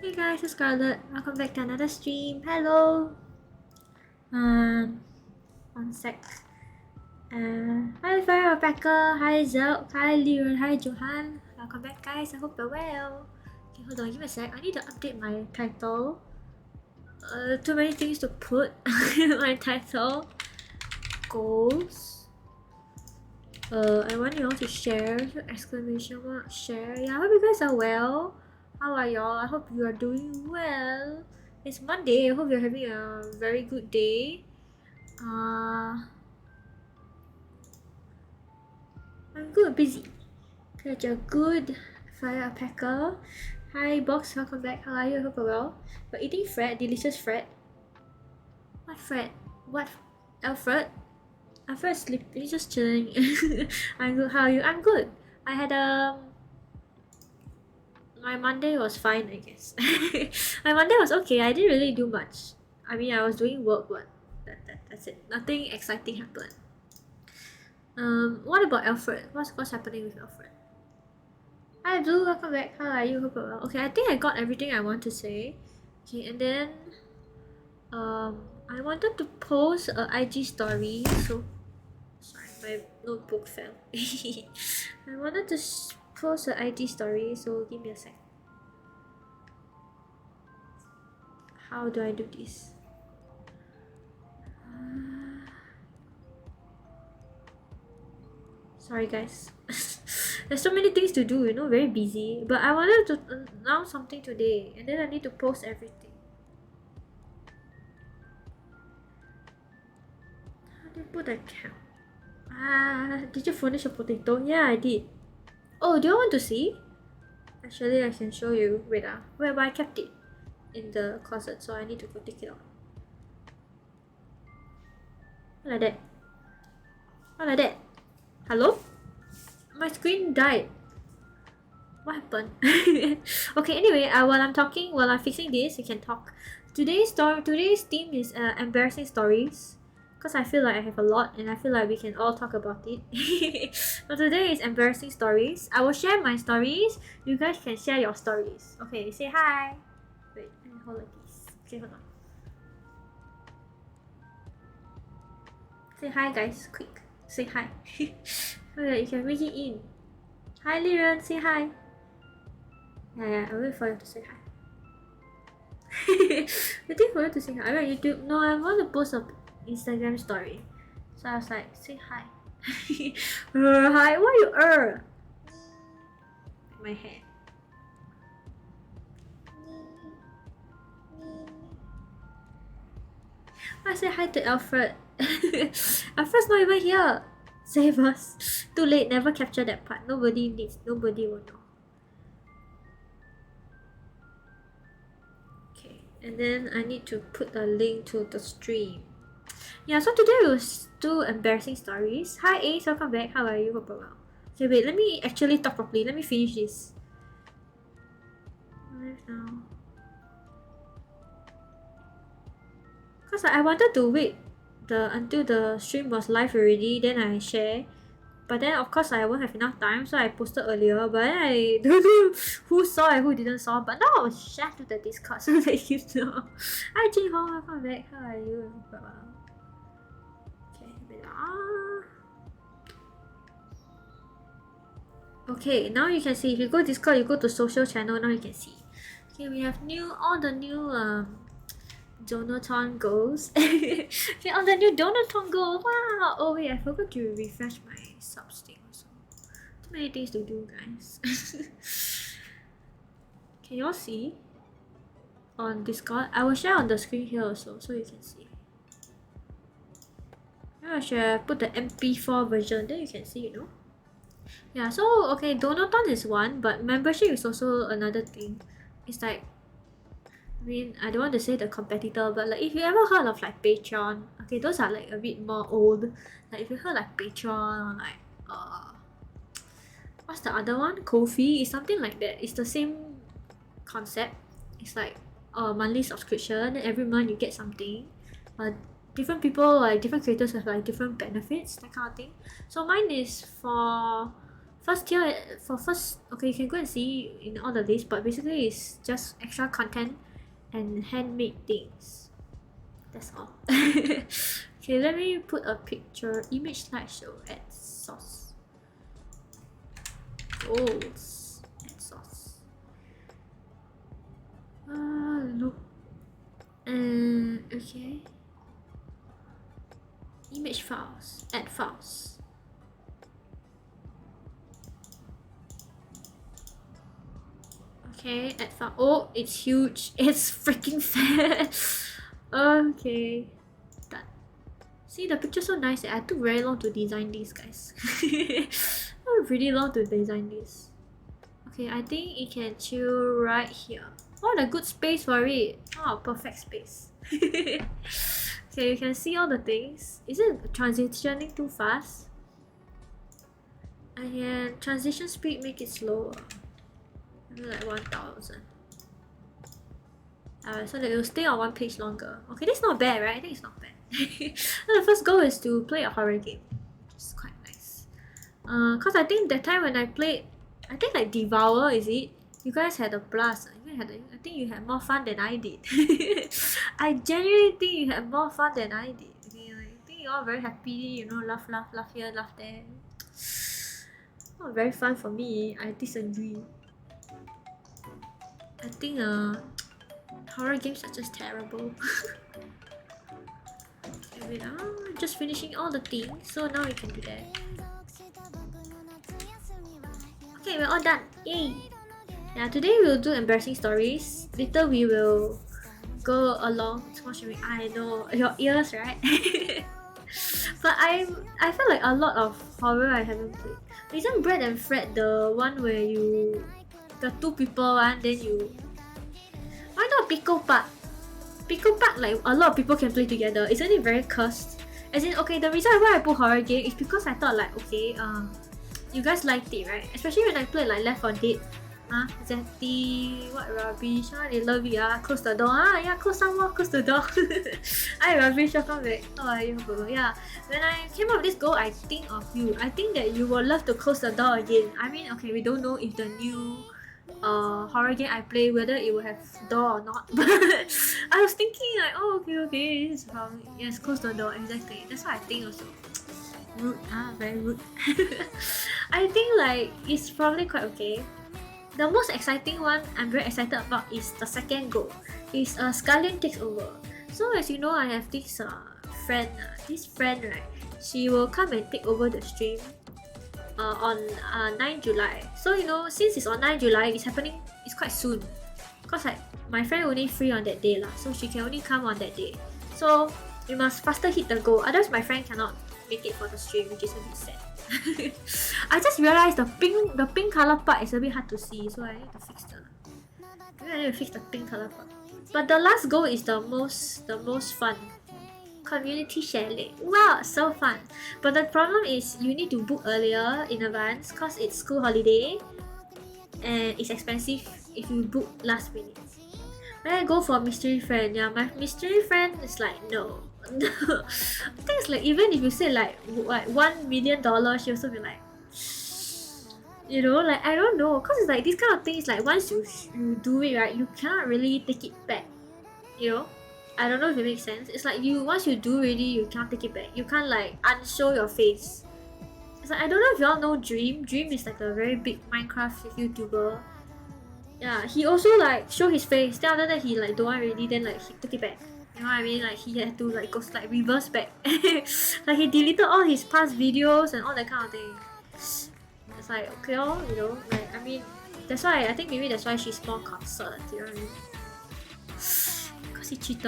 Hey guys, it's Scarlett. Welcome back to another stream. Hello. One sec. Hi Farah Packer. Hi Zelk. Hi Liran. Hi Johan. Welcome back, guys. I hope you're well. Okay, hold on. Give me a sec. I need to update my title. Too many things to put in my title. Goals. I want you all to share. Exclamation mark. Share. Yeah, I hope you guys are well. How are y'all? I hope you are doing well. It's Monday. I hope you're having a very good day. I'm good. Busy. Glad you're good. Firepacker. Hi, Box. Welcome back. How are you? I hope you're well. We're eating Fred. Delicious Fred. What Fred? What? Alfred? Alfred's sleeping. He's just chilling. I'm good. How are you? I'm good. I had my Monday was fine, I guess. My Monday was okay. I didn't really do much. I mean, I was doing work, but that's it. Nothing exciting happened. What about Alfred? What's happening with Alfred? Hi Blue, welcome back. How are you? Hope you're well. Okay, I think I got everything I want to say. Okay, and then I wanted to post a IG story. So sorry, my notebook fell. I wanted to post an IG story. So give me a sec. How do I do this? Sorry guys. There's so many things to do, you know, very busy. But I wanted to announce something today and then I need to post everything. How do you put a count? Did you furnish a potato? Yeah, I did. Oh, do you want to see? Actually, I can show you. Wait, but I kept it in the closet, so I need to go take it out. Like that. Like that. Hello? My screen died. What happened? Okay, anyway, while I'm fixing this, you can talk. Today's theme is embarrassing stories. Because I feel like I have a lot and I feel like we can all talk about it. But today is embarrassing stories. I will share my stories. You guys can share your stories. Okay, say hi. Wait, let me hold like this. Okay, hold on. Say hi, guys, quick. Say hi. Okay, you can make it in. Hi, Liran, say hi. Yeah, I'll wait for you to say hi. Waiting for you to say hi. I'm on YouTube. No, I want to post a Instagram story. So I was like, say hi. Hi, why you my hair. I say hi to Alfred. Alfred's not even here. Save us. Too late, never capture that part. Nobody will know. Okay, and then I need to put a link to the stream. Yeah, so today we will do embarrassing stories. Hi Ace, welcome back. How are you? Hope you're well. Okay, wait, let me actually talk properly. Let me finish this. Live now. Cause I wanted to wait until the stream was live already, then I share. But then of course I won't have enough time, so I posted earlier. But then I don't know who saw and who didn't saw. But now I will share to the Discord so that you know. Hi Jin Hong, welcome back. How are you? Okay, wait. Okay, now you can see. If you go Discord, you go to social channel. Now you can see. Okay, we have all the new Donaton goals. Okay, all the new Donaton goals. Wow. Oh wait, I forgot to refresh my subs thing also. Too many things to do, guys. Can you all see on Discord? I will share on the screen here also, so you can see. I should put the MP4 version, then you can see, you know. Yeah, so okay, Donaton is one, but membership is also another thing. It's like, I mean, I don't want to say the competitor, but like if you ever heard of like Patreon, okay, those are like a bit more old. Like if you heard like Patreon or like what's the other one? Ko-fi is something like that. It's the same concept. It's like a monthly subscription, and every month you get something. Different people, like different creators have like different benefits, that kind of thing. So mine is for First tier, okay, you can go and see in all the list, but basically it's just extra content and handmade things. That's all. Okay, let me put a picture, image slideshow, add source. Goals, add source. Look. Okay. Image files, add files. Okay, add file. Oh, it's huge. It's freaking fat. Okay, done. See, the picture's so nice. I took very long to design these, guys. Really long to design this. Okay, I think it can chill right here. What a good space for it. Oh, perfect space. Okay, you can see all the things. Is it transitioning too fast? I can transition speed, make it slower. Maybe like 1000. So that it will stay on one page longer. Okay, that's not bad, right? I think it's not bad. The first goal is to play a horror game. It's quite nice. Cause I think that time when I played, I think like Devour, is it? You guys had a blast. I think you had more fun than I did. I genuinely think you had more fun than I did. Okay, I think you're all very happy, you know, laugh here, laugh there. Not very fun for me. I disagree. I think horror games are just terrible. Okay, wait, just finishing all the things, so now we can do that. Okay, we're all done. Yay! Yeah, today we'll do embarrassing stories. Later we will go along. I know your ears, right? But I feel like a lot of horror I haven't played. Isn't Brad and Fred the one where the two people one, then you... Why not Pico Park? Pico Park, like a lot of people can play together. Isn't it very cursed? As in, okay, the reason why I put horror game is because I thought like, okay, you guys liked it, right? Especially when I played like Left 4 Dead. Zeti, what rubbish, they love it, close the door, yeah, close the door. I rubbish, come back. How are you, bro? Yeah, when I came up with this goal, I think of you. I think that you will love to close the door again. I mean, okay, we don't know if the new horror game I play, whether it will have door or not. But I was thinking like, oh, okay, this is from, yes, close the door, exactly. That's what I think also. Rude, very rude. I think like, it's probably quite okay. The most exciting one I'm very excited about is the second goal. Is Scarlet takes over. So as you know, I have this friend. This friend, right? She will come and take over the stream on 9 July. So you know, since it's on 9 July, it's happening. It's quite soon. Cause like my friend only free on that day lah, so she can only come on that day. So we must faster hit the goal. Otherwise, my friend cannot make it for the stream, which is a bit sad. I just realized the pink color part is a bit hard to see, so I need to fix the pink color part. But the last goal is the most fun. Community chalet. Wow, so fun. But the problem is you need to book earlier in advance because it's school holiday and it's expensive if you book last minute. When I go for mystery friend, yeah, my mystery friend is like no. I think it's like even if you say like $1 million, she also be like, you know, like I don't know, cause it's like these kind of things like once you do it right, you cannot really take it back. You know, I don't know if it makes sense. It's like once you do already, you can't take it back. You can't like unshow your face. It's like I don't know if y'all know Dream. Dream is like a very big Minecraft YouTuber. Yeah, he also like show his face. Then after that he like don't want already. Then like he took it back. You know what I mean? Like he had to like go like reverse back. Like he deleted all his past videos and all that kind of thing. It's like okay, you know, like I mean, that's why I think maybe that's why she's more concerned. You know what I mean? Cause he cheat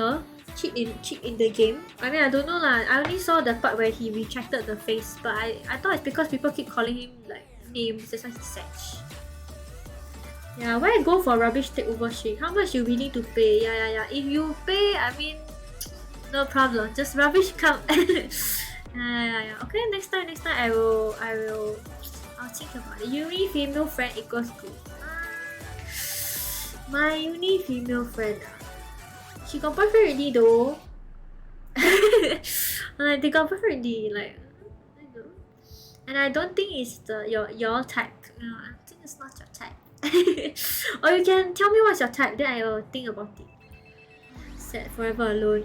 in the game. I mean I don't know lah. I only saw the part where he retracted the face, but I thought it's because people keep calling him like names. That's why he's Satch. Yeah, why go for rubbish takeover shit? How much you willing to pay? Yeah. If you pay, I mean, no problem. Just rubbish come. Yeah. Okay, next time I'll think about it. Uni female friend equals good. My uni female friend. She got boyfriend already though. Like they got boyfriend already. Like I don't know. And I don't think it's your type. I think it's not your type. Or you can tell me what's your type, then I will think about it. Set forever alone.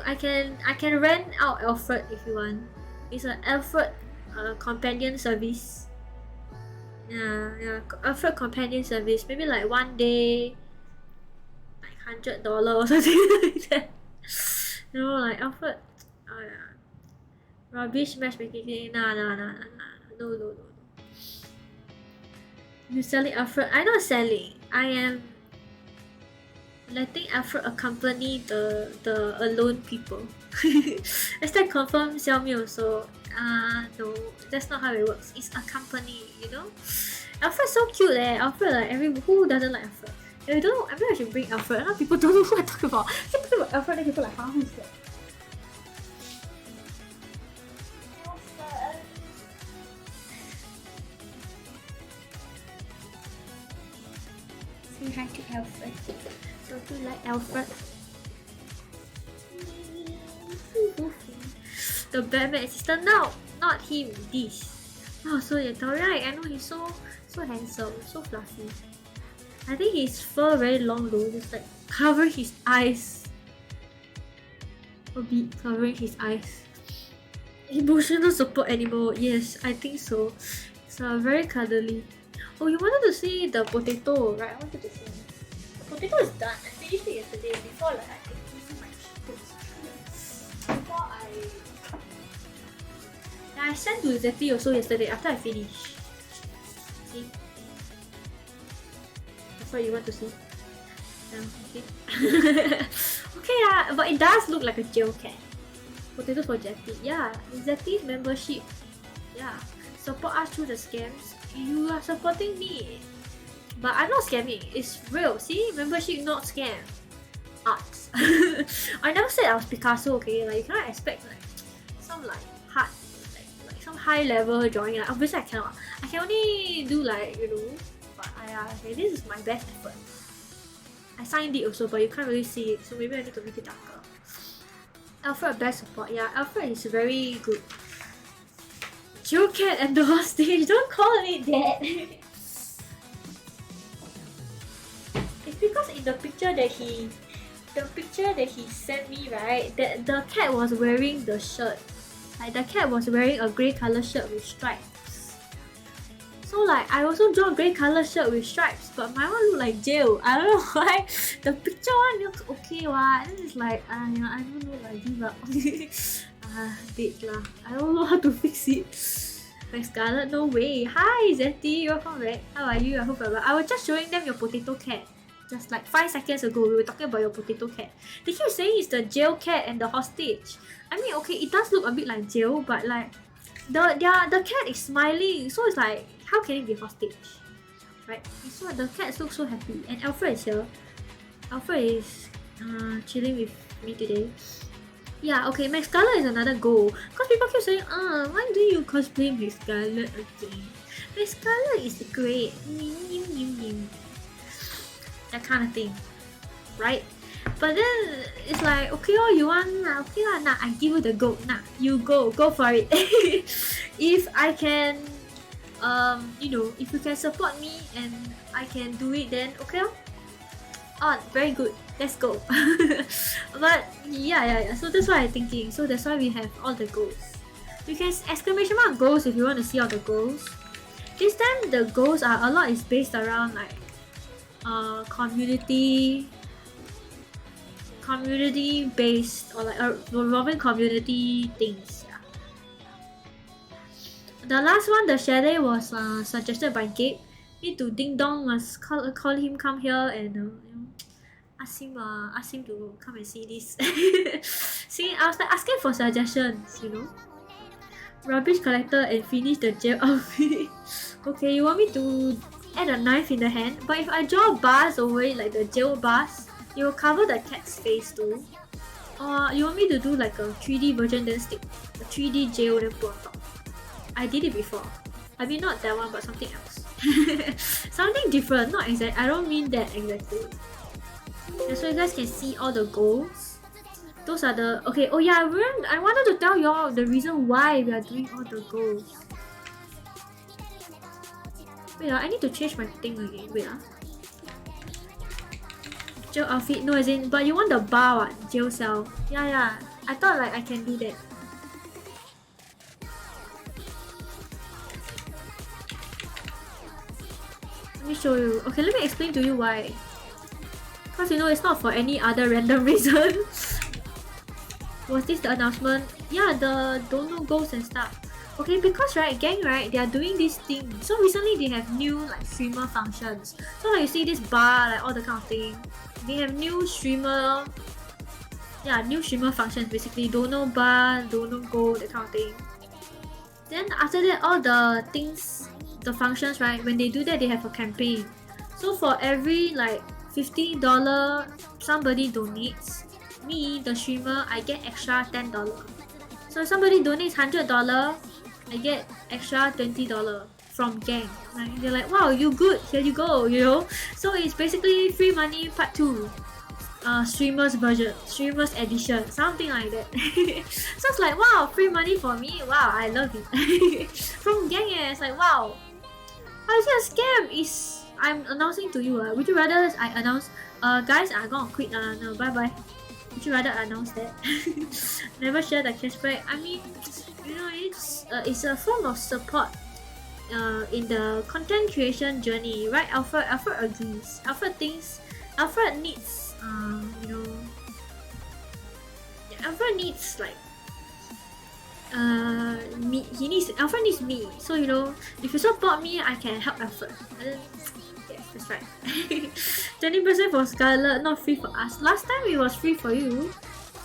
I can rent out Alfred if you want. It's an Alfred companion service. Yeah, Alfred companion service. Maybe like one day, like $100 or something like that. Like Alfred. Oh yeah. Rubbish matchmaking. Nah. No. You selling Alfred? I'm not selling. I am letting Alfred accompany the alone people. Is that confirm Xiaomi also? No, that's not how it works. It's a company, you know? Alfred's so cute Alfred, like who doesn't like Alfred? If you don't know, I maybe I should bring Alfred. A lot of people don't know who I talk about. I keep talking about Alfred, then people like, huh, who's that? Say hi to Alfred. Don't you like Alfred? The Batman assistant, no, not him. This. Oh, so you're right. I know he's so handsome, so fluffy. I think his fur very long though, just like covering his eyes. A bit covering his eyes. Emotional support animal. Yes, I think so. It's very cuddly. Oh, you wanted to see the potato, right? I wanted to see. The potato is done. I finished it yesterday before like I can eat my chips. Before I sent to Zeti also yesterday after I finished. See? That's what you want to see? Okay. Okay, but it does look like a gel cat. Potatoes for Zeti. Yeah, Zeti's membership. Yeah. Support us through the scams. You are supporting me. But I'm not scamming. It's real. See? Membership, not scam. Arts. I never said I was Picasso, okay? Like, you cannot expect like some like hard, like some high level drawing. Like, obviously I cannot. I can only do like, you know. But okay, this is my best effort. I signed it also, but you can't really see it. So maybe I need to make it darker. Alfred best support. Yeah, Alfred is very good. Joker and the hostage. Don't call it that. It's because in the picture that he sent me, right, that the cat was wearing the shirt. Like the cat was wearing a grey color shirt with stripes. So like I also draw grey color shirt with stripes, but my one look like jail. I don't know why. The picture one looks okay, what? Then it's like I don't know, like give up. Date lah. I don't know how to fix it. My Scarlet, no way. Hi Zeti, welcome back. How are you? I hope you're well. I was just showing them your potato cat. Just like 5 seconds ago, we were talking about your potato cat. They keep saying it's the jail cat and the hostage. I mean, okay, it does look a bit like jail, but like the cat is smiling, so it's like, how can it be hostage? Right? So the cats look so happy, and Alfred is here. Alfred is chilling with me today. Yeah, okay, Max Scarlet is another goal. Because people keep saying, why do you cosplay Max Scarlet again? Max Scarlet is great. That kind of thing. Right? But then it's like, okay, oh, you want, okay lah, nah, I give you the gold, nah, you go for it. If I can, you know, if you can support me and I can do it, then okay. Oh, very good. Let's go. But yeah. So that's what I'm thinking. So that's why we have all the goals. You can exclamation mark goals if you want to see all the goals. This time the goals are a lot is based around like community based or like revolving community things. Yeah. The last one, the chalet, was suggested by Gabe. Need to ding dong, must call him come here and you know, ask him to come and see this. See, I was like asking for suggestions, you know. Rubbish collector and finish the jail outfit. Okay, you want me to add a knife in the hand, but if I draw bars over it, like the jail bars, it will cover the cat's face too. Or you want me to do like a 3D version, then stick a 3D jail then put on top. I did it before. I mean, not that one, but something else. Something different, not exact. I don't mean that exactly. Yeah, so you guys can see all the goals. Those are the... Okay, oh yeah, I wanted to tell y'all the reason why we are doing all the goals. Wait, I need to change my thing again. Wait, Jail outfit, no, as in, but you want the bar what? Jail cell. Yeah. I thought like I can do that. Let me show you. Okay, let me explain to you why. Because you know, it's not for any other random reason. Was this the announcement? Yeah, the don't know goals and stuff. Okay, because right, gang right, they are doing this thing. So recently they have new like streamer functions. So like you see this bar, like all the kind of thing. They have new streamer, new streamer functions basically. Don't know bar, don't know gold, that kind of thing. Then after that, all the things, the functions right, when they do that, they have a campaign. So for every like $50 somebody donates, me, the streamer, I get extra $10. So if somebody donates $100, I get extra $20 from gang. Like they're like, wow, you good, here you go, you know. So it's basically free money part 2. Streamers version, streamers edition, something like that. So it's like, wow, free money for me. Wow, I love it. From gang, it's like, wow. How is it a scam? I'm announcing to you. Would you rather I announce, guys, I'm gonna quit. No, bye bye. Would you rather announce that? Never share the cashback. I mean, you know, it's a form of support in the content creation journey, right? Alfred agrees. Alfred needs, you know, Alfred needs like me. Alfred needs me. So you know, if you support me, I can help Alfred. Yes, that's right. 20% for Scarlet, not free for us. Last time it was free for you,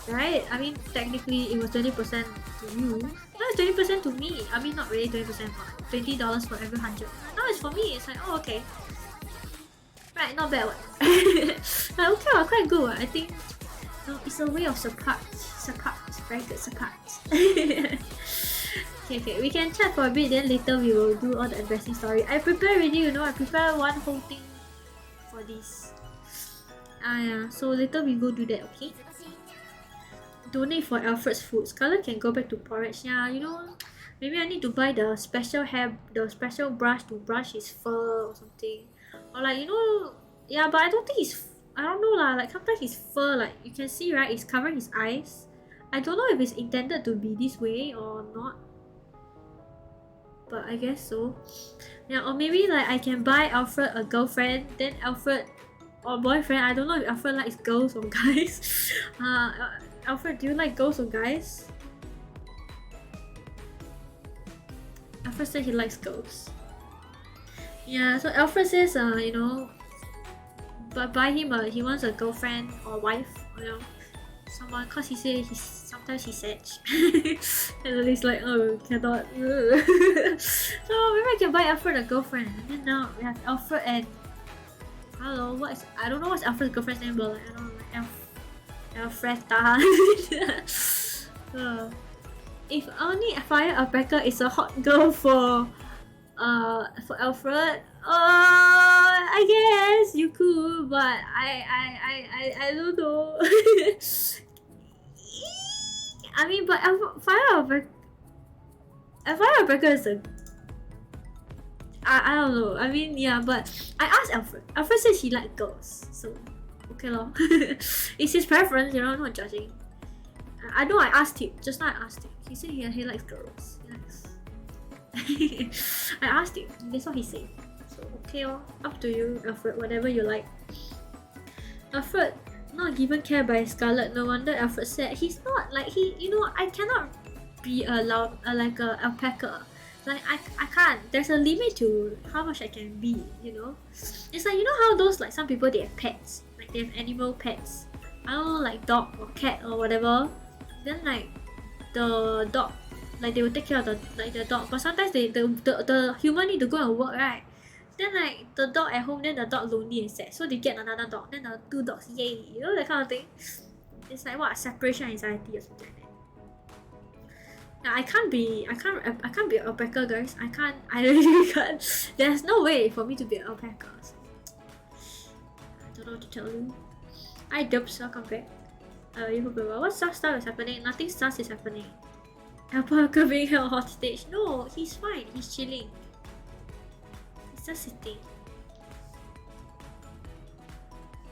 right? I mean, technically it was 20% to you. Now it's 20% to me. I mean, not really 20%, but $20 for every 100. Now it's for me. It's like, oh, okay. Right, not bad. Like, okay, quite good. I think no, it's a way of support. Very good support. Okay, we can chat for a bit, then later we will do all the embarrassing story. I prepare already, you know, I prepare one whole thing for this. Yeah, so later we go do that, okay? Donate for Alfred's food. Scarlet can go back to porridge. Yeah, you know, maybe I need to buy the special brush to brush his fur or something. Or like, you know, yeah, but I don't think I don't know lah, like sometimes his fur, like you can see right, it's covering his eyes. I don't know if it's intended to be this way or not, but I guess so. Yeah, or maybe like I can buy Alfred a girlfriend, then Alfred or boyfriend. I don't know if Alfred likes girls or guys. Alfred, do you like girls or guys? Alfred said he likes girls. Yeah, so Alfred says, you know, but buy him he wants a girlfriend or wife, you know, someone, cause he say sometimes he's sad. And he's like, oh, cannot. So maybe I can buy Alfred a girlfriend. And then now we have Alfred and I don't know what's Alfred's girlfriend's name, but like, I don't know, like Alfreda. If only Fire Alpaca is a hot girl for Alfred, I guess you could, but I don't know. I mean, but Fire Alpaca is a I don't know. I mean, yeah, but I asked Alfred. Alfred says he likes girls, so okay lor. It's his preference, you know. I'm not judging. I know. I asked him just now. I asked him. He said he likes girls. He likes. I asked him. That's what he said. So okay lor. Up to you, Alfred. Whatever you like. Alfred not given care by Scarlet. No wonder Alfred said he's not like he. You know, I cannot be like a alpaca. Like I can't. There's a limit to how much I can be, you know. It's like, you know how those, like, some people they have pets, like they have animal pets. I don't know, like dog or cat or whatever. Then like the dog, like they will take care of the dog, but sometimes the human need to go and work, right? Then like the dog at home, then the dog lonely and sad, so they get another dog. Then the two dogs, yay, you know, that kind of thing. It's like what, separation anxiety or something like that. I can't be an alpaca, guys. I really can't. There's no way for me to be an alpaca. So I don't know what to tell you. I dubs, welcome back. You hope you're well. What stuff is happening? Nothing sus is happening. Alpaca being held hostage. No, he's fine. He's chilling. It's just sitting.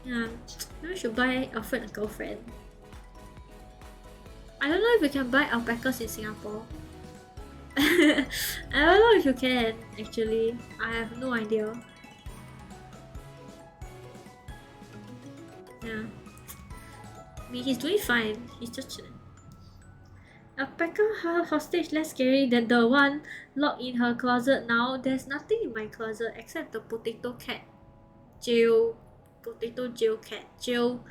Yeah, maybe we should buy Alfred a girlfriend. I don't know if you can buy alpacas in Singapore. I don't know if you can actually. I have no idea. Yeah. I mean, he's doing fine. He's just chilling. Alpaca hostage less scary than the one locked in her closet now. There's nothing in my closet except the potato cat. Jail. Potato jail cat. Jail.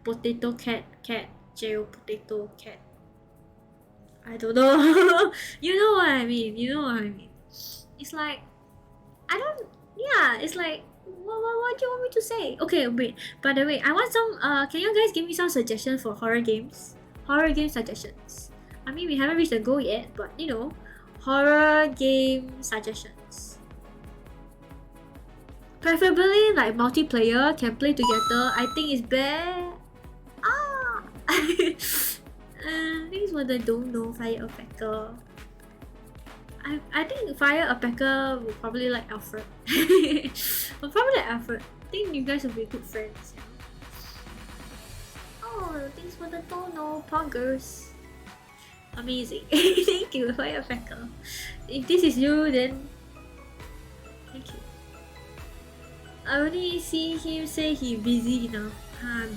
Potato cat. Cat. Jail. Potato cat. I don't know. You know what I mean. You know what I mean. It's like, I don't. Yeah, it's like, what do you want me to say? Okay, wait. By the way, I want some. Can you guys give me some suggestions for horror games? Horror game suggestions. I mean, we haven't reached the goal yet, but you know, horror game suggestions. Preferably like multiplayer, can play together. I think it's bad. Ah. Things what I don't know. Fire Alpaca. I think Fire Alpaca will probably like Alfred. Will probably like Alfred. I think you guys will be good friends. Yeah. Oh, things what I don't know. Poggers. Amazing. Thank you, Fire Alpaca. If this is you, then thank you. I only see him say he busy enough.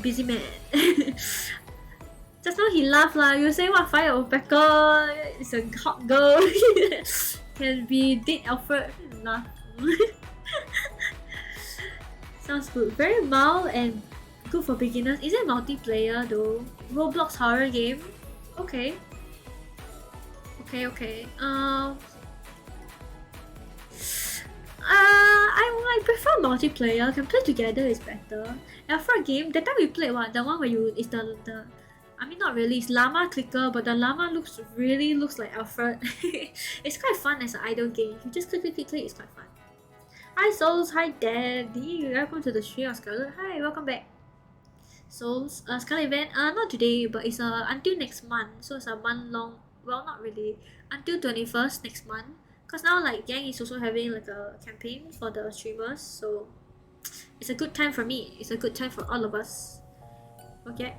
Busy man. Just now he laughed lah. You say what? Fire Alpaca is a hot girl. Can be date Alfred. Laugh. Sounds good. Very mild and good for beginners. Is it multiplayer though? Roblox horror game. Okay. Okay. I prefer multiplayer. Can play together is better. Alfred game. That time we played what? The one where you is the I mean not really, it's llama clicker, but the llama really looks like Alfred. It's quite fun as an idle game. You just click, it's quite fun. Hi Souls, hi Daddy, welcome to the stream of Scarlet. Hi, welcome back. Souls, Scarlet event, not today, but it's until next month, so it's a month long, well not really, until 21st next month. Cause now like Yang is also having like a campaign for the streamers, so it's a good time for me, it's a good time for all of us. Okay.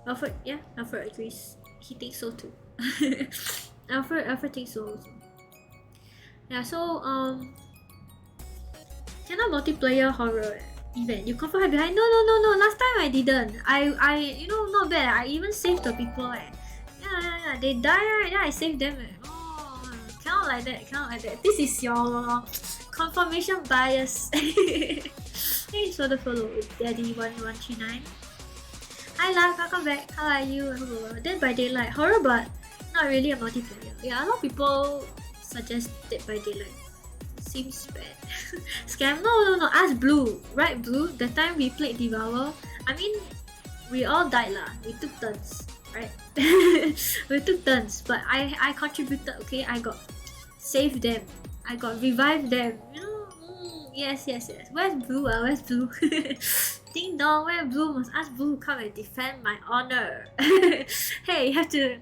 Alfred agrees. He thinks so too. Alfred thinks so also. Yeah, so cannot multiplayer horror event. You confirm have behind? No. Last time I didn't. I you know not bad. I even saved the people. Yeah. They die right. Then I saved them. Oh, cannot like that. This is your confirmation bias. Thanks for the follow, Daddy1139. Hi love, welcome back. How are you? Dead by Daylight horror, but not really a multiplayer. Yeah, a lot of people suggest Dead by Daylight. Seems bad. Scam? No. Ask Blue, right? Blue. The time we played Devour, I mean, we all died lah. We took turns, right? We took turns, but I contributed. Okay, I got saved them. I got revived them. You know. Yes. Where's Blue? Where's Blue? Ding dong, where Blue? Must ask Blue come and defend my honor. Hey, you have to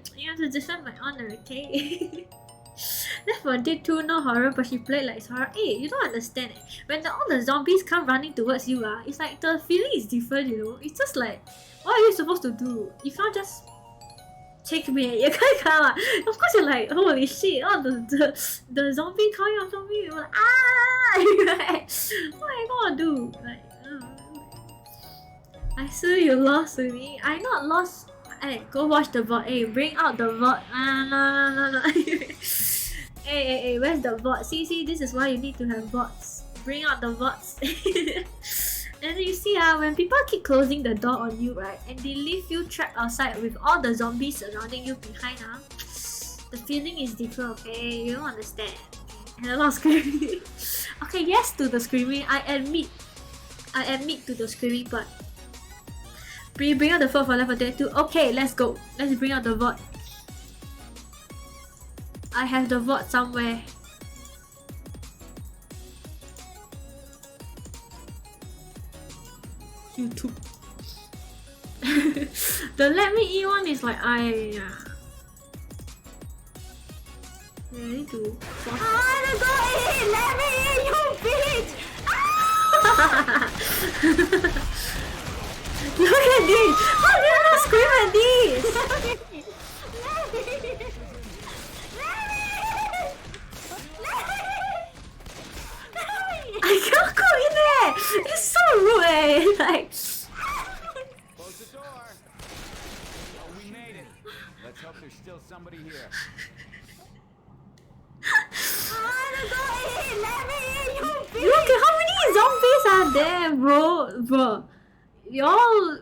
defend my honor, okay? Left 4 Dead 2 no horror, but she played like it's horror. Hey, you don't understand it. When all the zombies come running towards you, it's like the feeling is different, you know. It's just like, what are you supposed to do? You can't just take me. You can't come. Of course you're like, holy shit! Oh, the zombie coming after me. You're like, ah! What am I gonna do? Like. I see you lost to me. I not lost. Hey, go watch the VOD. Hey, bring out the VOD. No. Hey, where's the VOD? See, this is why you need to have VODs. Bring out the VODs. And you see, when people keep closing the door on you, right, and they leave you trapped outside with all the zombies surrounding you behind, the feeling is different, okay? You don't understand. And a lot of screaming. Okay, yes to the screaming. I admit to the screaming, but bring out the VOD for Left 4 Dead 2. Okay, let's go. Let's bring out the VOD. I have the VOD somewhere. YouTube. The let me eat one is like I need to. Go eat! Let me eat, you bitch! It's so rude like... Close the door. Oh, we made it. Let's hope there's still somebody here. Look at how many zombies are there, bro. Y'all...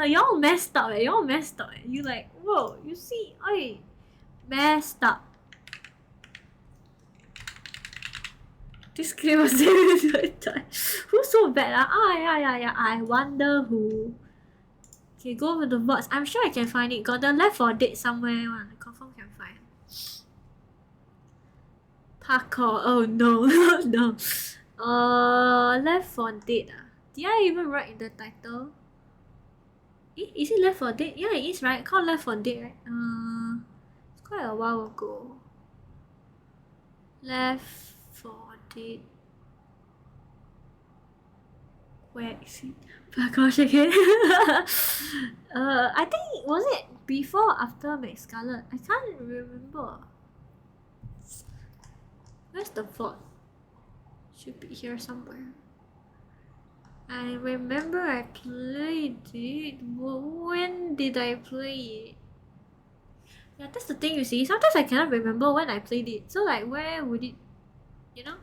y'all messed up, y'all messed up. You like, whoa, you see, oi, messed up. This game was who's so bad? Yeah, I wonder who. Okay, go over the box. I'm sure I can find it. Got the Left 4 Dead somewhere. One, I confirm can find. Parkour. Oh no, no. Left 4 Dead. Did I even write in the title? Is it Left 4 Dead? Yeah, it is, right? Called Left 4 Dead, right? It's quite a while ago. Left 4 Dead. Where is it? Oh gosh, again. I think, was it before or after Max Scarlet? I can't remember. Where's the fort? Should be here somewhere. I remember I played it. When did I play it? Yeah, that's the thing, you see. Sometimes I cannot remember when I played it. So like, where would it, you know?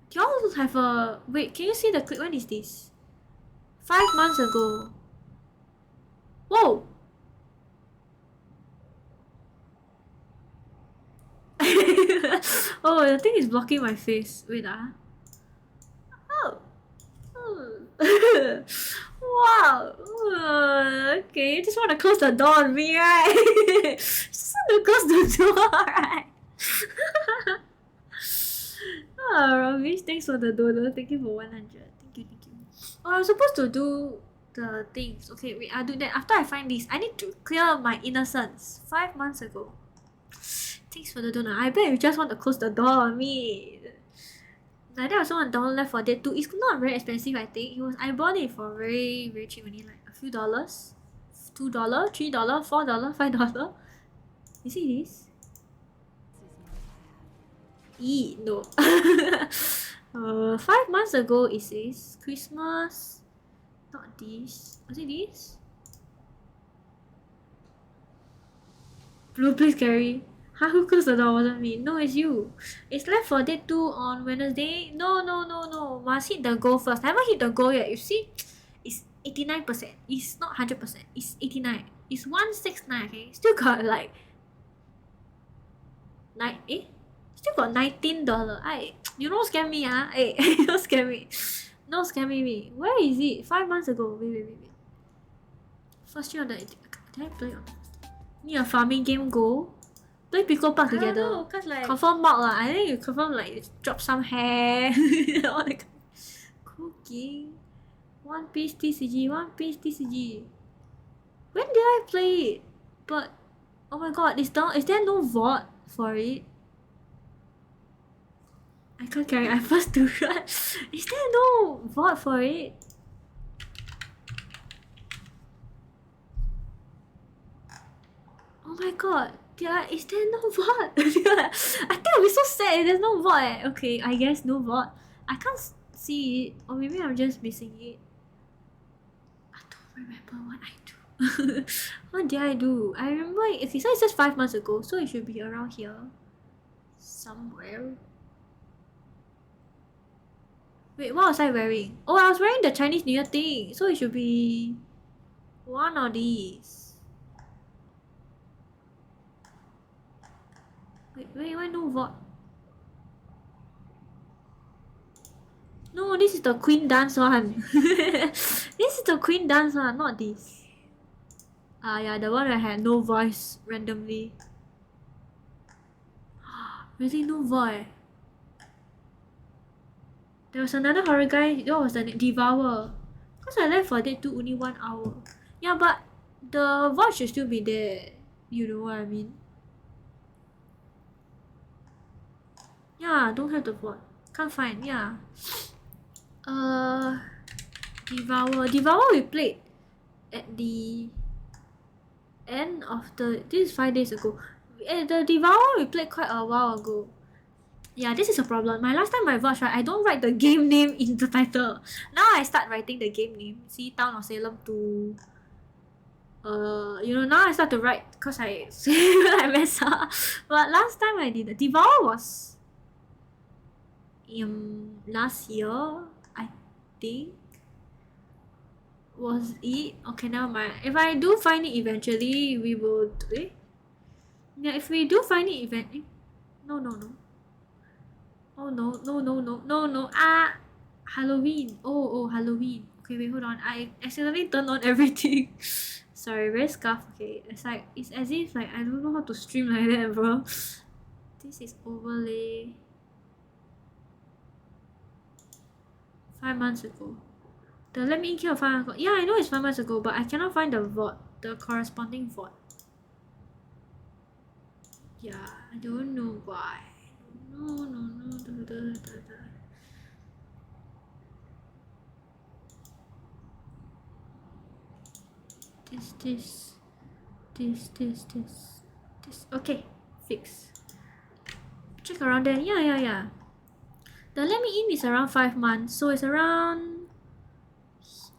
Do y'all have a... Wait, can you see the clip? When is this? 5 months ago. Whoa! Oh, the thing is blocking my face. Wait, Oh. Wow. Okay, you just want to close the door on me, right? Just want to close the door, right? Oh, Ravish, thanks for the dodo. Thank you for 100. Thank you. Oh, I'm supposed to do the things. Okay, wait, I'll do that. After I find this, I need to clear my innocence. 5 months ago. Thanks for the donut. I bet you just want to close the door on me. Like that, I also want to download Left 4 Dead 2. It's not very expensive, I think. I bought it for very, very cheap only, like a few dollars. $2, $3, $4, $5. You see this? No. 5 months ago, it says Christmas. Not this. Was it this? Blue, please carry. Huh, who closed the door? Wasn't me. No, it's you. It's Left 4 Dead 2 on Wednesday. No. Must hit the goal first. I haven't hit the goal yet. You see, it's 89%. It's not 100%. It's 89. It's 169. Okay, still got like still got $19. You don't scam me, you don't scam me. No scamming me. Where is it? 5 months ago. Wait. First year on the... Did I play on... Need a farming game go? Play Pico Park together. I don't know, cause like... Confirm mod lah. I think you confirm like drop some hair. All that. Cooking. One Piece TCG. When did I play it? But... Oh my god, is there no VOD for it? I can't carry. I first to run. Is there no VOD for it? Oh my god. Is there no VOD? I think I'll be so sad if there's no VOD. Okay, I guess no VOD. I can't see it. Or maybe I'm just missing it. I don't remember what I do. What did I do? I remember... Okay, so it's just 5 months ago. So it should be around here. Somewhere. Wait, what was I wearing? Oh, I was wearing the Chinese New Year thing. So it should be... one of these. Wait, why no VOD? No, this is the Queen Dance one. This is the Queen Dance one, not this. Yeah, the one I had no voice randomly. Really no voice. There was another horror guy. That was the Devour. Cause I Left 4 Dead 2 only 1 hour. Yeah, but the voice should still be there. You know what I mean? Yeah, don't have the VOD. Can't find, yeah. Devour we played at the end of the... This is 5 days ago. At the Devour we played quite a while ago. Yeah, this is a problem. My last time I watched, right, I don't write the game name in the title. Now I start writing the game name. See, Town of Salem 2. Now I start to write because I I mess up. But last time I did the Devour was last year, I think. Was it? Okay, never mind. If I do find it eventually, we will do it. Yeah, if we do find it eventually. No, no, no. Oh no, no, no, no, no, no. Ah! Halloween. Oh, Halloween. Okay, wait, hold on. I accidentally turned on everything. Sorry, very scuffed. Okay, it's as if like I don't know how to stream like that, bro. This is overlay. 5 months ago. The Let Me In Kill 5 months ago. Yeah, I know it's 5 months ago, but I cannot find the VOD, the corresponding VOD. Yeah, I don't know why. No. This. Okay, fix. Check around there. Yeah. The Let Me In is around 5 months, so it's around.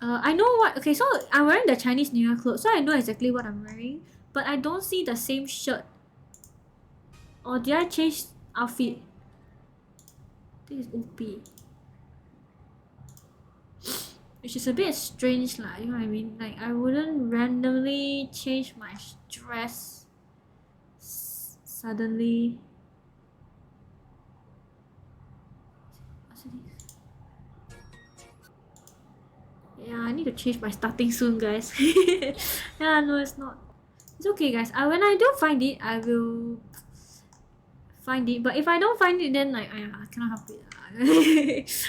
I know what. Okay, so I'm wearing the Chinese New Year clothes, so I know exactly what I'm wearing, but I don't see the same shirt. Or did I change outfit? This is OP. Which is a bit strange lah, you know what I mean? Like, I wouldn't randomly change my dress suddenly. What's this? Yeah, I need to change my starting soon, guys. Yeah, no, it's not. It's okay, guys. When I do find it, I will find it. But if I don't find it, then like, I cannot help it.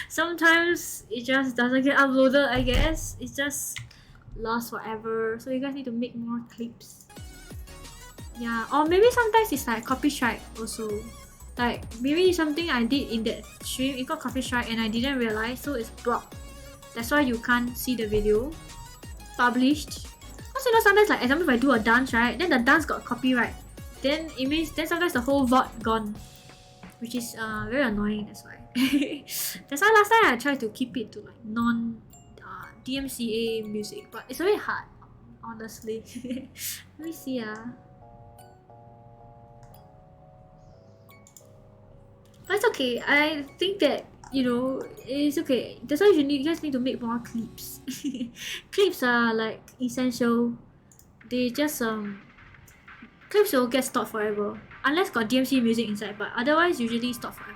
Sometimes it just doesn't get uploaded, I guess. It's just lost forever. So you guys need to make more clips. Yeah, or maybe sometimes it's like copy strike also. Like maybe something I did in that stream, it got copy strike and I didn't realize, so it's blocked. That's why you can't see the video published. Because sometimes like example if I do a dance, right, then the dance got copyright. Then it means sometimes the whole VOD gone. Which is very annoying, that's why. That's why last time I tried to keep it to like non DMCA music, but it's very hard, honestly. Let me see. But it's okay. I think that it's okay. That's why you guys need to make more clips. Clips are like essential. They just clips will get stopped forever unless got DMC music inside, but otherwise usually stop forever.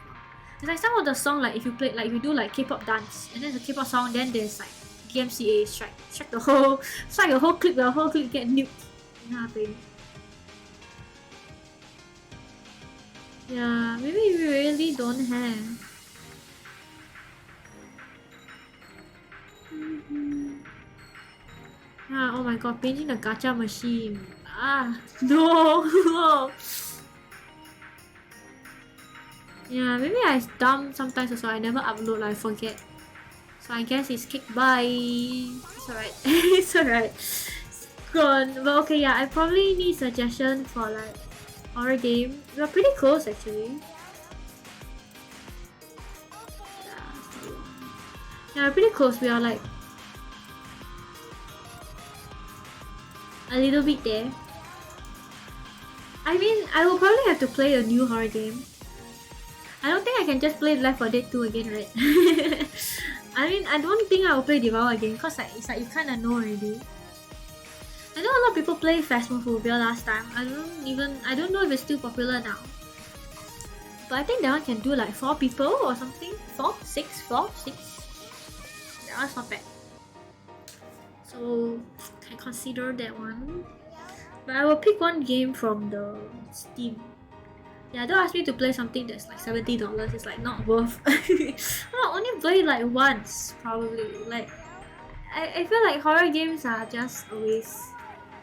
It's like some of the song, like if you play, like if you do like K-pop dance and then the K-pop song, then there's like DMCA strike the whole clip, the whole clip get nuked. Nothing. Yeah, maybe we really don't have. Oh my god, painting the gacha machine. No. Yeah, maybe I dump sometimes also. I never upload, like, I forget. So I guess it's kicked by. It's alright. It's alright. It's gone. But okay, yeah, I probably need suggestion for like horror game. We're pretty close actually. Yeah, we're pretty close. We are like a little bit there. I mean, I will probably have to play a new horror game. I don't think I can just play Left 4 Dead 2 again, right? I mean, I don't think I will play Devour again because like, it's like you kind of know already. I know a lot of people play Phasmophobia last time. I don't know if it's still popular now. But I think that one can do like 4 people or something. 4? 6? 4? 6? That one's not bad. So, can consider that one. But I will pick one game from the Steam. Yeah, don't ask me to play something that's like $70. It's like not worth. I'll only play like once, probably. Like, I feel like horror games are just a waste.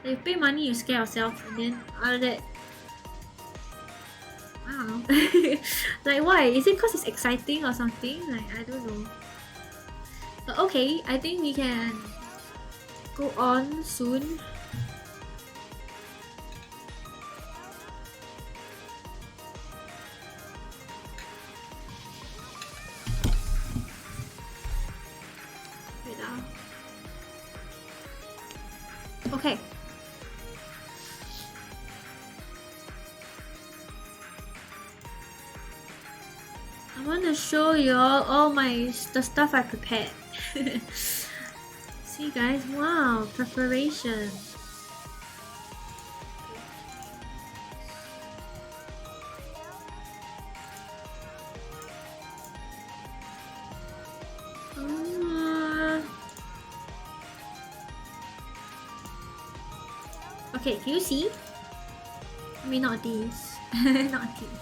Like, you pay money, you scare yourself, and then other that, I don't know. Like, why? Is it because it's exciting or something? Like, I don't know. But okay, I think we can go on soon. Okay. I want to show you all the stuff I prepared. See guys, wow, preparation. Okay, can you see? I mean, not these. Not these.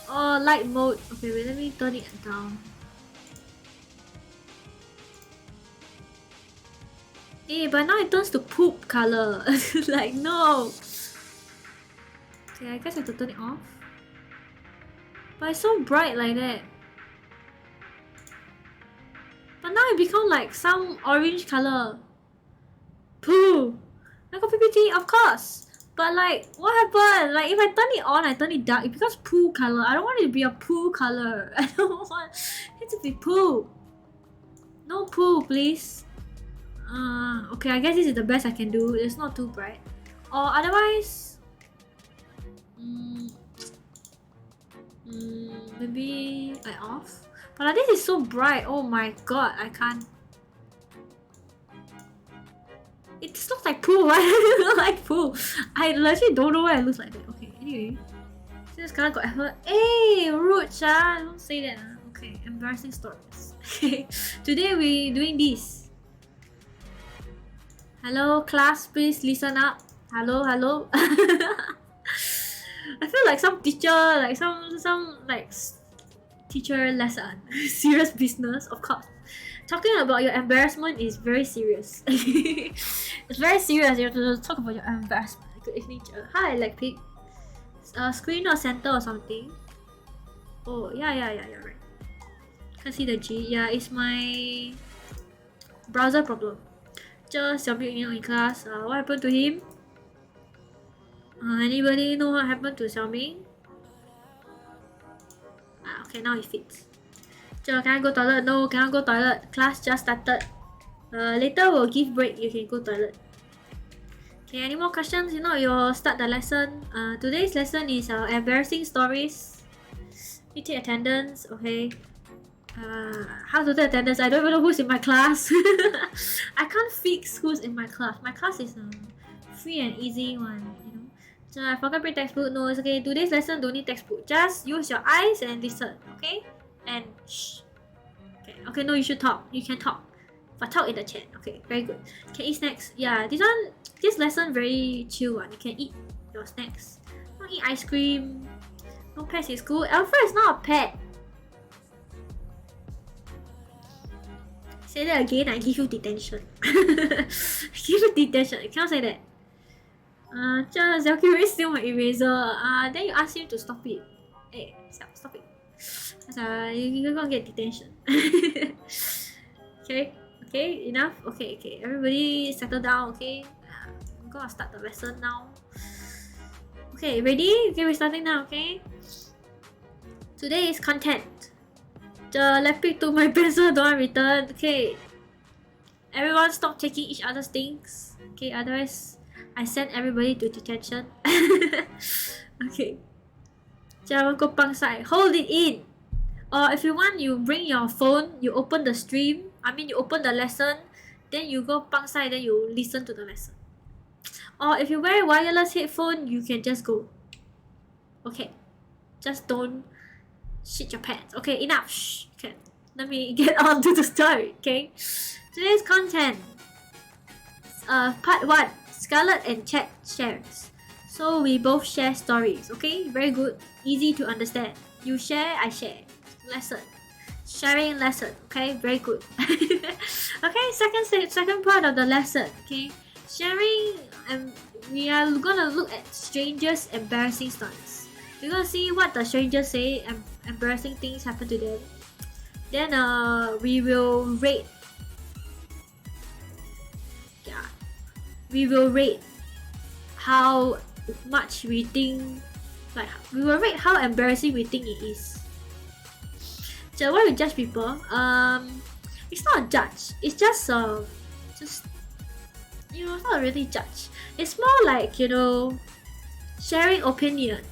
Oh, light mode. Okay, wait, let me turn it down. Eh, but now it turns to poop color. Like, no. Okay, I guess I have to turn it off. But it's so bright like that. But now it become like some orange color. Poo! I got PPT, of course. But like, what happened? Like, if I turn it on, I turn it dark, it becomes poo color. I don't want it to be a poo color. I don't want it to be poo. No poo, please. Okay, I guess this is the best I can do. It's not too bright. Or otherwise, maybe I off. But like, this is so bright. Oh my god, I can't. It just looks like poo. Why does it look like poo? I literally don't know why it looks like that. Okay, anyway. This color got effort. Hey, rude, don't say that. Okay, embarrassing stories. Okay, today we doing this. Hello, class, please listen up. Hello, hello. I feel like some teacher, like some like teacher lesson. Serious business, of course. Talking about your embarrassment is very serious. It's very serious. You have to talk about your embarrassment. Good evening, hi, like pig. Screen or center or something. Oh, yeah, right. Can't see the G. Yeah, it's my browser problem. Just Xiaomi in class. What happened to him? Anybody know what happened to Xiaomi? Okay, now it fits. Can I go toilet? No, cannot go toilet. Class just started. Later we'll give break. You can go toilet. Okay, any more questions? You know, you'll start the lesson. Today's lesson is embarrassing stories. You take attendance, okay? How to take attendance? I don't even know who's in my class. I can't fix who's in my class. My class is a free and easy one, you know. So I forgot to bring textbook. No, it's okay. Today's lesson don't need textbook. Just use your eyes and listen, okay? And shh. Okay, no, you should talk. You can talk. But talk in the chat. Okay, very good. Can eat snacks. Yeah, this lesson very chill one. You can eat your snacks. Don't eat ice cream. No pets in school. Alpha is not a pet. Say that again, I give you detention. Give you detention. You cannot say that. Zalkiri steal my eraser. Then you ask him to stop it. Hey, stop it. You're gonna get detention. Okay, enough. Okay. Everybody settle down. Okay, I'm gonna start the lesson now. Okay, ready? Okay, we're starting now. Okay. Today is content. The Lepic took my pencil, don't return. Okay. Everyone stop taking each other's things. Okay, otherwise I send everybody to detention. Okay. Jangan go pangsai. Hold it in. Or if you want, you bring your phone, you open the stream. You open the lesson, then you go pangsai, then you listen to the lesson. Or if you wear wireless headphone, you can just go. Okay. Just don't shit your pants. Okay, enough. Shh. Okay, let me get on to the story. Okay, today's content. Part 1. Scarlett and Chat shares. So we both share stories. Okay, very good. Easy to understand. You share, I share. Lesson. Sharing lesson. Okay, very good. Okay, second part of the lesson. Okay, sharing, and we are gonna look at strangers' embarrassing stories. We're gonna see what the strangers say and embarrassing things happen to them. Then we will rate. Yeah, we will rate how much we think. Like, we will rate how embarrassing we think it is. So why we judge people? It's not a judge. It's just you know, it's not really judge. It's more like, you know, sharing opinion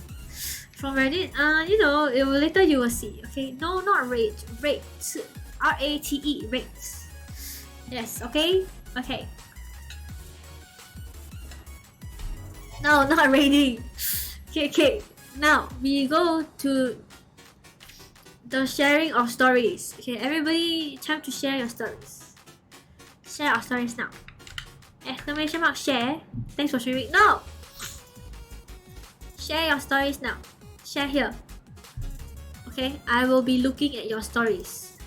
from Reddit. You know, it will, later you will see. Okay, no, not rate, rate, R-A-T-E, rate. Yes, okay, okay. No, not rating. Okay, okay. Now we go to the sharing of stories. Okay, everybody, time to share your stories. Share our stories now. Exclamation mark share. Thanks for sharing. No! Share your stories now. Share here. Okay, I will be looking at your stories.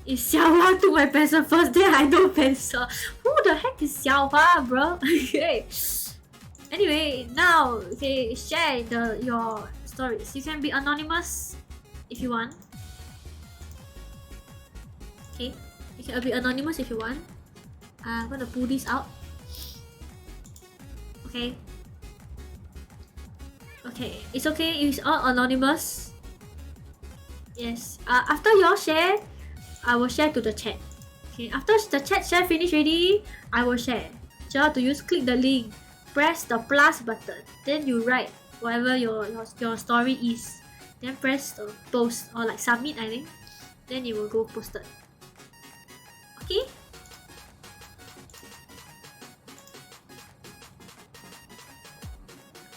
If Xiaohua took my pencil first, then I know pencil. Who the heck is Xiaohua, bro? Okay. Anyway, now, okay, share your stories. You can be anonymous if you want. Okay, you can be anonymous if you want. I'm gonna pull this out. Okay. Okay, it's okay. It's all anonymous. Yes. After your share, I will share to the chat. Okay. After the chat share finish ready, I will share. So how to use? Click the link. Press the plus button. Then you write whatever your story is. Then press the post or like submit, I think. Then it will go posted. Okay?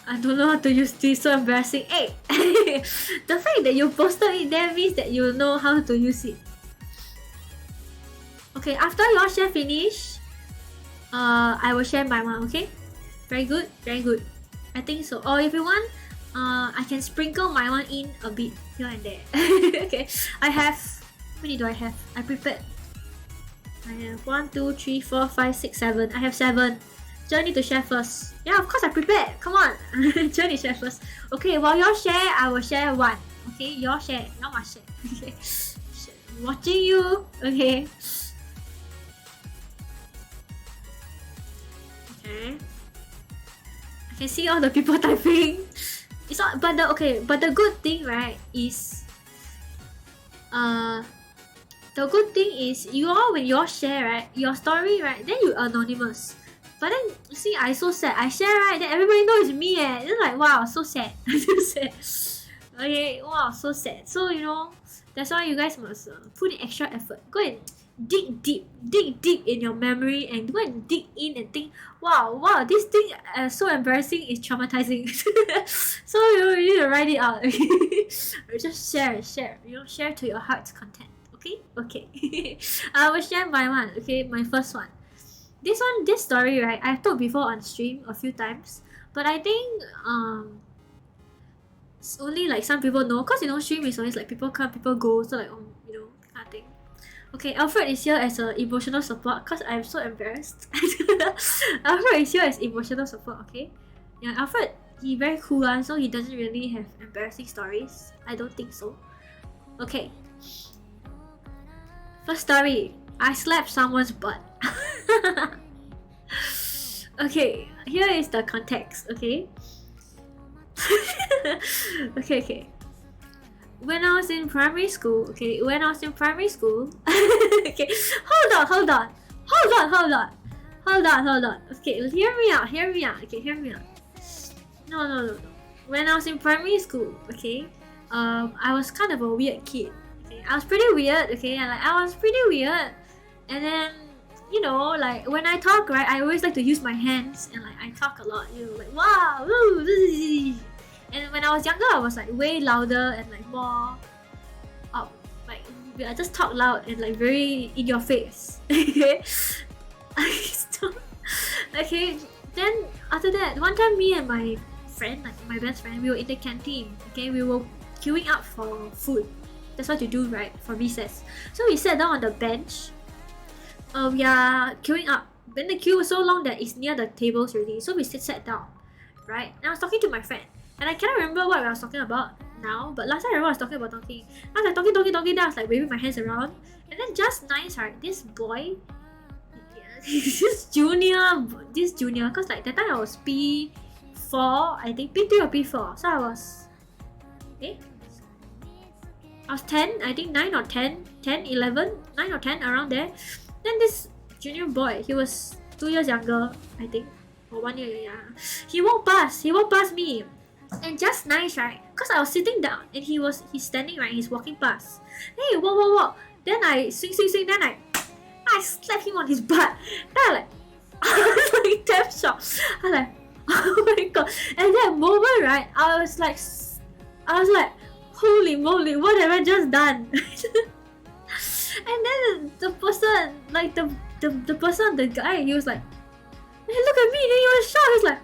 I don't know how to use this, so embarrassing. Hey! The fact that you posted it there means that you know how to use it. Okay, after your share finish, I will share my one, okay? Very good, very good. I think so. Or if you want, I can sprinkle my one in a bit here and there. Okay, I have, how many do I have? I prepared. I have 1, 2, 3, 4, 5, 6, 7. I have 7. Journey need to share first. Yeah, of course I prepared. Come on. Journey share first. Okay, while you share, I will share one. Okay, your share. You must share. Okay. Watching you. Okay. Okay. I can see all the people typing. It's not, but the good thing, right, is the good thing is when you all share, right, your story, right, then you anonymous. But then you see, I so sad. I share, right, then everybody knows it's me. It's like, wow, so sad. So sad. Okay, wow, so sad. So you know, that's why you guys must put in extra effort. Go and dig deep in your memory and go and dig in and think, wow, this thing so embarrassing, is traumatizing. So you need to write it out. Or just share, you know, share to your heart's content. Okay. I will share my one. Okay, my first one. This story, right, I've told before on stream a few times, but I think it's only like some people know, cause you know stream is always like people come, people go, so like you know, kind of thing. Okay, Alfred is here as a emotional support cause I'm so embarrassed. Alfred is here as emotional support. Okay, yeah, Alfred, he very cool one, so he doesn't really have embarrassing stories. I don't think so. Okay, first story. I slapped someone's butt. Okay, here is the context. Okay. Okay. When I was in primary school. Okay, okay, hold on. Okay, hear me out. Okay, hear me out. No. When I was in primary school, okay, I was kind of a weird kid. Okay, I was pretty weird. Okay, and then, you know, like when I talk, right, I always like to use my hands and like I talk a lot, you know, like wow, woo, and when I was younger, I was like way louder and like more up, like I just talk loud and like very in your face. Okay, okay. Then after that, one time me and my friend, like my best friend, we were in the canteen. Okay, we were queuing up for food. That's what you do, right, for recess. So we sat down on the bench. We are queuing up. Then the queue was so long that it's near the tables already. So we sat down, right? And I was talking to my friend. And I cannot remember what I was talking about now. But last time I remember I was talking about talking. I was like talking. Then I was like waving my hands around. And then just nice, right? This boy, this junior. Cause like that time I was P4, I think P3 or P4. So I was, I was 10, I think 9 or 10, 11, 9 or 10, around there. Then this junior boy, he was 2 years younger, I think, or 1 year. Yeah, he walked past me, and just nice, right? Cause I was sitting down and he's standing, right? He's walking past. Hey, walk. Then I swing. Then I slapped him on his butt. Then I like, I was like damn shocked. I was like, oh my god! And that moment, right? I was like, holy moly, what have I just done? And then the person, like the guy, he was like, hey, look at me. Then he was shocked. He was like,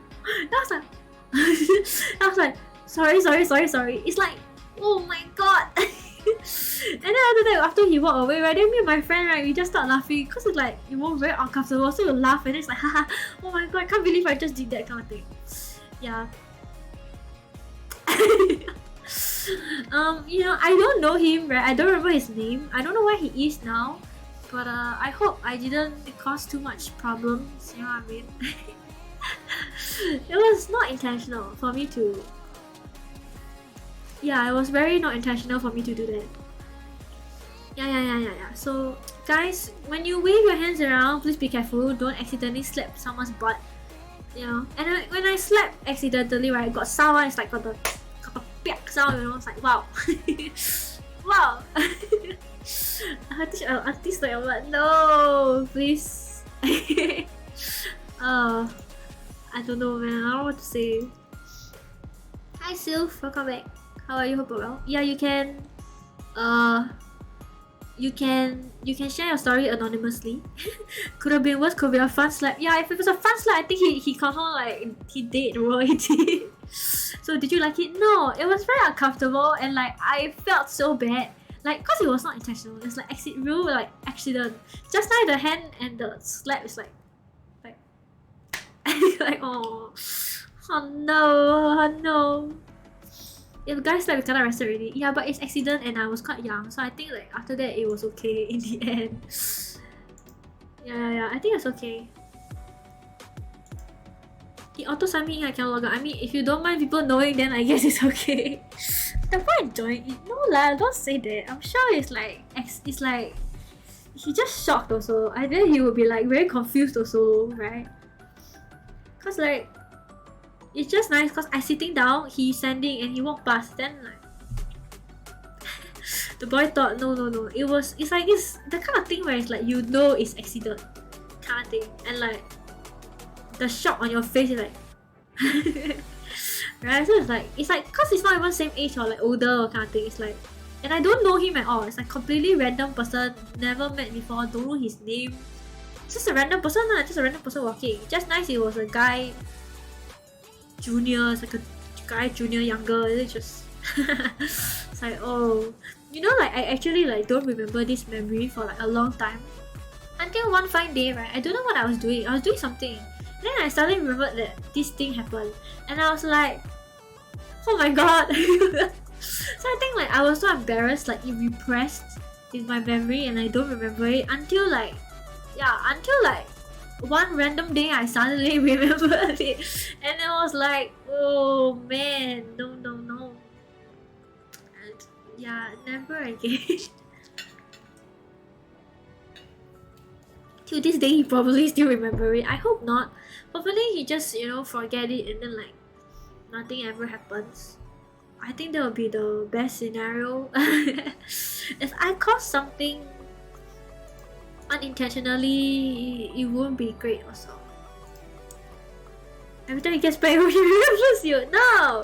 I was like, sorry. It's like, oh my god. And then after he walked away, right, then me and my friend, right, we just start laughing because it's like, it was very uncomfortable. So you laugh and then it's like, haha, oh my god, I can't believe I just did that kind of thing. Yeah. You know, I don't know him, right? I don't remember his name. I don't know where he is now. But I hope I didn't cause too much problems, you know what I mean? It was not intentional for me to... Yeah, it was very not intentional for me to do that. Yeah. So, guys, when you wave your hands around, please be careful. Don't accidentally slap someone's butt. You know? And when I slap accidentally, right, got sound, it's like got the piak sound, you know? It's like, wow. Wow. Artist like what? No, please. I don't know, man. I don't know what to say. Hi, Sylph. Welcome back. How are you? Hope you're well. Yeah, you can. You can share your story anonymously. Could have been worse. Could be a fun slap. Yeah, if it was a fun slap, I think he confirmed like he did what he did. So did you like it? No, it was very uncomfortable and like I felt so bad. Like, cause it was not intentional. It's like real like accident. Just like the hand and the slap is like like oh no. If guys slap, we cannot arrest already. Yeah, but it's accident and I was quite young, so I think like after that it was okay in the end. Yeah. I think it's okay. He auto-signed me, I cannot log out. I mean, if you don't mind people knowing, then I guess it's okay. The point enjoying it. No lah, don't say that. I'm sure it's like he just shocked also. I think he would be like very confused also, right? Cause like it's just nice cause I sitting down, he's standing and he walked past, then like the boy thought no. It's like it's the kind of thing where it's like you know it's accident kind of thing, and like the shock on your face is like right, so it's like cause it's not even same age or like older or kind of thing. It's like, and I don't know him at all. It's like completely random person, never met before, don't know his name. It's just a random person just a random person walking. Just nice it was a guy junior, it's like a guy junior younger. It's just it's like, oh, you know, like I actually like don't remember this memory for like a long time until one fine day, right? I don't know what I was doing. I was doing something. Then I suddenly remembered that this thing happened, and I was like, oh my god. So I think like I was so embarrassed, like it repressed in my memory and I don't remember it until like one random day I suddenly remembered it, and I was like, oh man, no. And yeah, never again. Till this day he probably still remember it. I hope not. Hopefully he just, you know, forget it and then like nothing ever happens. I think that would be the best scenario. If I caused something unintentionally, it won't be great also. Every time he gets back, he remembers you. No!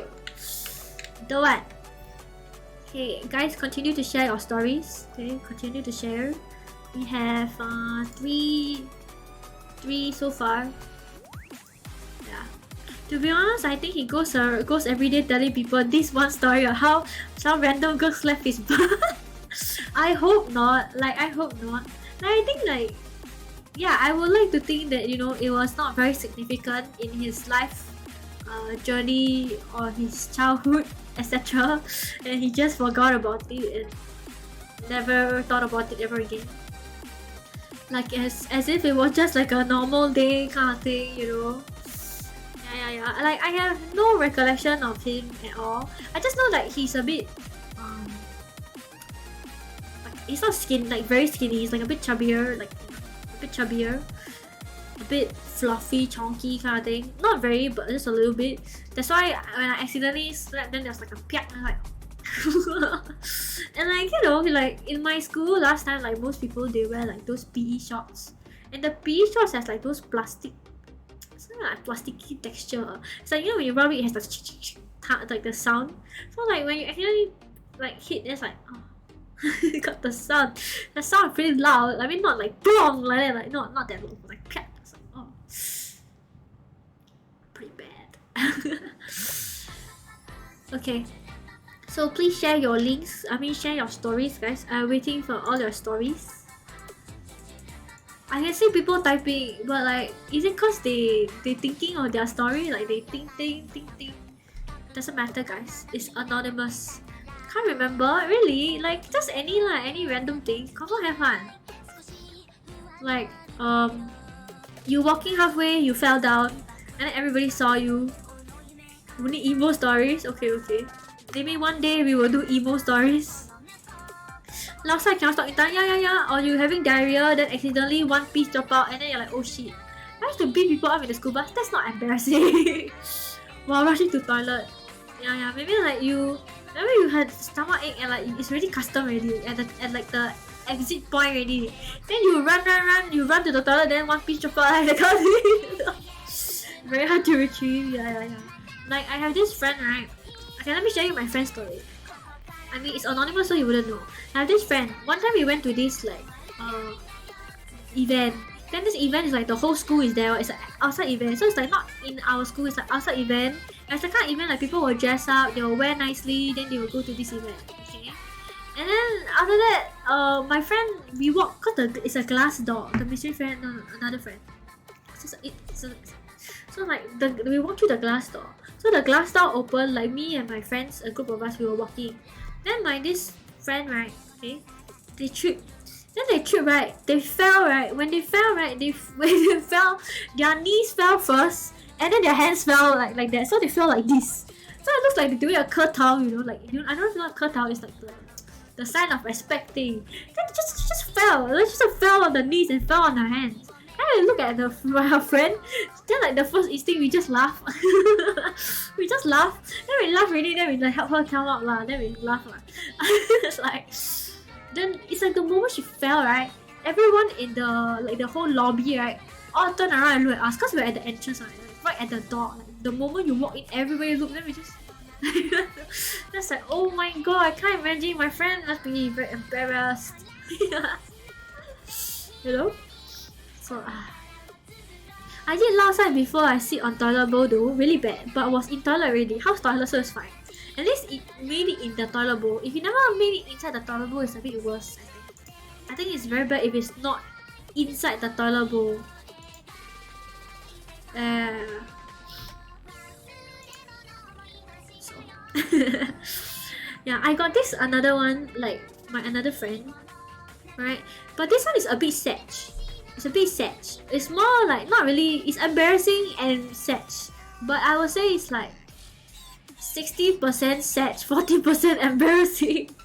The what? Okay, guys, continue to share your stories. Okay, continue to share. We have three so far. Yeah. To be honest, I think he goes every day telling people this one story of how some random girl slapped his butt. I hope not. Like I hope not. I think like, yeah, I would like to think that, you know, it was not very significant in his life journey or his childhood, etc. And he just forgot about it and never thought about it ever again. Like as if it was just like a normal day kind of thing, you know. Yeah. Like I have no recollection of him at all. I just know like he's a bit like he's not skinny, like very skinny. He's like a bit chubbier, a bit fluffy, chunky kind of thing. Not very, but just a little bit. That's why when I accidentally slept, then there's like a piak, and I'm like, and like, you know, like in my school last time, like most people they wear like those PE shorts, and the PE shorts has like those plastic, something like plasticky texture. It's like, you know, when you rub it, it has like the sound. So like when you accidentally like hit, it's like, oh. It got the sound. The sound pretty loud. I mean, not like boom like that. Like not that loud. Like piak. It's like, oh, pretty bad. Okay. So please share your links. I mean, share your stories, guys. I'm waiting for all your stories. I can see people typing, but like, is it cause they thinking of their story? Like they think. Doesn't matter, guys. It's anonymous. Can't remember really. Like just any random thing. Confirm have one. Like you walking halfway, you fell down, and then everybody saw you. Only emo stories. Okay. Maybe one day we will do emo stories. Last time cannot stop in time. Yeah. Or you having diarrhea, then accidentally one piece drop out, and then you're like, oh shit. I have to beat people up in the school bus. That's not embarrassing. While rushing to toilet. Yeah. Maybe like you. Remember you had stomach ache and like it's already custom already at like the exit point already. Then you run, you run to the toilet, then one piece drop out like that kind of thing. Very hard to retrieve. Yeah. Like I have this friend, right? Okay, let me share you my friend's story. I mean, it's anonymous, so you wouldn't know. I have this friend. One time we went to this like event. Then this event is like the whole school is there. It's an outside event, so it's like not in our school. It's like outside event. And it's the kind of event like people will dress up, they will wear nicely, then they will go to this event. Okay. And then after that, my friend we walk cause it's a glass door. The mystery friend, no, another friend. So like we walk through the glass door. So the glass door open, like me and my friends, a group of us, we were walking. Then this friend, right, okay, they tripped. Then they tripped, right, they fell, right. When they fell, right, when they fell, their knees fell first, and then their hands fell like that. So they fell like this. So it looks like they're doing a kertao, you know, like, I don't know if you know what kertao is, like the sign of respect thing. Then they just fell. They just fell on the knees and fell on her hands. And I look at her friend. Then like the first instinct, we just laugh. We just laugh. Then we laugh already. Then we like help her come up lah. Then we laugh lah. It's like, then it's like the moment she fell, right? Everyone in the whole lobby, right, all turn around and look at us, cause we're at the entrance, right at the door. Like, the moment you walk in, everybody look. Then we just. That's like, oh my god, I can't imagine. My friend must be very embarrassed. You know? So I did last time before I sit on toilet bowl though, really bad, but I was in toilet already. House toilet, so it's fine. At least it made it in the toilet bowl. If you never made it inside the toilet bowl, it's a bit worse, I think. I think it's very bad if it's not inside the toilet bowl. So yeah, I got this another one, like my another friend, right? But this one is a bit sad. It's a bit sad. It's more like, not really, it's embarrassing and sad. But I would say it's like 60% sad, 40% embarrassing.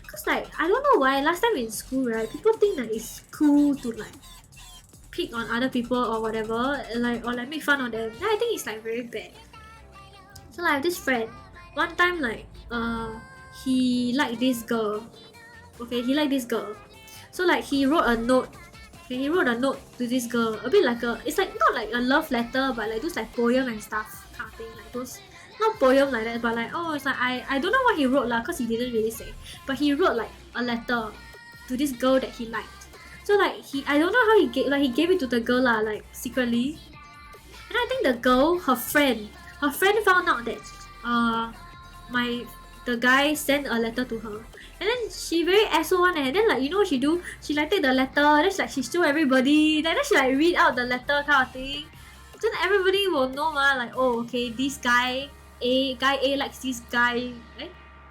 Cause like, I don't know why, last time in school, right, people think that it's cool to like pick on other people or whatever, like, or like make fun of them. Then I think it's like very bad. So like, I have this friend, one time like, he liked this girl. Okay, he liked this girl. So like, he wrote a note. Okay, he wrote a note to this girl, a bit like it's like not like a love letter, but like those like poem and stuff kind of thing, like those, not poem like that, but like, oh, it's like, I don't know what he wrote lah, cause he didn't really say, but he wrote like a letter to this girl that he liked. So like, I don't know how he gave it to the girl lah, like secretly. And I think the girl, her friend found out that the guy sent a letter to her. And then she very asshole one, and then like, you know what she do? She like take the letter, then she like, she show everybody, then she like read out the letter kind of thing. Then everybody will know like, oh, okay, this guy A likes this guy,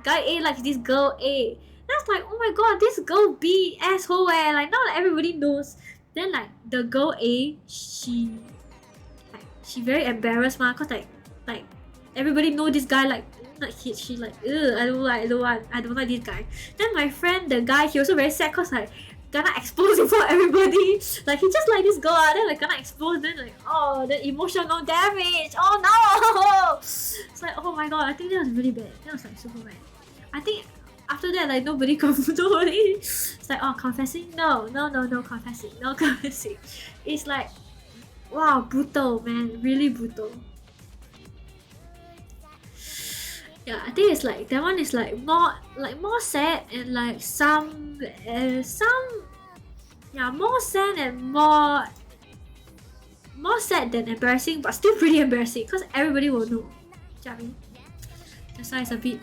guy A likes this girl A. That's like, oh my god, this girl B asshole like, now like, everybody knows. Then like the girl A, she very embarrassed cause like everybody know this guy like she like, I don't like this guy. Then my friend, the guy, he also very sad cause like gonna expose in front of everybody. Like he just like this girl, then like gonna expose, then like oh the emotional damage. Oh no! It's like oh my god, I think that was really bad. That was like super bad. I think after that like nobody it's like oh confessing? No, confessing. No confessing. It's like wow, brutal man, really brutal. Yeah, I think it's like that one is like more sad and like some yeah, more sad and more sad than embarrassing, but still pretty embarrassing because everybody will know. Do you know what I mean? That's why it's a bit.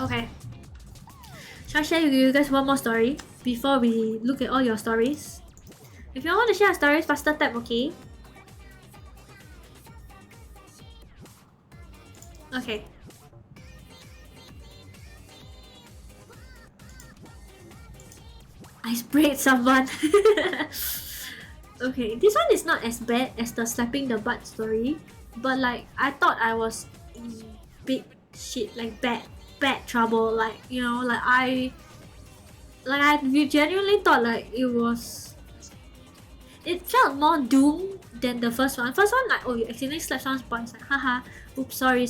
Okay. Shall I share with you guys one more story before we look at all your stories? If you want to share stories, faster tap, okay? Okay. I sprayed someone. Okay, this one is not as bad as the slapping the butt story, but like I thought I was in big shit, like bad trouble. Like you know, like I genuinely thought like it felt more doomed than the first one. First one like oh you accidentally slapped someone's butt, it's like haha, oops, sorry.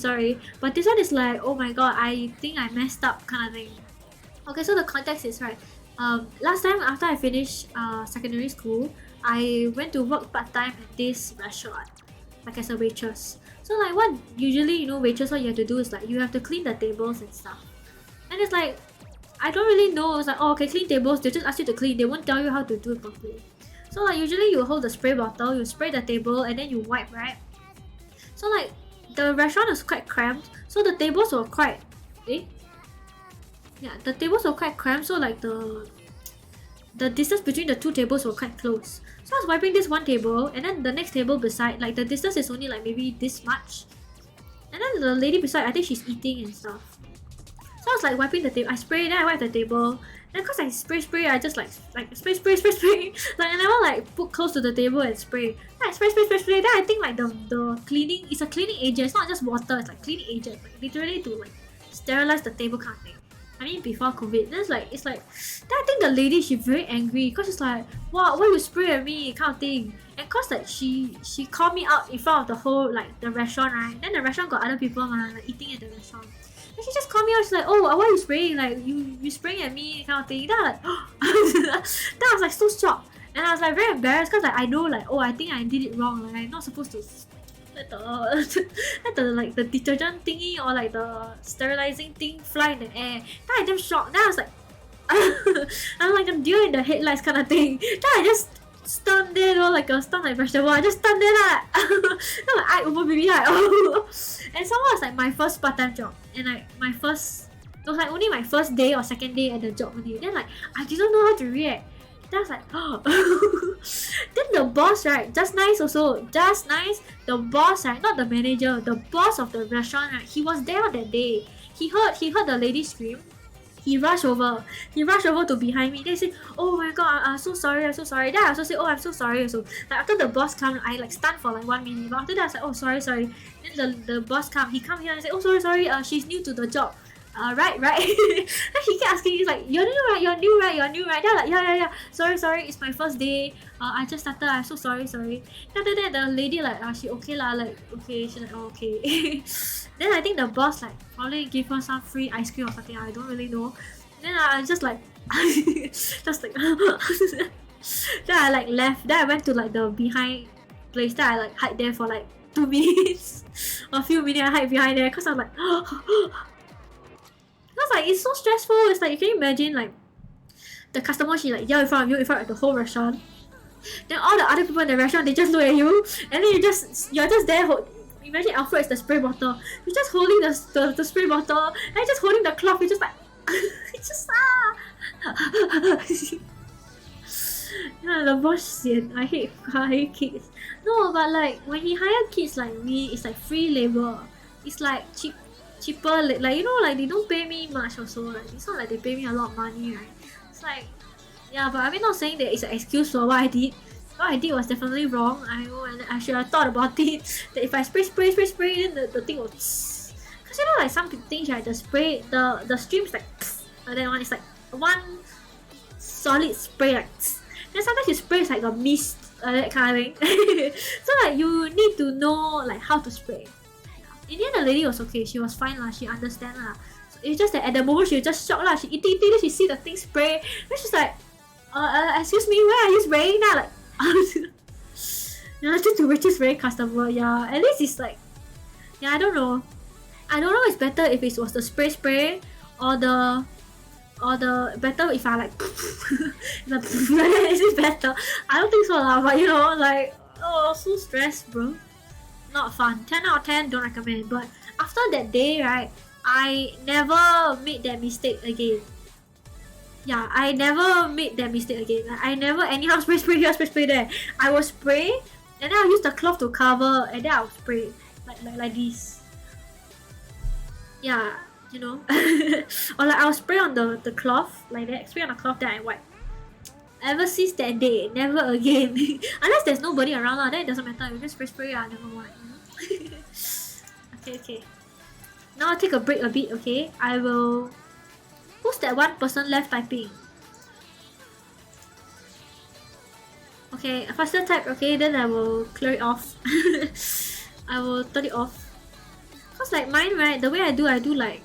But this one is like oh my god, I think I messed up kind of thing. Okay, so the context is right. Last time after I finished secondary school, I went to work part-time at this restaurant, like as a waitress. So like what usually you know waitress what you have to do is like you have to clean the tables and stuff. And it's like I don't really know. It's like oh okay, clean tables, they just ask you to clean, they won't tell you how to do it properly. So like usually you hold the spray bottle, you spray the table and then you wipe, right? So like the restaurant is quite cramped, so the tables were quite the tables were quite cramped, so like the distance between the two tables were quite close. So I was wiping this one table and then the next table beside, like the distance is only like maybe this much. And then the lady beside, I think she's eating and stuff. So I was like wiping the table, I spray, then I wipe the table. Then cause I spray, I just like spray. Like I never like put close to the table and spray. Then I spray. Then I think like the cleaning, it's a cleaning agent, it's not just water, it's like cleaning agent. Like literally to like sterilize the table kind of thing. I mean before COVID, then it's like then I think the lady she very angry because she's like wow, why you spray at me kind of thing. And cause like she called me out in front of the whole like the restaurant, right? Then the restaurant got other people like eating at the restaurant. And she just called me out, she's like oh why you spraying, like you spraying at me kind of thing. Then I like then I was like so shocked and I was like very embarrassed because like I know like oh I think I did it wrong, like I'm not supposed to let the like the detergent thingy or like the sterilizing thing fly in the air. Then I damn shocked. Then I was like I'm like I'm deer in the headlights kind of thing. Then I just stunned there, like a stunned like vegetable. I just stunned there lah. Then my eye over baby eye. And someone was like my first part-time job and like it was like only my first day or second day at the job only. Then like I didn't know how to react. Then I was like oh. Then the boss right, just nice, the boss right, not the manager, the boss of the restaurant right, he was there on that day. He heard the lady scream. He rushed over to behind me. Then he said oh my god, I'm so sorry. Then I also said oh I'm so sorry also. Like after the boss come, I like stunned for like 1 minute. But after that I was like oh sorry. Then the boss he come here and said oh sorry, she's new to the job. Right. Then he kept asking, he's like, you're new right? Then I'm like, yeah. Sorry, it's my first day. I just started, I'm so sorry. Then after that, the lady like, she okay lah, like, okay. She's like, oh, okay. Then I think the boss like, probably give her some free ice cream or something, I don't really know. Then I just like, then I like left. Then I went to like the behind place. Then I like hide there for like 2 minutes. A few minutes I hide behind there because I'm like, because like it's so stressful. It's like you can imagine like the customer she like yell in front of the whole restaurant. Then all the other people in the restaurant they just look at you and then you're just there. Imagine Alfred is the spray bottle. You're just holding the spray bottle and you're just holding the cloth. You're just like it's just yeah, the boss I hate kids. No, but like when he hire kids like me, it's like free labor. It's like cheaper, like you know, like they don't pay me much also. Like it's not like they pay me a lot of money, right? It's like yeah, but I mean not saying that it's an excuse for what I did. What I did was definitely wrong. I know, and I should have thought about it. That if I spray, then the thing will. Because Cause you know like some things right, the spray, the streams like and then one is like one solid spray like then sometimes you spray is like a mist that kind of thing. So like you need to know like how to spray. In the end the lady was okay, she was fine lah, she understand lah. So it's just that at the moment she was just shocked lah, she eating then she see the thing spray, then she's like excuse me, where are you spraying now? Like yeah, just to reach very customer, yeah. At least it's like yeah, I don't know it's better if it was the spray or the better if I like is it better? I don't think so lah, but you know like so stressed bro, not fun. 10 out of 10 don't recommend. But after that day right, I never made that mistake again. Yeah, I never made that mistake again. I never anyhow spray here, spray there. I will spray and then I'll use the cloth to cover and then I'll spray like this. Yeah, you know. Or like I'll spray on the cloth like that, spray on the cloth then I wipe. Ever since that day, never again. Unless there's nobody around lah, then it doesn't matter. You just spray never mind. Okay. Now I'll take a break a bit, okay? I will... Who's that one person left typing? Okay, faster type, okay? Then I will clear it off. I will turn it off. Cause like mine, right? The way I do like...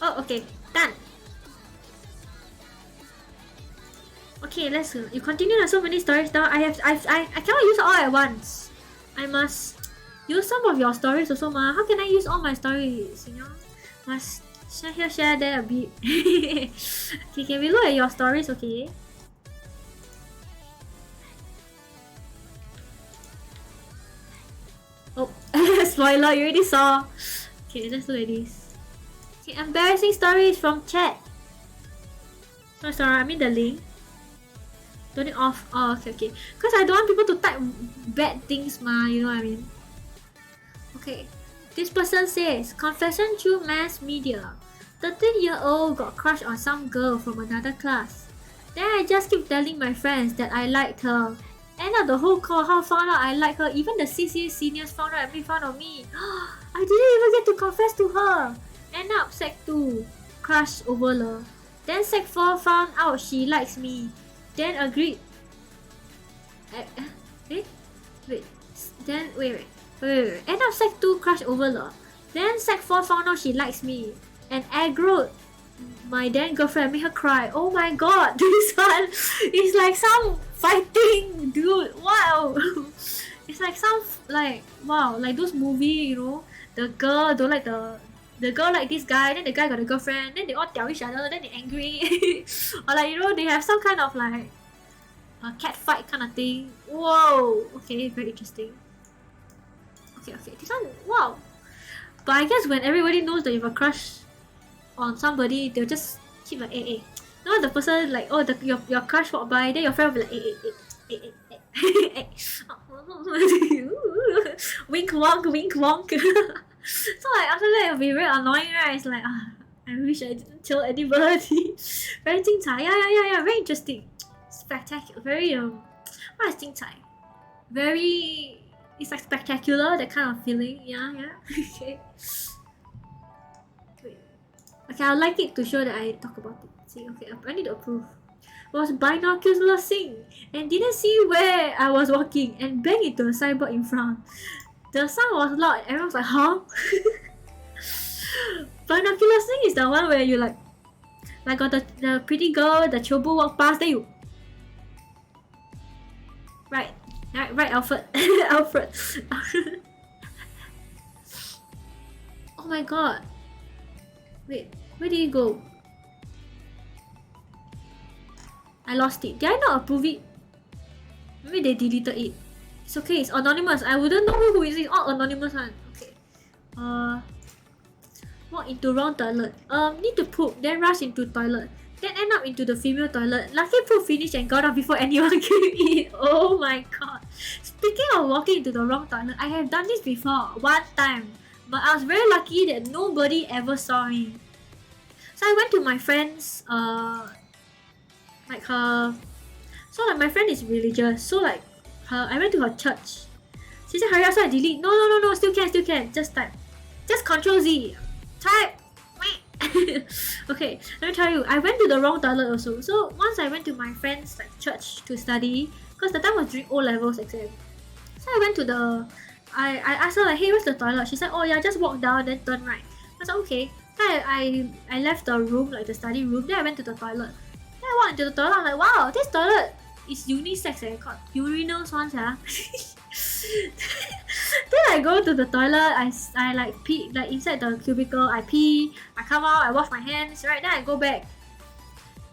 Oh, okay. Done. Okay, let's go. You continue. There's so many stories now. I cannot use all at once. I must use some of your stories also, ma. How can I use all my stories? You know, must share here, share there a bit. Okay, can we look at your stories? Okay. Oh, spoiler! You already saw. Okay, let's look at this. Okay, embarrassing stories from chat. Sorry, I mean the link. Turn it off. Oh, okay. Because I don't want people to type bad things, ma. You know what I mean? Okay. This person says, confession through mass media. 13-year-old got crush on some girl from another class. Then I just keep telling my friends that I liked her. End up the whole cohort found out I like her. Even the 6-year seniors found out and made fun of me. I didn't even get to confess to her. End up Sec 2, crush over love. Then Sec 4 found out she likes me. Then agreed. Wait. End up Sec 2 crush over love. Then Sec 4 found out she likes me. And aggroed my then girlfriend, made her cry. Oh my god, this one is like some fighting dude. Wow. It's like some like wow, like those movie, you know, the girl don't like the girl like this guy, then the guy got a girlfriend, then they all tell each other, then they angry. Or like, you know, they have some kind of like a cat fight kind of thing. Whoa, okay, very interesting. Okay, this one, wow. But I guess when everybody knows that you have a crush on somebody, they'll just keep like, hey. No, the person like, oh, your crush walk by, then your friend will be like, hey. Wink wonk. So like after that it'll be very annoying, right? It's like I wish I didn't tell anybody. Very 精彩, yeah, very interesting, spectacular, very what is 精彩? Very, it's like spectacular, that kind of feeling, yeah. Okay. Wait. Okay, I'd like it to show that I talk about it. See, okay, I need to approve. Was binoculosing and didn't see where I was walking and banged into a signboard in front. The sound was loud and everyone was like, huh? Binoculosing is the one where you like got the pretty girl, the chobu walk past, then you right, Alfred. Alfred. Oh my god. Wait, where did it go? I lost it. Did I not approve it? Maybe they deleted it. It's okay, it's anonymous. I wouldn't know who is it. All anonymous one. Okay. Walk into wrong toilet. Need to poop, then rush into toilet. Then end up into the female toilet. Lucky poop finished and got out before anyone came in. Oh my god. Speaking of walking into the wrong toilet, I have done this before, one time. But I was very lucky that nobody ever saw me. So I went to my friend's like her. So like my friend is religious, so like I went to her church. She said hurry up, so I delete. No, still can. Just type. Just Control Z. Type. Okay, let me tell you, I went to the wrong toilet also. So once I went to my friend's like church to study, because the time was during O levels exam. So I went to the, I asked her like, hey, where's the toilet? She said, oh yeah, just walk down then turn right. I said okay. Then I left the room, like the study room. Then I went to the toilet. Then I walked into the toilet. I'm like, wow, this toilet is unisex. Called urinals ones, yeah. Then I go to the toilet, I like pee, like inside the cubicle, I pee, I come out, I wash my hands, right? Then I go back.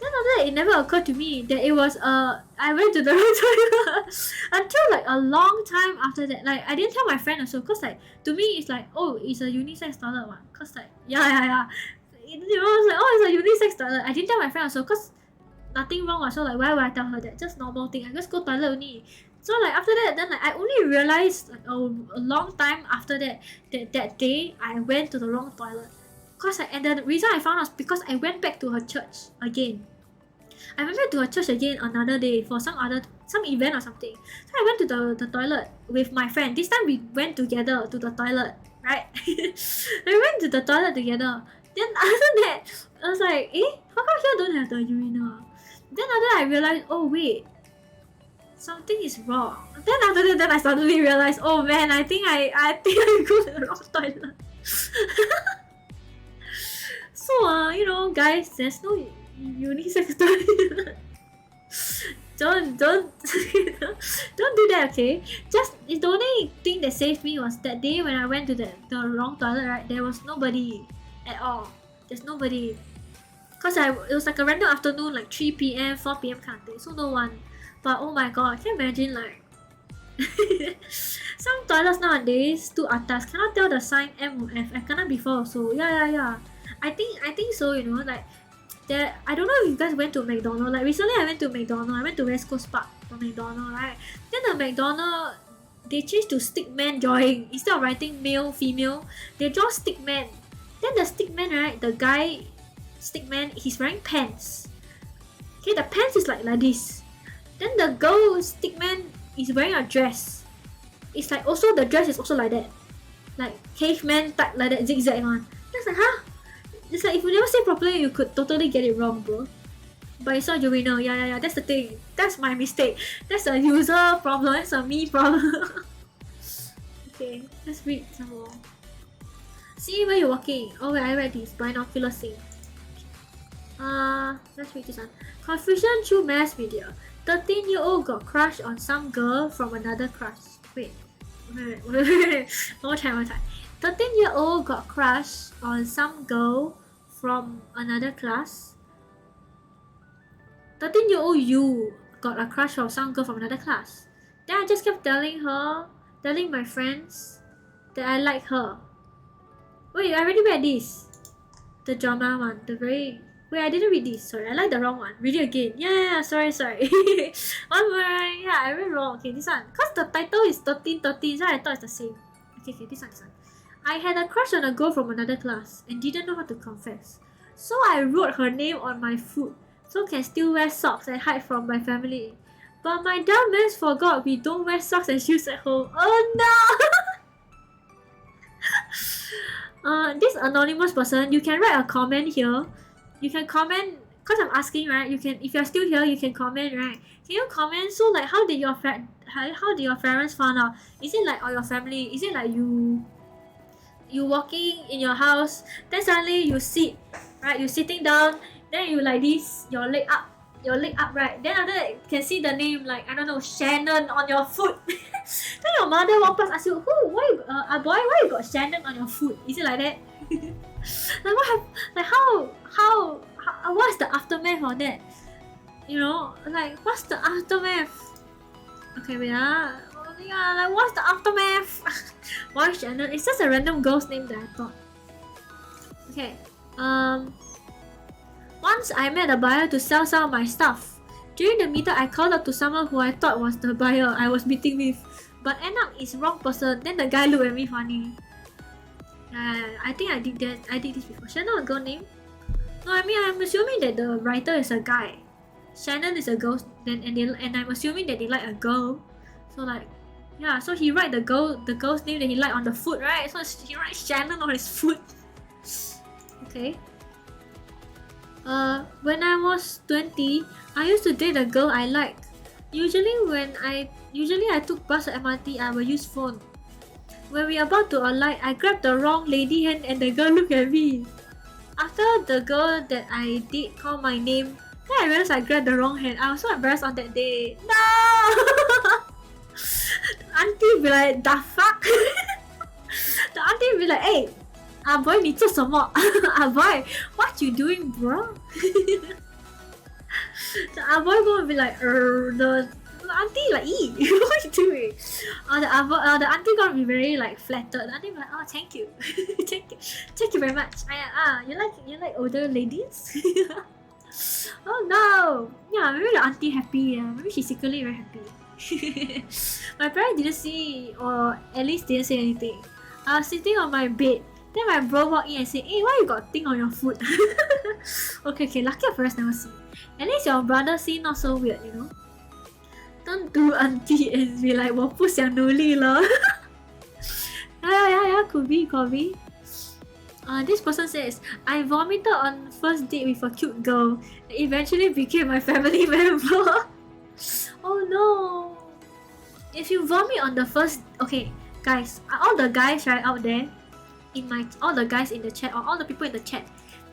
Then after that, it never occurred to me that it was I went to the wrong toilet until like a long time after that. Like I didn't tell my friend also, cause like to me it's like, oh, it's a unisex toilet one. Cause like yeah. You know, I was like, oh, it's a unisex toilet. I didn't tell my friend also, cause nothing wrong. So like, why would I tell her that? Just normal thing. I just go toilet only. So like after that, then like I only realized like a long time after that that day I went to the wrong toilet. Cause and the reason I found out was because I went back to her church again. I went back to her church again another day for some event or something. So I went to the toilet with my friend. This time we went together to the toilet, right? We went to the toilet together. Then after that, I was like, how come here don't have the urinal? Then after that I realized, oh wait, something is wrong. Then after that, then I suddenly realized, oh man, I think I go to the wrong toilet. So you know, guys, there's no unisex toilet. don't don't do that, okay? Just the only thing that saved me was that day when I went to the wrong toilet, right? There was nobody at all. There's nobody. Cause it was like a random afternoon, like 3 p.m, 4 p.m kind of thing. So no one. But oh my god, I can imagine like some toilets nowadays too atas, cannot tell the sign M or F. I cannot before also. Yeah. I think so, you know, like there. I don't know if you guys went to McDonald's. Like recently I went to McDonald's. I went to West Coast Park for McDonald's, right? Then the McDonald's, they changed to stickman drawing. Instead of writing male, female, they draw stickman. Then the stickman, right, the guy stickman, he's wearing pants. Okay, the pants is like this. Then the girl stickman is wearing a dress. It's like also the dress is also like that. Like caveman type like that, zigzag one. It's like, huh? It's like if you never say properly, you could totally get it wrong, bro. But it's not urinal. Yeah. That's the thing. That's my mistake. That's a user problem. That's a me problem. Okay, let's read some more. See where you're walking. Oh wait, I read this. Binocular thing. Let's read this one. Confusion through mass media. 13-year-old got crush on some girl from another class. Wait. One more time. 13-year-old got crush on some girl from another class. 13-year-old you got a crush on some girl from another class. Then I just kept telling my friends that I like her. Wait, I already read this. The drama one. Wait, I didn't read this. Sorry, I like the wrong one. Read it again. Yeah, sorry. One more. Yeah, I read wrong. Okay, this one. Cause the title is 13, so I thought it's the same. Okay, this one. I had a crush on a girl from another class and didn't know how to confess. So I wrote her name on my foot so can still wear socks and hide from my family. But my dumb ass forgot we don't wear socks and shoes at home. Oh no! This anonymous person, you can write a comment here. You can comment, cause I'm asking, right? You can, if you're still here, you can comment, right? Can you comment? So like, how did your parents find out? Is it like, or your family? Is it like you walking in your house, then suddenly you sit, right? You sitting down, then you like this, your leg up, right? Then after that, you can see the name like, I don't know, Shannon on your foot. Then your mother walk past, ask you, boy, why you got Shannon on your foot? Is it like that? Like what? Like how? What's the aftermath of that? You know, like what's the aftermath? Okay, wait yeah, like what's the aftermath? Why Shannon? It's just a random girl's name that I thought. Okay. Once I met a buyer to sell some of my stuff. During the meetup, I called up to someone who I thought was the buyer I was meeting with, but end up it's wrong person. Then the guy looked at me funny. I think I did that. I did this before. Shannon a girl name? No, I mean I'm assuming that the writer is a guy. Shannon is a girl, and I'm assuming that they like a girl. So like, yeah, so he write the girl's name that he like on the foot, right? So he write Shannon on his foot. Okay. When I was 20, I used to date a girl I liked. Usually I took bus or MRT, I will use phone. When we about to alight, I grabbed the wrong lady hand and the girl looked at me. After the girl that I did call my name, then I realized I grabbed the wrong hand. I was so embarrassed on that day. No! Auntie be like, the fuck? The auntie be like, hey, boy, 你做什么? Boy, what you doing, bro? The boy gonna be like, the auntie like, what you doing? The auntie gonna be very like flattered. The auntie be like, oh, thank you, thank you very much. You like older ladies? Oh no! Yeah, maybe the auntie happy. Maybe she's secretly very happy. My parents didn't see, or at least didn't say anything. I was sitting on my bed. Then my bro walked in and said, hey, why you got thing on your foot? Okay, lucky our parents never see. At least your brother see not so weird, you know. Don't do auntie and be like, 我不想努力了. Yeah, could be. This person says, I vomited on first date with a cute girl. That eventually became my family member. Oh no. If you vomit on the first... Okay, guys, all the guys right out there, all the guys in the chat, or all the people in the chat,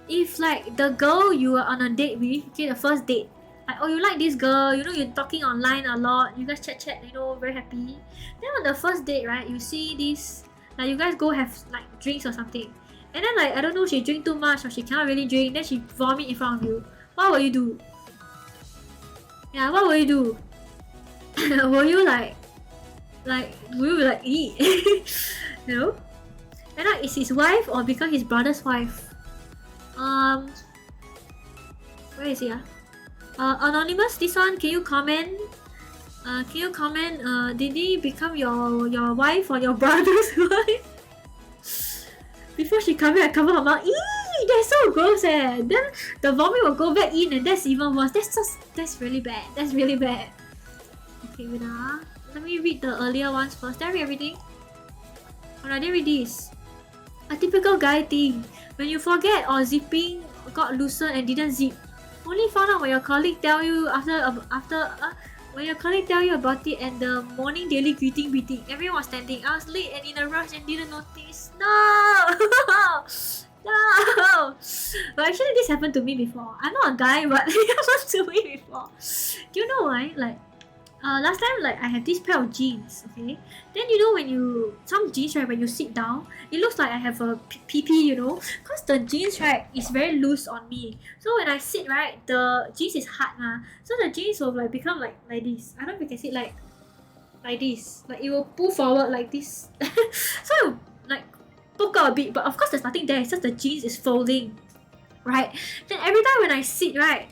if like the girl you were on a date with, okay, the first date, like, oh, you like this girl, you know, you're talking online a lot, you guys chat, you know, very happy. Then on the first date, right, you see this, like, you guys go have like drinks or something, and then like, I don't know, she drink too much or she cannot really drink, then she vomit in front of you. What will you do? Yeah, what will you do? Will you will you be like, eat? You know? And like, is his wife or become his brother's wife? Where is he? Anonymous, this one, can you comment? Did he become your wife or your brother's wife? Before she come back, cover her mouth. Eee, that's so gross eh. Then the vomit will go back in and that's even worse. That's really bad. That's really bad. Okay, wait let me read the earlier ones first. Did I read everything? Oh, I didn't read this. A typical guy thing. When you forget or zipping got looser and didn't zip. Only found out when your colleague tell you when your colleague tell you about it and the morning daily greeting meeting. Everyone was standing. I was late and in a rush and didn't notice. No! No! But actually this happened to me before. I'm not a guy, but it happened to me before. Do you know why? Like, last time, like, I have this pair of jeans, okay? Then, you know, some jeans, right, when you sit down, it looks like I have a PP, you know? Because the jeans, right, is very loose on me. So when I sit, right, the jeans is hard, so the jeans will, like, become, like this. I don't know if you can see, like this. Like, it will pull forward like this. So, like, poke out a bit, but of course there's nothing there. It's just the jeans is folding, right? Then every time when I sit, right,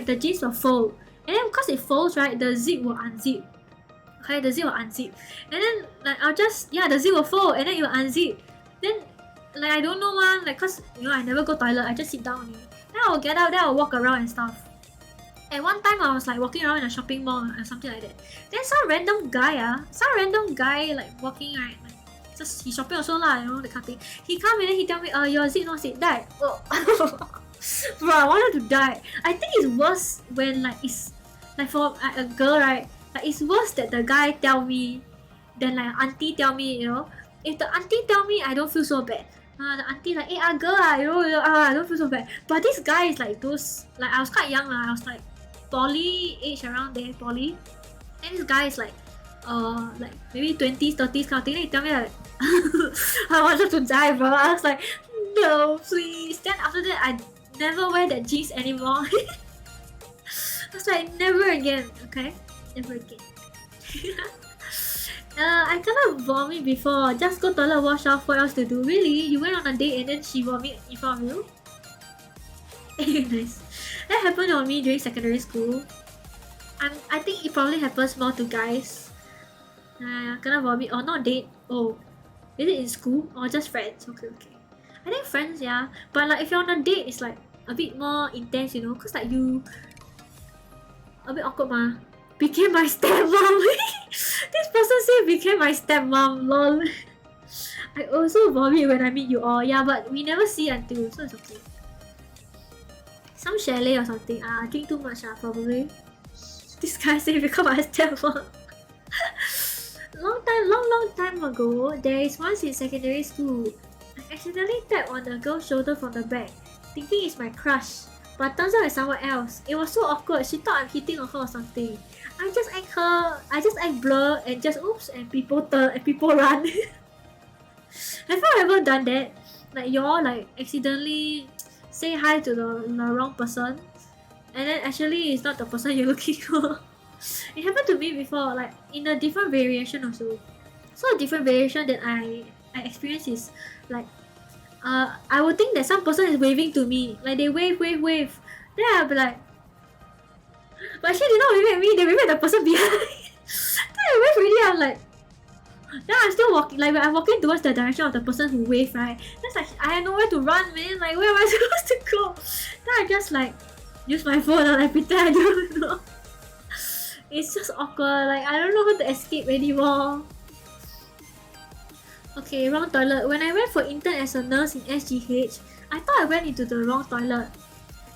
the jeans will fold. And then because it folds, right, the zip will unzip. Okay, the zip will unzip. And then, like, the zip will fold and then it will unzip. Then, like, I don't know like, cause, you know, I never go toilet, I just sit down only. Then I will get out, then I will walk around and stuff. And one time I was, like, walking around in a shopping mall or something like that. Then some random guy, like, walking, right, like, just, he's shopping also lah, you know, that kind of thing. He come and then he tell me, your zip not zip, die. Oh. Bro, I wanted to die. I think it's worse when, like, it's like for a girl, right? Like, it's worse that the guy tell me than like auntie tell me, you know. If the auntie tell me, I don't feel so bad. The auntie like, hey, girl, you know, I don't feel so bad. But this guy is like those, like, I was quite young, I was like poly age, around there, poly. And this guy is like maybe 20s, 30s kind of thing. Then he tell me like, I wanted to die, bro. I was like, no, please. Then after that, I never wear that jeans anymore. I was like, never again, okay? Never again. I cannot vomit before. Just go toilet, wash off. What else to do? Really? You went on a date and then she vomit in front of you? Nice. That happened on me during secondary school. I think it probably happens more to guys. Cannot vomit or not date. Oh, is it in school or just friends? Okay. I think friends, yeah. But like if you're on a date, it's like a bit more intense, you know, cause like you a bit awkward became my stepmom. This person say became my stepmom, lol. I also vomit when I meet you all. Yeah, but we never see until, so it's okay. Some chalet or something. I drink too much, probably. This guy say become my stepmom. Long time ago, there is once in secondary school, I accidentally tapped on a girl's shoulder from the back, thinking it's my crush. But turns out it's someone else. It was so awkward. She thought I'm hitting on her or something. I just act blur and just oops, and people turn and people run. Have you ever done that? Like y'all like accidentally say hi to the wrong person, and then actually it's not the person you're looking for. It happened to me before, like in a different variation also. So a different variation that I experienced is like I would think that some person is waving to me, like they wave. Then I'll be like, but actually they not waving at me, they waving at the person behind. Then I wave already, I'm like, then I'm still walking, like when I'm walking towards the direction of the person who waved, right? That's like I have nowhere to run, man. Like where am I supposed to go? Then I just like use my phone and I pretend I don't know. It's just awkward, like I don't know how to escape anymore. Okay, wrong toilet. When I went for intern as a nurse in SGH, I thought I went into the wrong toilet.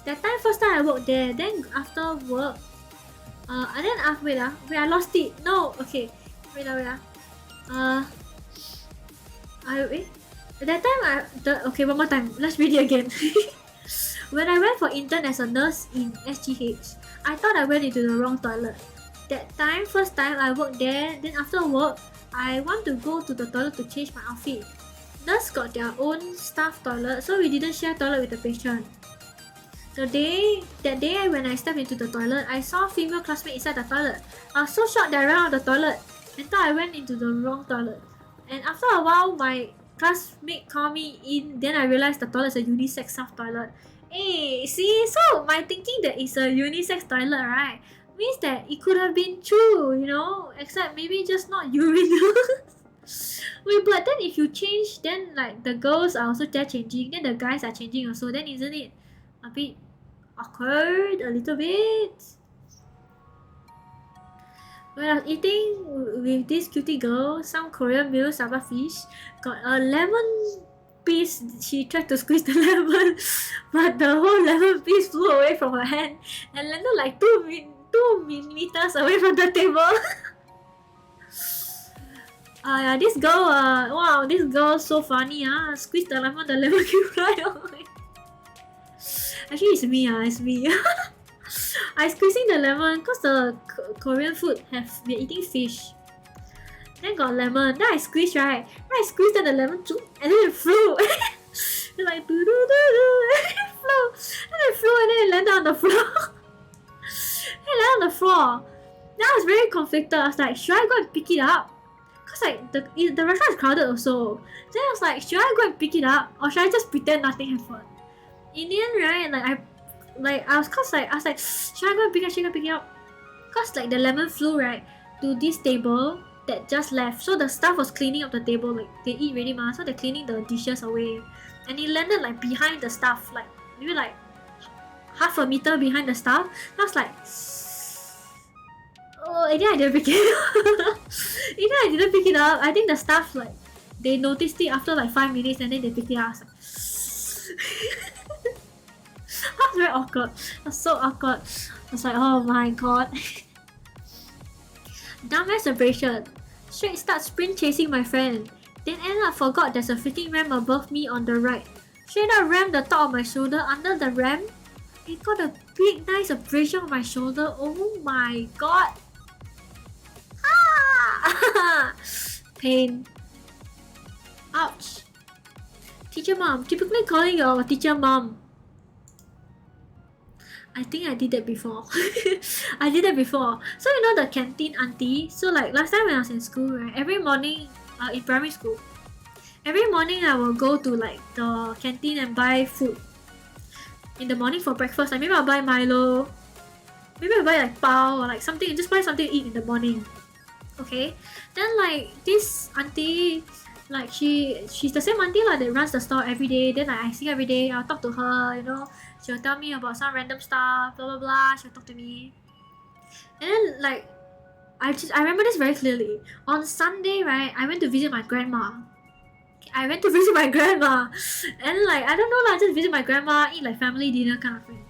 That time, first time I worked there, then after work, and then wait, I lost it. No, okay, wait. That time okay, one more time. Let's read it again. When I went for intern as a nurse in SGH, I thought I went into the wrong toilet. That time, first time I worked there, then after work, I want to go to the toilet to change my outfit. Nurse got their own staff toilet, so we didn't share toilet with the patient. That day when I stepped into the toilet, I saw a female classmate inside the toilet. I was so shocked that I ran out of the toilet and thought I went into the wrong toilet. And after a while, my classmate called me in, then I realized the toilet is a unisex staff toilet. Hey, see? So my thinking that it's a unisex toilet, right? Means that it could have been true, you know, except maybe just not urinal. Wait, but then if you change, then like the girls are also there changing, then the guys are changing also, then isn't it a bit awkward, a little bit? When I was eating with this cutie girl, some Korean meal saba fish, got a lemon piece. She tried to squeeze the lemon, but the whole lemon piece flew away from her hand and landed like 2 meters away from the table. This girl, wow, this girl so funny, squeeze the lemon can fly away. Actually, it's me, I squeezing the lemon because the Korean food we're eating fish. Then got lemon, then I squeeze, right? Then I squeeze the lemon too, and then it flew. It's like doo doo doo doo, and it flew. And it flew and then it landed on the floor. Then I was very conflicted. I was like, should I go and pick it up? Cause like the restaurant is crowded also. Then I was like, should I go and pick it up or should I just pretend nothing happened? In the end, right, I was like, should I go and pick it up? Cause like the lemon flew right to this table that just left. So the staff was cleaning up the table, like they eat ready ma, so they're cleaning the dishes away. And it landed like behind the staff, like maybe like half a meter behind the staff. I was like, oh, and then I didn't pick it up. I think the staff like they noticed it after like 5 minutes and then they picked it up. I was like, that was very awkward. That was so awkward. I was like, oh my god. Dumbass abrasion. Straight start sprint chasing my friend. Then end up forgot there's a freaking ramp above me on the right. Straight up rammed the top of my shoulder. Under the ramp, it got a big nice abrasion on my shoulder. Oh my god. Ah! Pain. Ouch. Teacher mom. Typically calling your teacher mom. I think I did that before. So you know the canteen auntie? So like last time when I was in school, right, every morning in primary school, every morning I will go to like the canteen and buy food. In the morning for breakfast, like maybe I'll buy Milo, maybe I'll buy like pao or like something, just buy something to eat in the morning. Okay? Then like this auntie, like she's the same auntie like that runs the store every day. Then like, I see her every day, I'll talk to her, you know. She'll tell me about some random stuff, blah blah blah. She'll talk to me. And then like I remember this very clearly. On Sunday, right, I went to visit my grandma. I went to visit my grandma, and like I don't know lah, just visit my grandma, eat like family dinner kind of thing.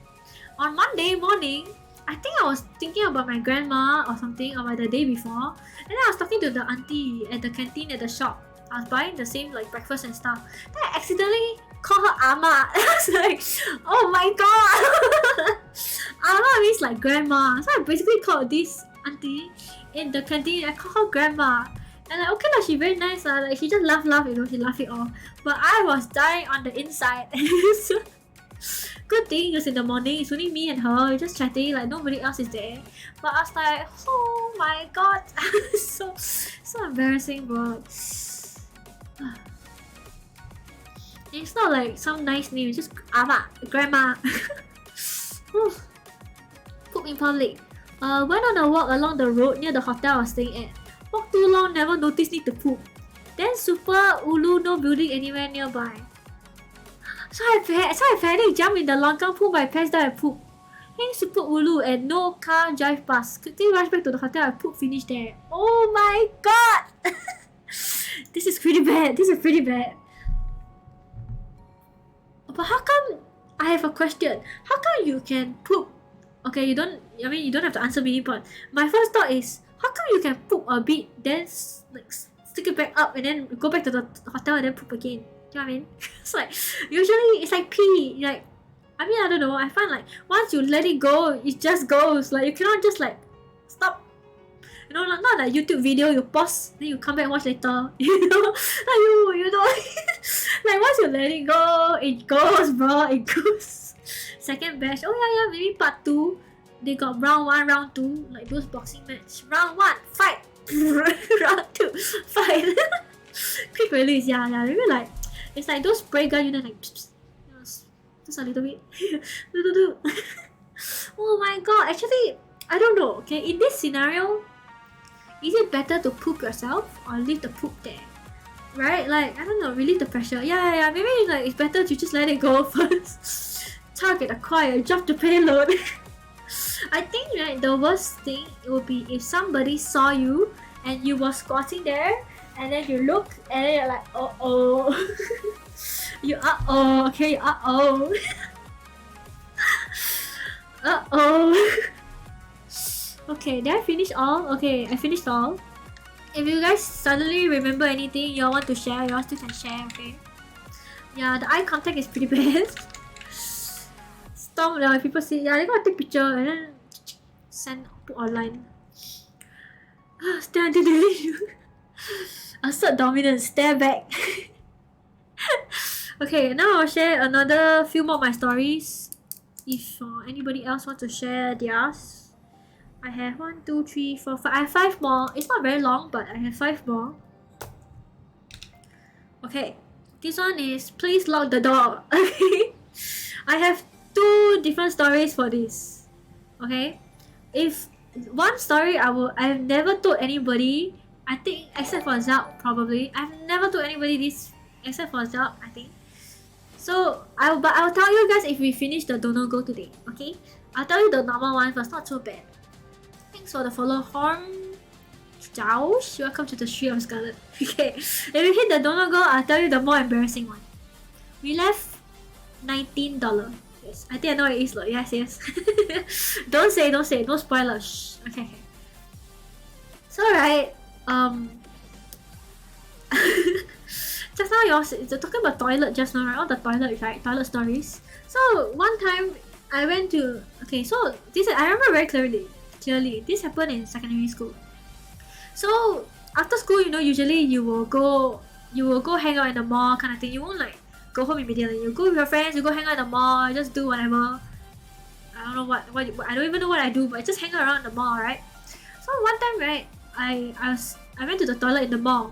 On Monday morning, I think I was thinking about my grandma or something about the day before, and then I was talking to the auntie at the canteen at the shop. I was buying the same like breakfast and stuff. Then I accidentally called her Ama. I was like, oh my god, Ama means like grandma. So I basically called this auntie in the canteen. I called her grandma. And like, okay lah, she very nice lah. Like she just laugh, you know, she laugh it off. But I was dying on the inside. So, good thing it was in the morning. It's only me and her. We're just chatting. Like nobody else is there. But I was like, oh my god, so embarrassing, bro. It's not like some nice name. It's just Ama, grandma. Poop in public. Went on a walk along the road near the hotel I was staying at. Walk too long, never noticed need to poop. Then super ulu, no building anywhere nearby. So I panic, jump in the longkang, pull my pants down and poop. Then super ulu and no car drive past. Quickly rush back to the hotel and poop finish there. Oh my god! This is pretty bad. But how come, I have a question. How come you can poop? Okay, you don't have to answer me, but my first thought is, how come you can poop a bit, then like stick it back up and then go back to the hotel and then poop again? Do you know what I mean? It's like, usually it's like pee. Like, I don't know. I find like once you let it go, it just goes. Like you cannot just like stop. You know, not like YouTube video, you pause, then you come back and watch later. You know, like you know, like once you let it go, it goes, bro. It goes. Second batch. Oh yeah, maybe part 2. They got round 1, round 2, like those boxing match. Round 1, fight. Round 2, fight. Quick release, yeah. Maybe like it's like those spray gun, you know, like just a little bit. Oh my god, actually, I don't know. Okay, in this scenario, is it better to poop yourself or leave the poop there? Right? Like I don't know, relieve the pressure. Yeah. Maybe like it's better to just let it go first. Target acquired, drop the payload. I think right, the worst thing would be if somebody saw you and you were squatting there and then you look and then you're like, oh. You okay, Okay, did I finish all? Okay, I finished all. If you guys suddenly remember anything you all want to share, you all still can share, okay? Yeah, the eye contact is pretty bad. Storm, people say, yeah, they gotta take picture and then put online. Stare delete. Assert dominance, stare back. Okay, now I'll share another few more of my stories. If anybody else wants to share theirs. I have 1, 2, 3, 4, 5. I have 5 more. It's not very long, but I have 5 more. Okay, this one is please lock the door. Okay, I have 2 different stories for this. Okay, if one story I have never told anybody. I think except for Zalp probably. I've never told anybody this except for Zalp, I think. So I'll tell you guys if we finish the Don't Go today. Okay, I'll tell you the normal one first. Not so bad. Thanks for the follow, Horn Josh. Welcome to the Street of Scarlet. Okay, if we hit the Don't Go, I'll tell you the more embarrassing one. We left $19. Yes, I think I know what it is. Like, yes. Don't say, no spoilers. Shh. Okay. So right, just now you're talking about toilet just now, right? All the toilet, right? Toilet stories. So one time I went to, okay, so this I remember very clearly. This happened in secondary school. So after school, you know, usually you will go hang out in the mall kind of thing. You won't like go home immediately. You go with your friends, you go hang out in the mall, just do whatever. I don't know what I don't even know what I do, but I just hang out around the mall, right? So one time, right, I went to the toilet in the mall.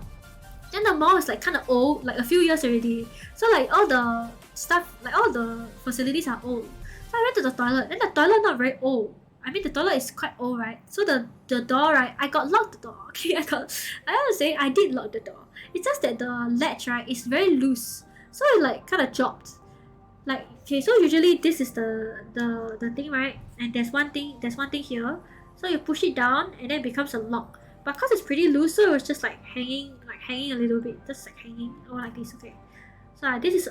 Then the mall is like kind of old, like a few years already. So like all the stuff, like all the facilities are old. So I went to the toilet. Then the toilet not very old. I mean the toilet is quite old, right? So the door, right, I got locked the door. Okay, I have to say I did lock the door. It's just that the latch, right, is very loose. So it like kind of dropped. Like, okay, so usually this is the thing, right? And there's one thing here. So you push it down and then it becomes a lock. But because it's pretty loose, so it's just like hanging a little bit, just like hanging or like this. Okay. So this is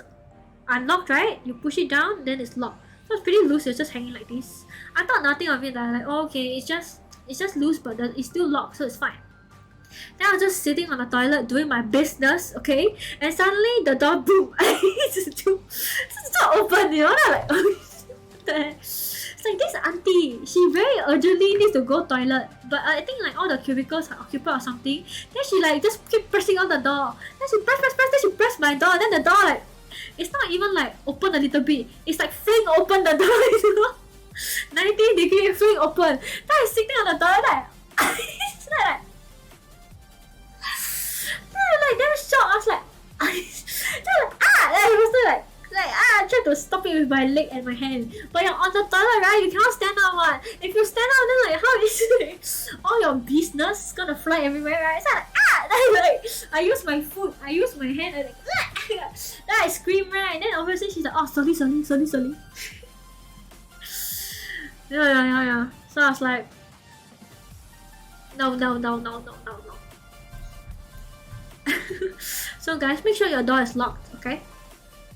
unlocked, right? You push it down, then it's locked. So it's pretty loose. It's just hanging like this. I thought nothing of it. Like, oh, okay, it's just loose, but it's still locked, so it's fine. Then I was just sitting on the toilet doing my business, okay? And suddenly the door boom, it's not open, you know? Like, what the heck? It's like this auntie, she very urgently needs to go toilet, but I think like all the cubicles are occupied or something. Then she like just keep pressing on the door. Then she press, then she press my door. Then the door like, it's not even like open a little bit. It's like fling open the door, you know? 90-degree fling open. Then I sitting on the toilet like, it's like like damn shocked. I was like, then like then I was like I tried to stop it with my leg and my hand. But you're on the toilet, right? You cannot stand up, what? If you stand up, then like how is it? All your business gonna fly everywhere, right? So like then like I use my foot, I use my hand, and like then I scream, right? And then obviously she's like, oh sorry. Yeah. So I was like, no. So guys, make sure your door is locked, okay?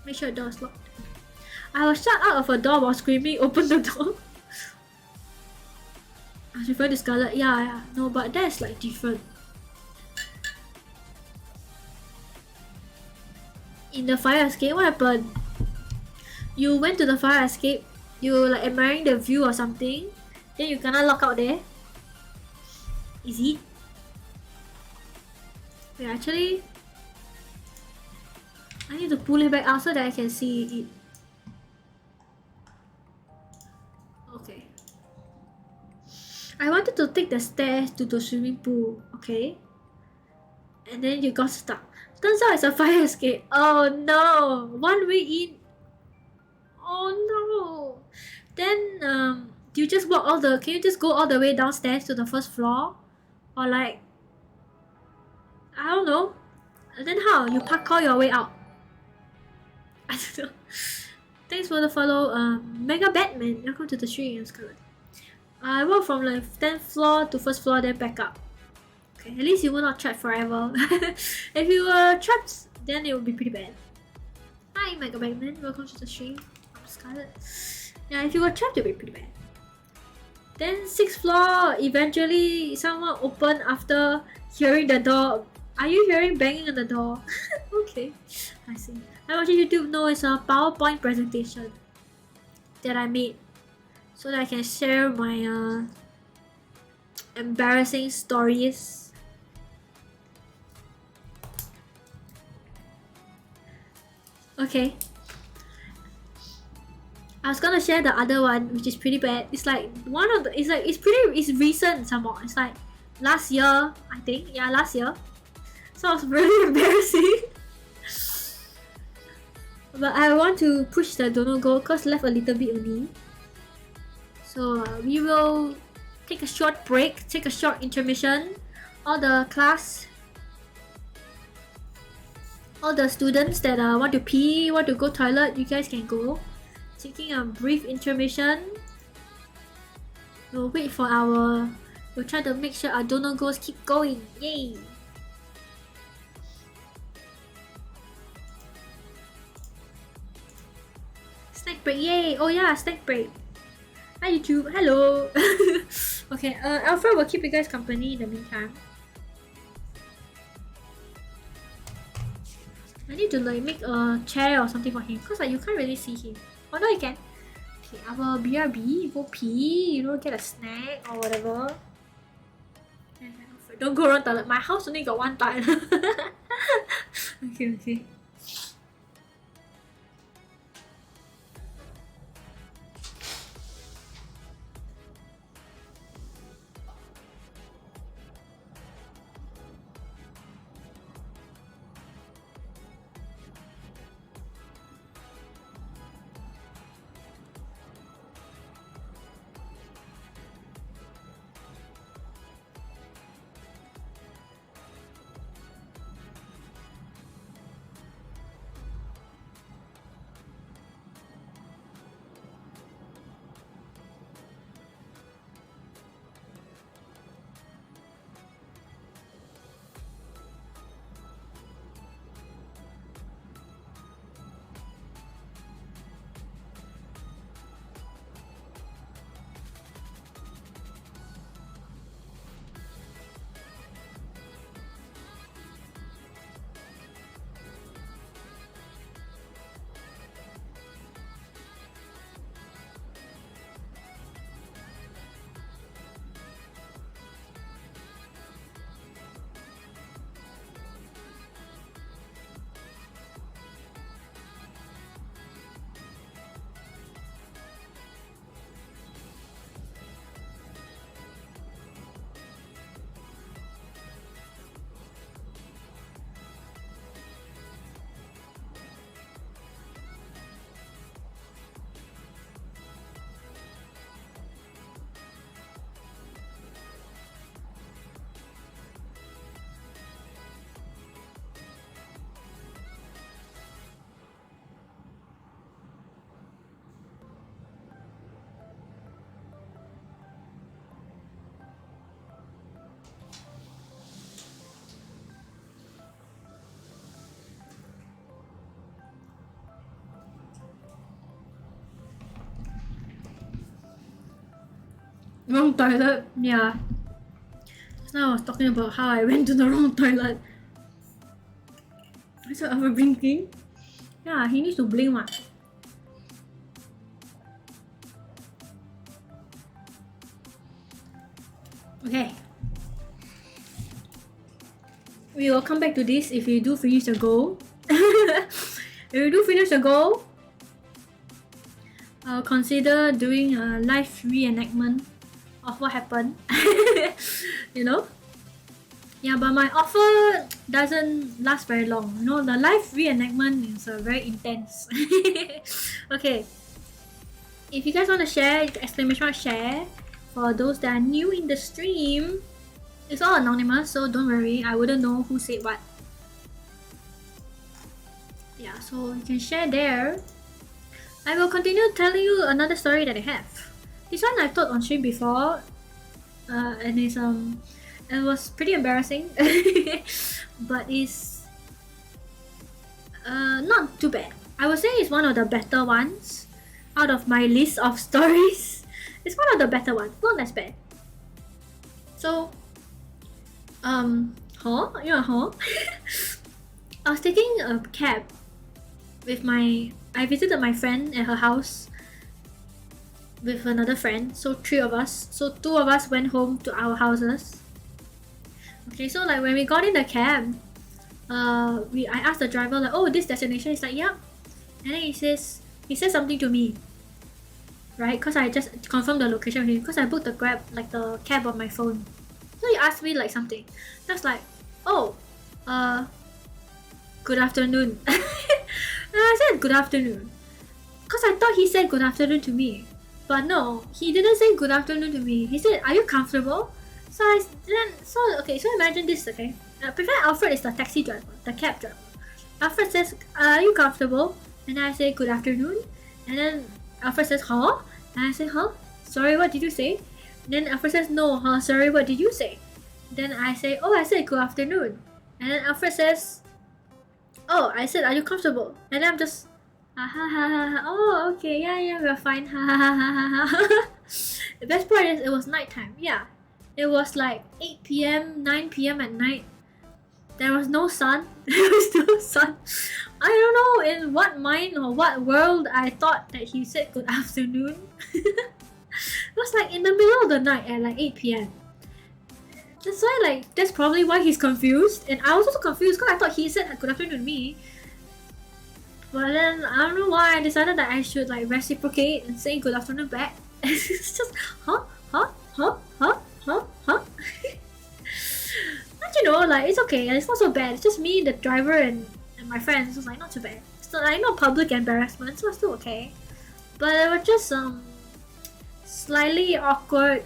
Make sure your door is locked. I was shut out of a door while screaming, open the door. I was referring to Scarlet. Yeah. No, but that's like different. In the fire escape, what happened? You went to the fire escape, you like admiring the view or something, then you cannot lock out there. Is it? Wait, actually, I need to pull it back out so that I can see it. Okay. I wanted to take the stairs to the swimming pool, okay? And then you got stuck. Turns out it's a fire escape. Oh no! One way in. Oh no! Then do you just walk can you just go all the way downstairs to the first floor? Or like, I don't know. And then how? You parkour your way out. I don't know. Thanks for the follow, Mega Batman. Welcome to the stream, Scarlet. I walked from like 10th floor to first floor, then back up. Okay, at least you were not trapped forever. If you were trapped, then it would be pretty bad. Hi, Mega Batman. Welcome to the stream. I'm Scarlet. Yeah, if you were trapped, it would be pretty bad. Then 6th floor, eventually someone opened after hearing the door. Are you hearing banging on the door? Okay, I see. I watch YouTube. No, it's a PowerPoint presentation that I made so that I can share my embarrassing stories. Okay. I was gonna share the other one, which is pretty bad. It's like it's recent somehow. It's like last year, I think. Yeah, last year. So it's really embarrassing. But I want to push the don't go because left a little bit only. So we will take a short break, take a short intermission. All the class, all the students that want to pee, want to go toilet, you guys can go. Taking a brief intermission. We'll wait for we'll try to make sure our donor goals keep going. Yay! Snack break, yay! Oh yeah, snack break. Hi YouTube, hello! Okay, Alfred will keep you guys company in the meantime. I need to like make a chair or something for him because like you can't really see him. Oh no, you can. Okay, our BRB, go pee, you know, get a snack or whatever. Don't go around toilet. My house only got one toilet. Okay. Wrong toilet. Yeah. Just now I was talking about how I went to the wrong toilet. So over blinking. Yeah, he needs to blink one. Okay. We will come back to this if we do finish the goal. If we do finish the goal, I'll consider doing a live reenactment of what happened. You know? Yeah, but my offer doesn't last very long. You know, the live reenactment is very intense. Okay. If you guys want to share, exclamation mark share. For those that are new in the stream, it's all anonymous, so don't worry, I wouldn't know who said what. Yeah, so you can share there. I will continue telling you another story that I have. This one I've told on stream before, and it was pretty embarrassing, but it's not too bad. I would say it's one of the better ones out of my list of stories. It's one of the better ones, not as bad. So, you know, I was taking a cab with I visited my friend at her house with another friend, so 3 of us. So 2 of us went home to our houses. Okay, so like when we got in the cab, I asked the driver like, oh, this destination? He's like, yeah. And then he says something to me. Right, because I just confirmed the location with him because I booked the cab on my phone. So he asked me like something. That's like, oh, good afternoon. And I said good afternoon because I thought he said good afternoon to me, but no, he didn't say good afternoon to me. He said, are you comfortable? So so imagine this, okay? Pretend Alfred is the taxi driver, the cab driver. Alfred says, are you comfortable? And I say good afternoon, and then Alfred says, huh? And I say, huh? Sorry, what did you say? And then Alfred says, no, huh? Sorry, what did you say? Then I say, oh, I said good afternoon. And then Alfred says, oh, I said, are you comfortable? And then I'm just, oh, okay, yeah, we're fine, The best part is it was nighttime, yeah. It was like 8 p.m., 9 p.m. at night. There was no sun. There was no sun. I don't know in what mind or what world I thought that he said good afternoon. It was like in the middle of the night at like 8 p.m. That's why, like, that's probably why he's confused. And I was also confused because I thought he said good afternoon to me. But then I don't know why I decided that I should like reciprocate and say good afternoon back. It's just huh? But you know, like, it's okay, it's not so bad. It's just me, the driver, and my friends. It's like not too bad. It's not like no public embarrassment, so it's still okay. But it was just slightly awkward.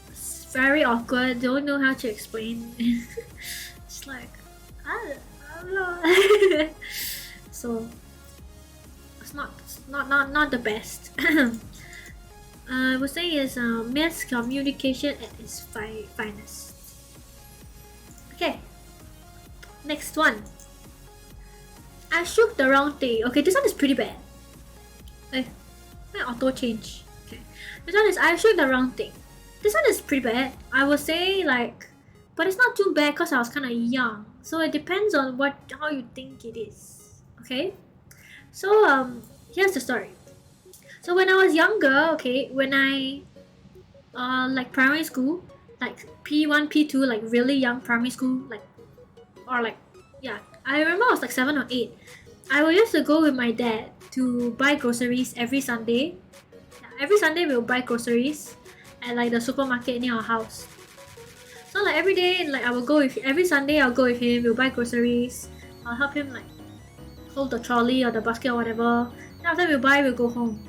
It's very awkward. Don't know how to explain. It's like I don't know. So it's not the best. I would say it's miscommunication at its finest. Okay, next one. I shook the wrong thing. Okay, this one is pretty bad. My auto change. Okay, this one is I shook the wrong thing. This one is pretty bad. I would say like, but it's not too bad because I was kind of young. So it depends on how you think it is. Okay, so here's the story. So when I was younger, okay, when I like primary school, like P1, P2, like really young primary school, like, or like, yeah, I remember I was like 7 or 8. I would used to go with my dad to buy groceries every Sunday. Yeah, every Sunday we would buy groceries at like the supermarket near our house. So like every day, like every Sunday I'll go with him, we'll buy groceries. I'll help him like hold the trolley or the basket or whatever. Then after we'll go home.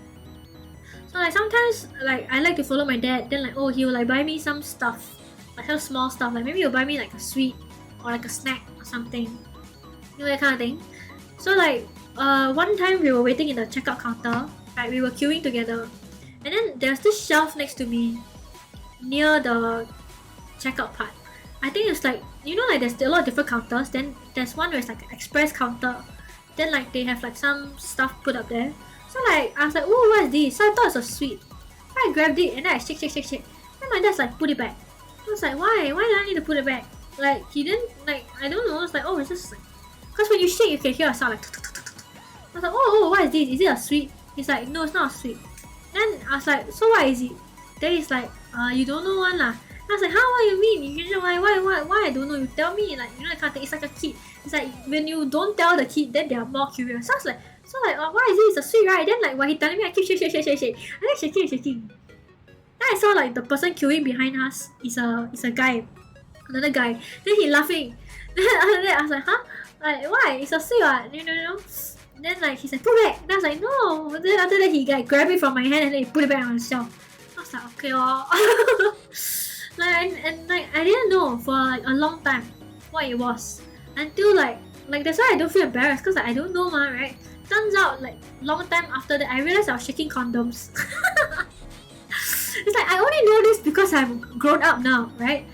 So like sometimes like I like to follow my dad, then like, oh, he will like buy me some stuff, like some small stuff, like maybe he'll buy me like a sweet or like a snack or something, you know, that kind of thing. So like one time we were waiting in the checkout counter, right, we were queuing together, and then there's this shelf next to me near the checkout part. I think it's like, you know, like there's a lot of different counters, then there's one where it's like an express counter, then like they have like some stuff put up there. So like I was like, oh, what is this? So I thought it's a sweet. I grabbed it and then I shake. Then my dad's like, put it back. I was like, why? Why do I need to put it back? Like, he didn't, like, I don't know. I was like, oh, it's just like, because when you shake, you can hear a sound like, I was like, oh, what is this? Is it a sweet? He's like, no, it's not a sweet. Then I was like, so what is it? Then he's like, you don't know one lah. I was like, how? What you mean? You know why I don't know? You tell me, like, you know, that kind of thing. It's like a kid. It's like when you don't tell the kid, then they are more curious. So I was like, what is it? It's a sweet, right? Then like when he telling me, I keep shake. I keep shaking. Then I saw like the person queuing behind us is a guy, another guy. Then he laughing. Then after that I was like, huh? Like why? It's a sweet what? No. Then like he's like, put back. Then I was like, no. Then after that he like grabbed it from my hand and then he put it back on himself. I was like, okay like and like I didn't know for like a long time what it was until like that's why I don't feel embarrassed because like, I don't know right? Turns out like long time after that I realized I was shaking condoms. It's like I only know this because I'm grown up now, right?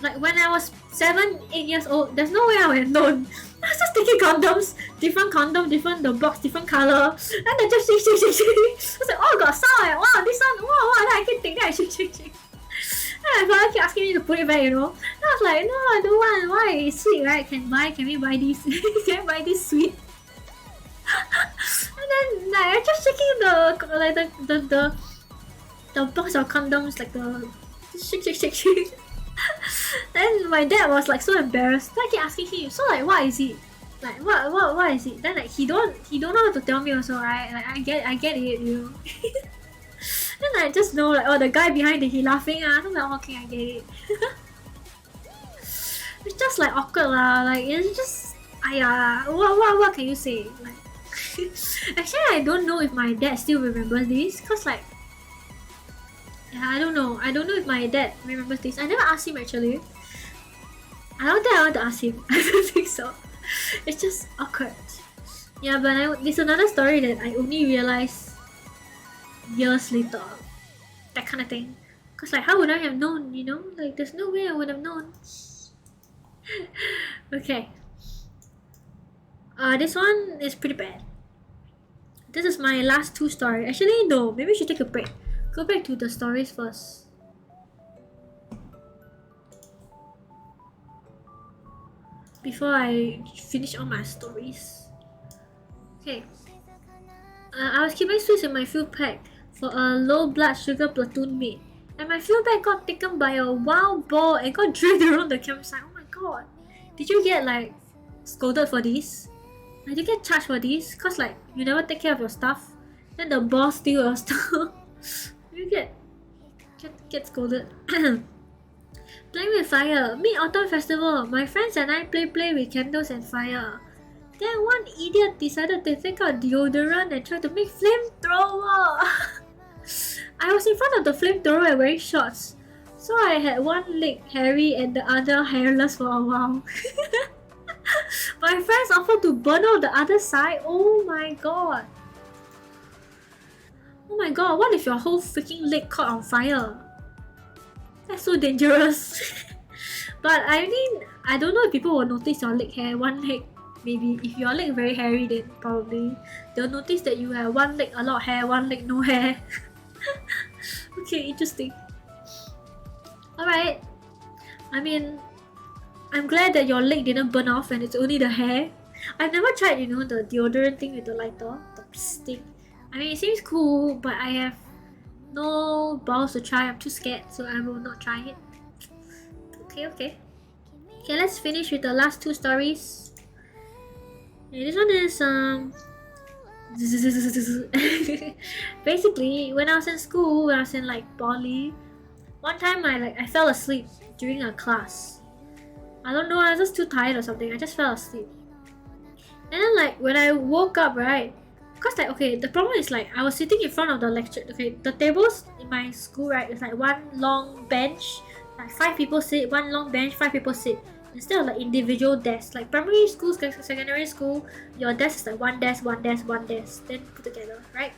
Like when I was 7, 8 years old, there's no way I would have known. I was just taking condoms, different condom, different the box, different color, and I just shake. I was like, oh, got sound, wow, this one, wow, then I can take that, I shake. And my father kept asking me to put it back, you know. And I was like, no, I don't want. Why? It's sweet, right? Can we buy this? Can I buy this sweet? And then like I just shaking the box of condoms, like the shake. Then my dad was like so embarrassed. Then I keep asking him, so like what is it? Like what is it? Then like he don't know how to tell me also, right? Like I get it, you know. Then I just know like, oh, the guy behind it, he laughing. So I'm like, oh, okay, I get it. It's just like awkward lah. Like it's just, what can you say? Like, actually, I don't know if my dad still remembers this, cause like, yeah, I don't know if my dad remembers this. I never asked him actually. I don't think I want to ask him. I don't think so. It's just awkward. Yeah, but there's another story that I only realized years later, that kind of thing. Cause like, how would I have known? You know, like there's no way I would have known. Okay. This one is pretty bad. This is my last 2 stories. Actually, no. Maybe we should take a break. Go back to the stories first. Before I finish all my stories. Okay. I was keeping sweets in my fuel pack for a low blood sugar platoon mate, and my fuel bag got taken by a wild boar and got dragged around the campsite. Oh my god! Did you get like scolded for this? Did you get charged for this? Cause like you never take care of your stuff, then the boss steal your stuff. You get scolded. Playing with fire. Mid-Autumn Festival. My friends and I play with candles and fire. Then one idiot decided to take out deodorant and try to make flamethrower. I was in front of the flamethrower and wearing shorts, so I had one leg hairy and the other hairless for a while. My friends offered to burn out the other side. Oh my god. Oh my god, what if your whole freaking leg caught on fire? That's so dangerous. But I mean, I don't know if people will notice your leg hair, one leg. Maybe if your leg very hairy, then probably they'll notice that you have one leg a lot of hair, one leg no hair. Okay, interesting. Alright. I mean, I'm glad that your leg didn't burn off and it's only the hair. I've never tried, you know, the deodorant thing with the lighter, the stick. I mean, it seems cool, but I have no balls to try. I'm too scared, so I will not try it. Okay. Okay, let's finish with the last 2 stories. Okay, this one is basically when I was in school, when I was in like poly, one time I fell asleep during a class. I don't know, I was just too tired or something. I just fell asleep. And then like when I woke up, right? Cause like, okay, the problem is like I was sitting in front of the lecture. Okay, the tables in my school, right, it's like one long bench, like 5 people sit, one long bench, 5 people sit. Instead of like individual desks, like primary school, secondary school, your desk is like one desk, then put together, right?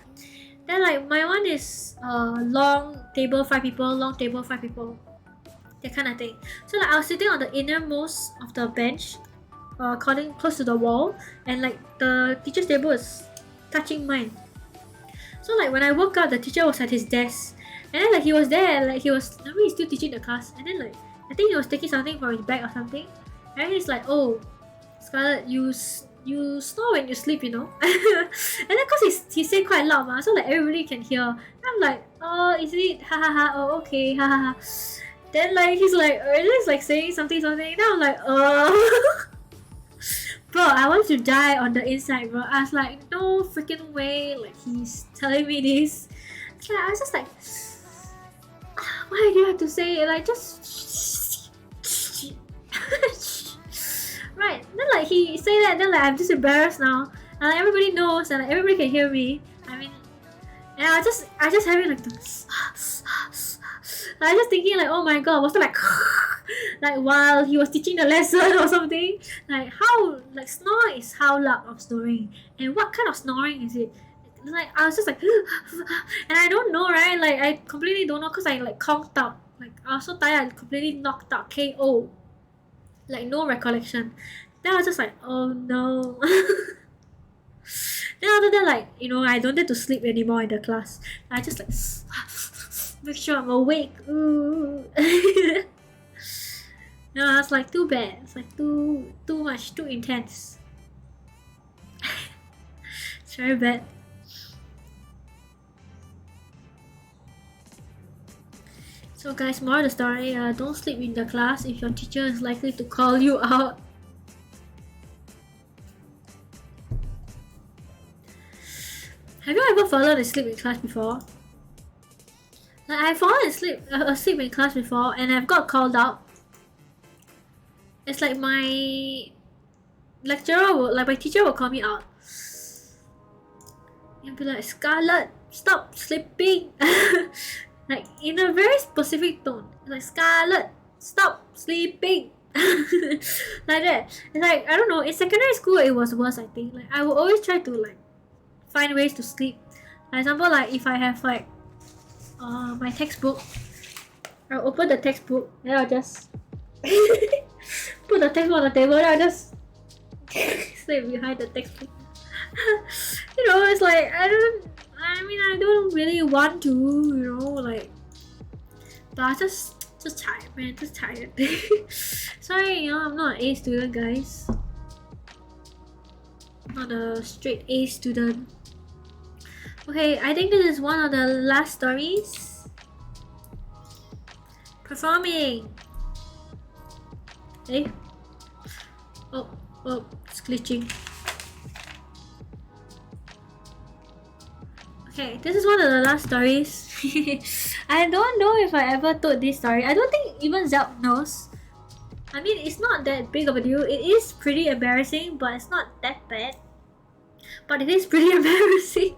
Then like my one is long table 5 people, long table 5 people, that kind of thing. So like I was sitting on the innermost of the bench, close to the wall, and like the teacher's table is touching mine. So like when I woke up, the teacher was at his desk, And then like he was there, like he was, I mean, he's still teaching the class, and then like I think he was taking something from his bag or something, and he's like, "Oh, Scarlett, you snore when you sleep, you know." And then cause he said quite loud, so like everybody can hear. And I'm like, "Oh, is it? Ha ha ha. Oh, okay. Ha ha ha." Then like he's like saying something. Then I'm like, "Oh." Bro, I want to die on the inside, bro. I was like, no freaking way. Like he's telling me this. It's like I was just like, why do you have to say it? Like just right. Then like he say that, then like I'm just embarrassed now. And like, everybody knows and like, everybody can hear me. I mean, and I just having like the I was just thinking like, oh my god, was it like like while he was teaching the lesson or something? Like how like snore is how loud I'm snoring, and what kind of snoring is it? Like I was just like and I don't know, right? Like I completely don't know because I like conked out. Like I was so tired, I completely knocked out, KO. Like no recollection. Then I was just like, oh no. Then after that, like, you know, I don't dare to sleep anymore in the class. I just like make sure I'm awake. Ooh. No, it's like too bad. It's like too much, too intense. It's very bad. So guys, more of the story, don't sleep in the class if your teacher is likely to call you out. Have you ever fallen asleep in class before? Like I've fallen asleep in class before and I've got called out. It's like my my teacher will call me out. And be like, Scarlett, stop sleeping. Like in a very specific tone. Like, Scarlett, stop sleeping. Like that. It's like, I don't know, in secondary school it was worse, I think. Like I would always try to like find ways to sleep. For example, like if I have like my textbook, I'll open the textbook, then I'll just put the textbook on the table, then I'll just sleep behind the textbook. You know, it's like I don't really want to, you know, like, but I just tired, man, just tired. Sorry, you know, I'm not an A student, guys. Not a straight A student. Okay, I think this is one of the last stories. Performing. Hey. Oh, it's glitching. Okay, this is one of the last stories. I don't know if I ever told this story. I don't think even Zelp knows. I mean, it's not that big of a deal. It is pretty embarrassing, but it's not that bad. But it is pretty embarrassing.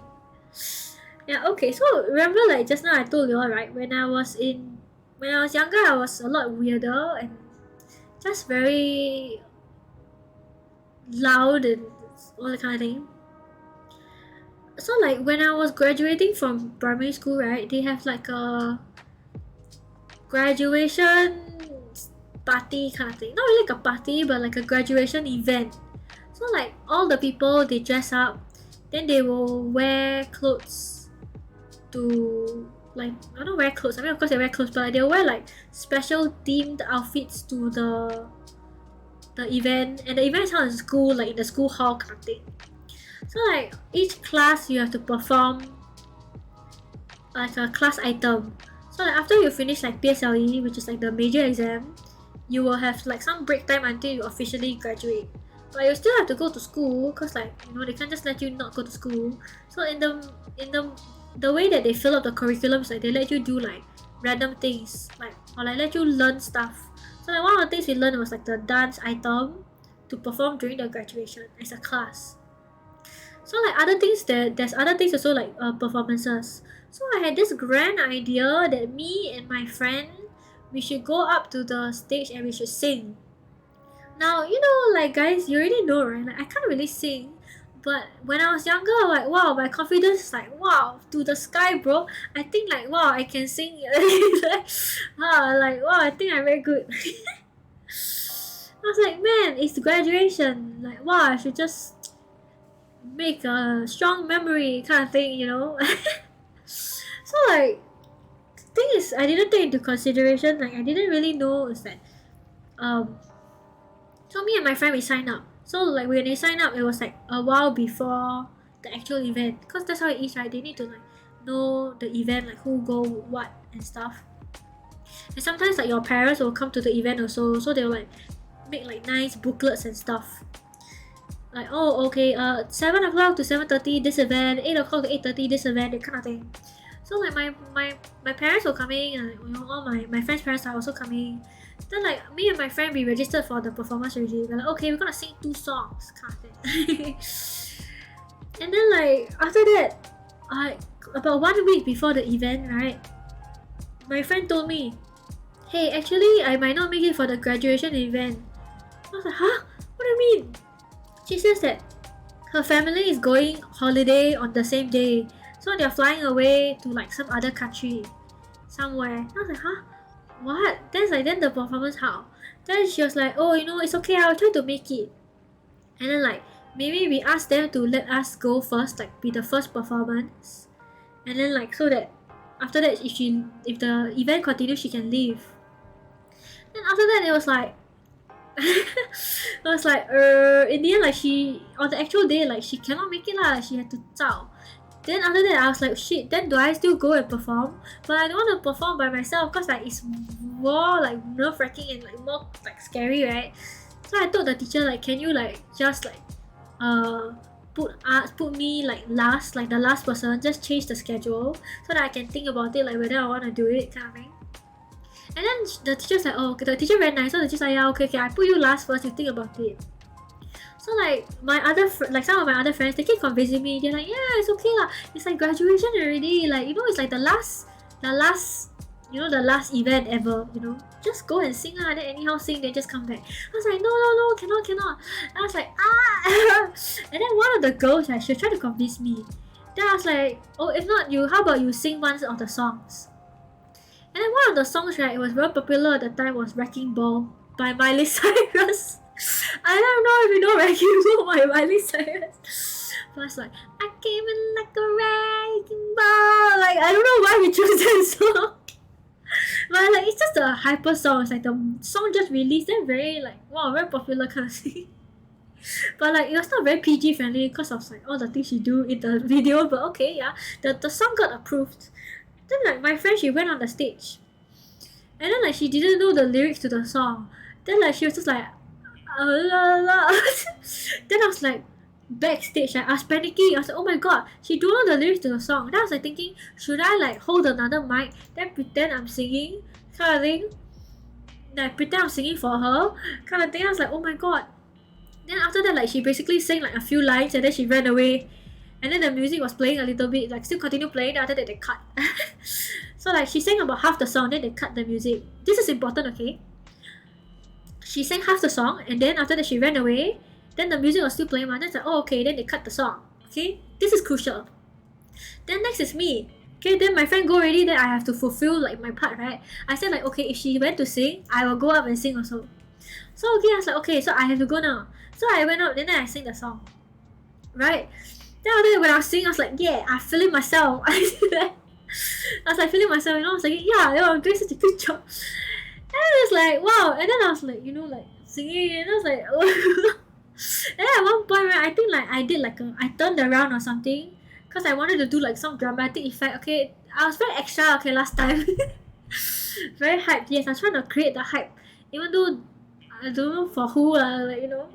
Yeah, okay, so remember like just now I told you all, right? When I was younger, I was a lot weirder and just very loud and all that kind of thing. So like when I was graduating from primary school, right, they have like a graduation party kind of thing. Not really like a party, but like a graduation event. So like all the people, they dress up, then they will wear clothes to, like, I don't wear clothes, I mean of course they wear clothes, but like, they'll wear like special themed outfits to the event, and the event is held in school, like in the school hall kind of thing. So like each class you have to perform like a class item. So like after you finish like PSLE, which is like the major exam, you will have like some break time until you officially graduate. But you still have to go to school because, like, you know, they can't just let you not go to school. So in the way that they fill up the curriculums, like they let you do like random things, like, or like let you learn stuff. So like one of the things we learned was like the dance item to perform during the graduation as a class. So like other things, there's other things also, like performances. So I had this grand idea that me and my friend, we should go up to the stage and we should sing. Now, you know, like guys, you already know, right? Like I can't really sing, but when I was younger, like wow, my confidence is like wow to the sky, bro. I think like wow, I can sing. Like wow, I think I'm very good. I was like, man, it's graduation. Like wow, I should just make a strong memory kind of thing, you know. So like thing is, I didn't take into consideration, like I didn't really know is that so me and my friend we signed up. So like when they signed up, it was like a while before the actual event, because that's how it is, right? They need to like know the event, like who go what and stuff. And sometimes like your parents will come to the event also, so they'll like make like nice booklets and stuff. Like, oh okay, 7 o'clock to 7:30 this event, 8 o'clock to 8:30 this event, that kind of thing. So like my parents were coming, and you know, all my friends' parents are also coming. Then like me and my friend, we registered for the performance already. We're like, okay, we're gonna sing 2 songs, kind of thing. And then like after that, about 1 week before the event, right? My friend told me, hey, actually I might not make it for the graduation event. I was like, huh? What do you mean? She says that her family is going holiday on the same day, so they're flying away to like some other country, somewhere. I was like, huh? What? Then the performance how? Then she was like, oh, you know, it's okay, I'll try to make it. And then like maybe we asked them to let us go first, like be the first performance, and then like so that after that if the event continues, she can leave. Then after that it was like in the end, like she on the actual day, like she cannot make it lah, she had to zao. Then after that I was like, shit, then do I still go and perform? But I don't want to perform by myself, because like it's more like nerve-wracking and like more like scary, right? So I told the teacher, like, can you like just like put me like last, like the last person, just change the schedule so that I can think about it, like whether I want to do it, kind of thing. And then the teacher's like, oh, the teacher very nice, so the teacher's like, yeah, okay, I put you last first, you think about it. So like some of my other friends, they keep convincing me. They're like, yeah, it's okay lah. It's like graduation already. Like, you know, it's like the last event ever. You know, just go and sing lah. Then anyhow sing, then just come back. I was like, no, cannot. I was like, ah. And then one of the girls, like, she tried to convince me. Then I was like, oh, if not you, how about you sing one of the songs? And then one of the songs, right, it was very popular at the time, was Wrecking Ball by Miley Cyrus. I don't know if you know Wrecking Ball by Miley Cyrus. But it's like, I came in like a wrecking ball. Like, I don't know why we chose that song. But like, it's just a hyper song. It's like the song just released, then very like, wow, very popular kind of thing. But like, it was not very PG friendly because of like all the things she do in the video. But okay, yeah, the song got approved. Then like my friend, she went on the stage, and then like she didn't know the lyrics to the song. Then like she was just like, la la. Then I was like, backstage, like, I was panicking. I was like, oh my god, she don't know the lyrics to the song. Then I was like thinking, should I like hold another mic, then pretend I'm singing, kind of thing, like pretend I'm singing for her, kind of thing. I was like, oh my god. Then after that, like, she basically sang like a few lines, and then she ran away. And then the music was playing a little bit, like still continue playing. Then after that, they cut. So like she sang about half the song, then they cut the music. This is important, okay? She sang half the song, and then after that she ran away. Then the music was still playing, and then it's like, oh okay, then they cut the song. Okay, this is crucial. Then next is me. Okay, then my friend go already, then I have to fulfill like my part, right? I said like, okay, if she went to sing, I will go up and sing also. So okay, I was like, okay, so I have to go now. So I went up, then I sang the song, right? Then after that, when I was singing, I was like, yeah, I'm feeling myself. I was like feeling myself, you know. I was like, yeah, I'm doing such a good job. And I was like, wow. And then I was like, you know, like singing, and I was like, oh. And then at one point, right, I think like I did like I turned around or something, because I wanted to do like some dramatic effect. Okay, I was very extra. Okay, last time, very hyped. Yes, I was trying to create the hype, even though I don't know for who, like, you know.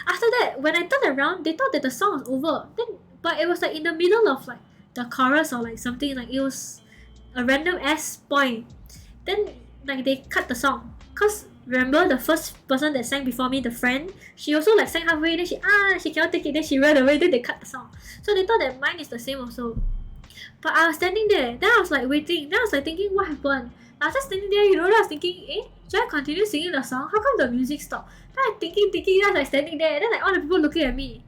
After that, when I turned around, they thought that the song was over. Then, but it was like in the middle of like the chorus or like something, like it was a random ass point. Then like they cut the song, cause remember the first person that sang before me, the friend, she also like sang halfway. Then she cannot take it. Then she ran away. Then they cut the song. So they thought that mine is the same also. But I was standing there. Then I was like waiting. Then I was like thinking, what happened? I was just standing there, you know. Then I was thinking, should I continue singing the song? How come the music stopped? Then I thinking. Then I was like standing there. Then like all the people looking at me.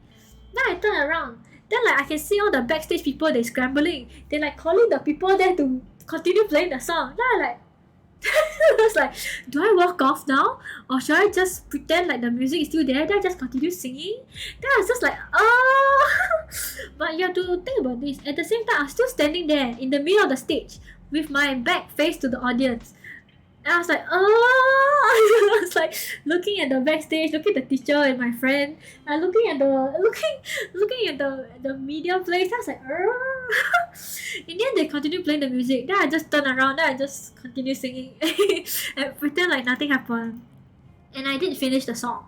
Then I turn around. Then like I can see all the backstage people, they scrambling. They like calling the people there to continue playing the song. Then I like, I was like, do I walk off now? Or should I just pretend like the music is still there? Then I just continue singing? Then I was just like, oh. But you have to think about this. At the same time, I was still standing there in the middle of the stage with my back face to the audience. And I was like, oh! I was like looking at the backstage, looking at the teacher and my friend, and looking at the media place. I was like, oh! In the end, they continued playing the music. Then I just turned around. Then I just continued singing and pretend like nothing happened. And I did finish the song.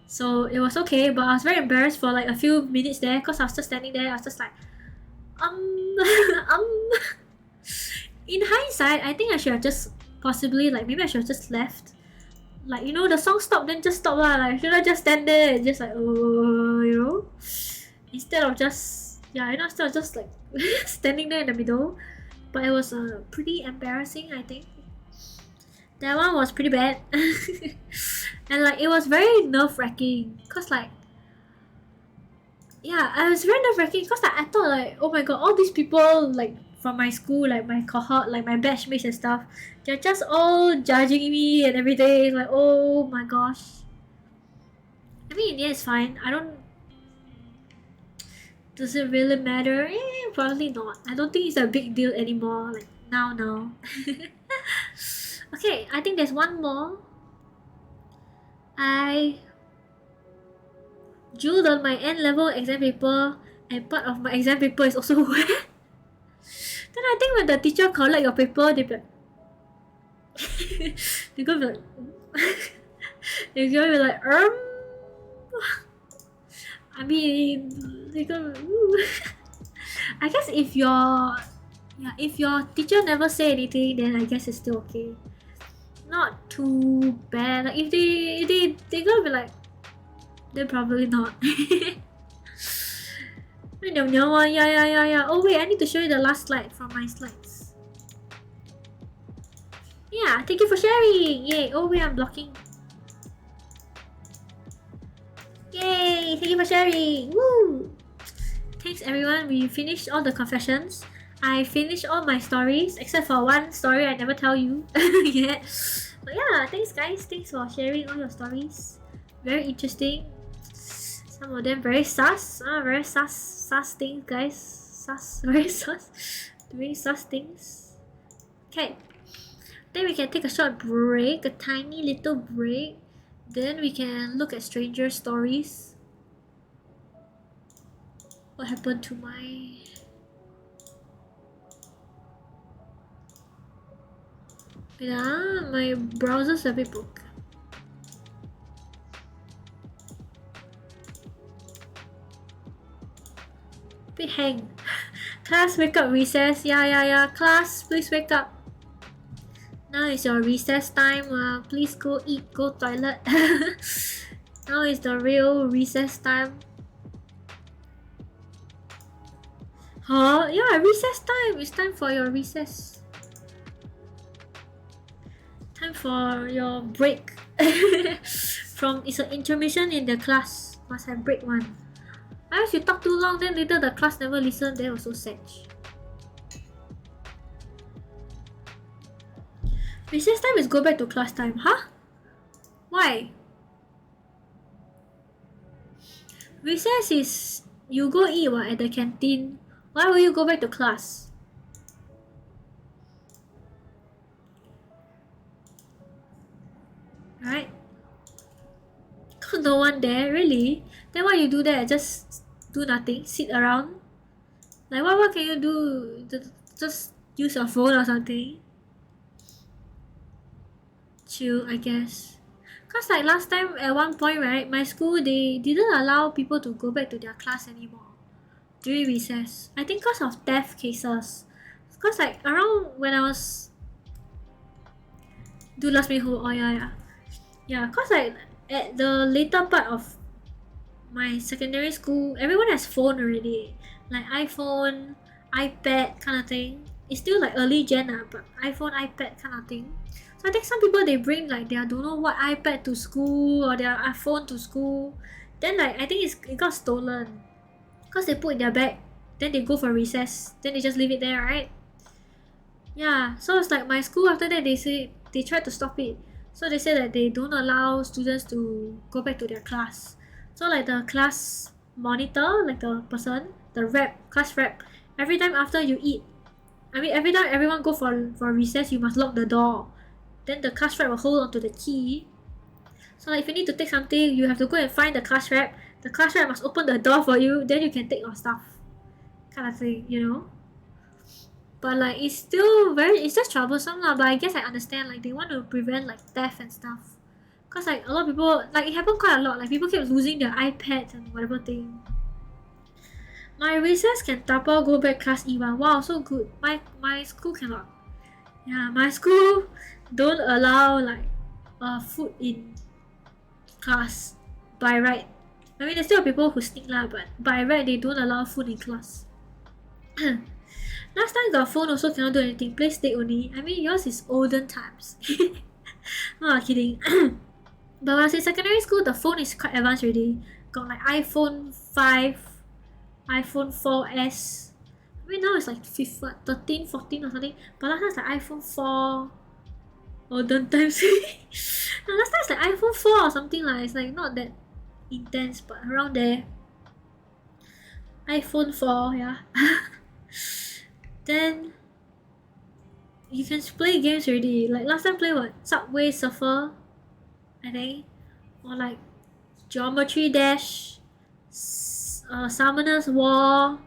So it was okay, but I was very embarrassed for like a few minutes there because I was just standing there. I was just like, um. In hindsight, I think I should have just possibly like maybe I should have just left. Like, you know, the song stopped, then just stop lah. Like, should I just stand there and just like, oh, you know, instead of just instead of just like standing there in the middle. But it was pretty embarrassing, I think. That one was pretty bad. And like it was very nerve-wracking cause like I was very nerve-wracking cause like I thought like, oh my god, all these people like from my school, like my cohort, like my batchmates and stuff, they're just all judging me and everything. Like, oh my gosh. I mean, in the end, it's fine. Does it really matter? Probably not. I don't think it's a big deal anymore. Like now. Okay, I think there's one more. I jeweled on my N-level exam paper, and part of my exam paper is also wet. Then I think when the teacher collect your paper, they be like, they're gonna be like, they're gonna be like, I mean, they're gonna, I guess if your teacher never say anything, then I guess it's still okay. Not too bad. Like if they gonna be like, then probably not. Yeah. Oh wait, I need to show you the last slide from my slides. Yeah, thank you for sharing. Yay. Oh wait, I'm blocking. Yay, thank you for sharing. Woo! Thanks everyone. We finished all the confessions. I finished all my stories except for one story I never tell you yet. But yeah, thanks guys. Thanks for sharing all your stories. Very interesting. Some of them very sus. Very sus things, guys. Very sus. Doing sus things. Okay. Then we can take a short break, a tiny little break. Then we can look at stranger stories. What happened to my... Yeah, my browser's a bit broken. Bit hang. Class, wake up, recess. Yeah. Class, please wake up. Now is your recess time. Please go eat, go toilet. Now is the real recess time. Huh? Yeah, recess time. It's time for your recess. Time for your break. It's an intermission in the class. Must have break one. If you talk too long, then later the class never listen, then also sad. Recess time is go back to class time, huh? Why? Recess is you go eat at the canteen. Why will you go back to class? Right? No one there, really? Then what you do there? Just do nothing, sit around. Like what can you do? Just use your phone or something. Chill, I guess. Cause like last time at one point, right, my school they didn't allow people to go back to their class anymore during recess. I think cause of theft cases. Cause like around when I was do last minute hold. Oh yeah. Cause like at the later part of my secondary school, everyone has phone already, like iPhone, iPad kind of thing. It's still like early gen but iPhone, iPad kind of thing. So I think some people they bring like their don't know what iPad to school or their iPhone to school. Then like I think it got stolen because they put in their bag. Then they go for recess. Then they just leave it there, right? Yeah. So it's like my school after that they tried to stop it. So they said that they don't allow students to go back to their class. So like the class monitor, like the person, the class rep, every time after you eat, I mean, every time everyone go for recess, you must lock the door. Then the class rep will hold onto the key. So like if you need to take something, you have to go and find the class rep. The class rep must open the door for you, then you can take your stuff. Kind of thing, you know? But like it's just troublesome lah, but I guess I understand, like they want to prevent like theft and stuff. Cause like a lot of people, like it happened quite a lot, like people kept losing their iPads and whatever thing. My recess can tapao go back class E1. Wow, so good. My school cannot. Yeah, my school don't allow like food in class by right. I mean, there's still people who sneak lah, but by right they don't allow food in class. Last time got phone also cannot do anything. Play Snake only. I mean, yours is olden times. No, kidding. But when I was in secondary school, the phone is quite advanced already. Got like iPhone 5, iPhone 4S. I mean, now it's like 13, 14 or something. But last time it's like iPhone 4. Olden times. No, last time it's like iPhone 4 or something like. It's like not that intense, but around there. iPhone 4, yeah. Then you can play games already. Like last time play what? Subway Surfer, I think. Or like Geometry Dash, Summoner's War.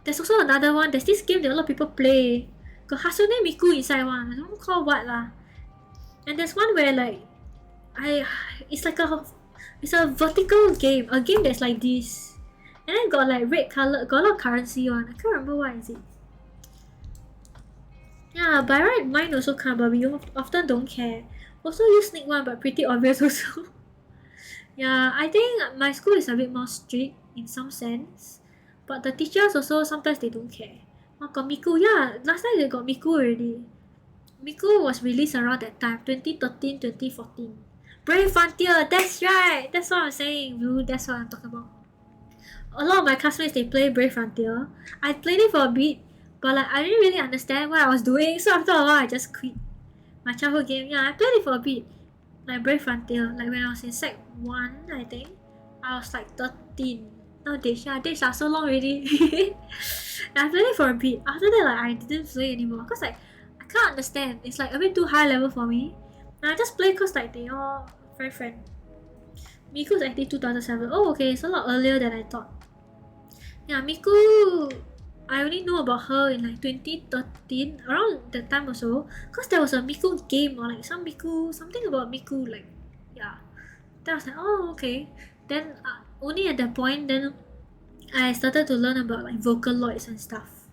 There's also another one. There's this game that a lot of people play. Got Hatsune Miku inside one. I don't know called what lah. And there's one where like it's a vertical game. A game that's like this. And then got like red color, got a lot of currency one. I can't remember what is it. Yeah, by right mine also can't, but we often don't care. Also use Sneak one, but pretty obvious also. Yeah, I think my school is a bit more strict in some sense. But the teachers also sometimes they don't care. Oh, got Miku, yeah, last time they got Miku already. Miku was released around that time, 2013, 2014. Brave Frontier, that's right! That's what I'm saying, Blue, that's what I'm talking about. A lot of my classmates, they play Brave Frontier. I played it for a bit, but like I didn't really understand what I was doing, so after a while I just quit. My childhood game, yeah, I played it for a bit. Like Brave Frontier, like when I was in Sec 1, I think. I was like 13. No, days are so long already. I played it for a bit. After that, like I didn't play anymore. Cause like, I can't understand. It's like a bit too high level for me. And I just play cause like they all very friend. Miku's actually 2007. Oh, okay, it's a lot earlier than I thought. Yeah, Miku, I only know about her in like 2013, around that time also. Cause there was a Miku game or like something about Miku, like, yeah. Then I was like, oh, okay. Then only at that point, then I started to learn about like Vocaloids and stuff.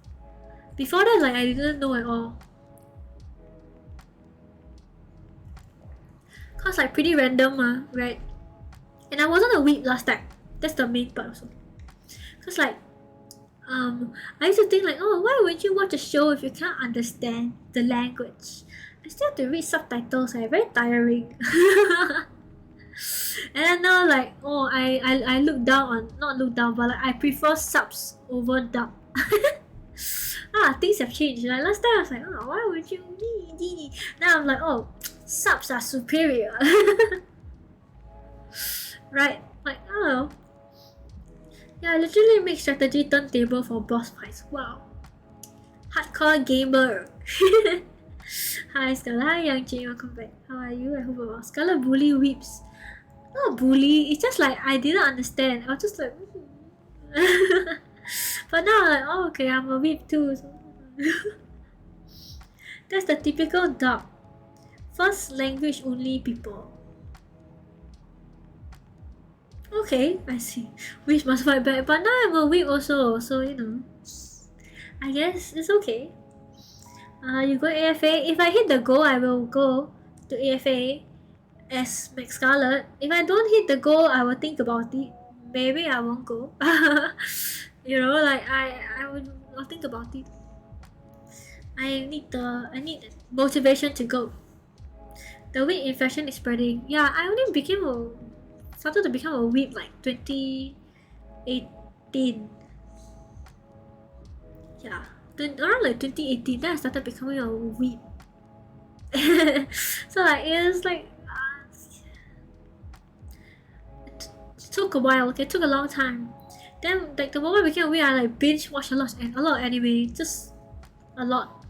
Before that, like I didn't know at all. Cause like pretty random, right? And I wasn't a weeb last time. That's the main part also. Cause like, I used to think like, oh, why would you watch a show if you can't understand the language? I still have to read subtitles, very tiring. And then now like, oh, I look down on, not look down, but like I prefer subs over dub. Things have changed. Like last time I was like, oh, why would you? Now I'm like, oh, subs are superior. Right? Like, I don't know. Yeah, I literally make strategy turntable for boss fights. Wow. Hardcore gamer. Hi Scarlet, hi Yang Jing, welcome back. How are you? I hope you're well. Scarlet bully weeps. Not bully, it's just like I didn't understand. I was just like but now I'm like, oh okay, I'm a weep too. So that's the typical dub. First language only people. Okay, I see. Which must fight back, but now I'm a weep also, so you know. I guess it's okay. You go AFA. If I hit the goal, I will go to AFA as Max Scarlet. If I don't hit the goal, I will think about it. Maybe I won't go. You know, like I'll think about it. I need motivation to go. The weed infection is spreading. Yeah, I only started to become a weeb like 2018. Yeah, around like 2018, then I started becoming a weeb. So like it was like it took a while. Okay, it took a long time. Then like the moment I became aware, I like binge watch a lot of anime, just a lot.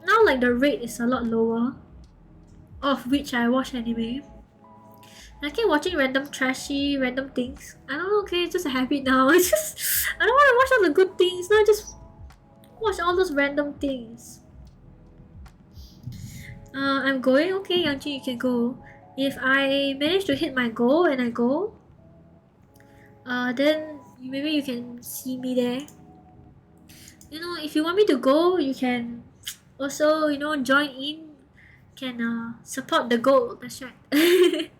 Now like the rate is a lot lower, of which I watch anime. And I keep watching random trashy, random things. I don't know, okay, it's just a habit now. It's just I don't want to watch all the good things. Now just watch all those random things. I'm going. Okay, Yangji, you can go. If I manage to hit my goal and I go, then maybe you can see me there. You know, if you want me to go, you can also, you know, join in. Can support the goal. That's right.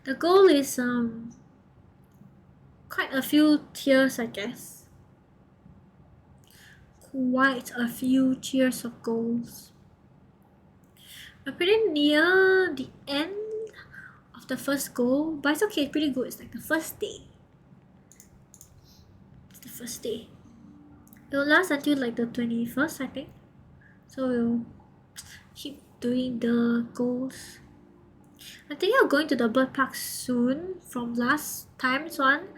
The goal is quite a few tiers, I guess. Quite a few tiers of goals. We're pretty near the end of the first goal, but it's okay, it's pretty good. It's like the first day. It's the first day. It will last until like the 21st, I think. So we'll keep doing the goals. I think I'm going to the bird park soon from last time's one.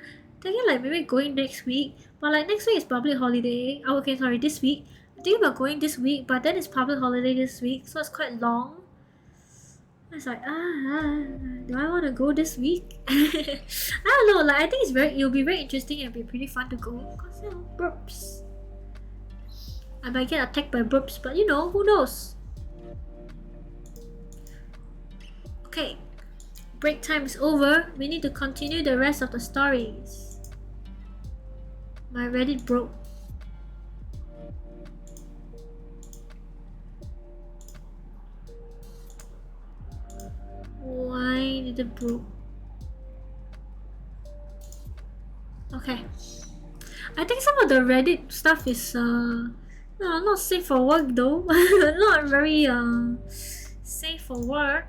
Thinking like maybe going next week, but like next week is public holiday. Oh, okay, sorry, this week. I think about going this week, but then it's public holiday this week, so it's quite long. It's like do I want to go this week? I don't know. Like I think it'll be very interesting and be pretty fun to go because you know burps. I might get attacked by burps, but you know who knows. Okay, break time is over. We need to continue the rest of the stories. My Reddit broke. Why did it broke? Okay. I think some of the Reddit stuff is no, not safe for work though. Not very safe for work.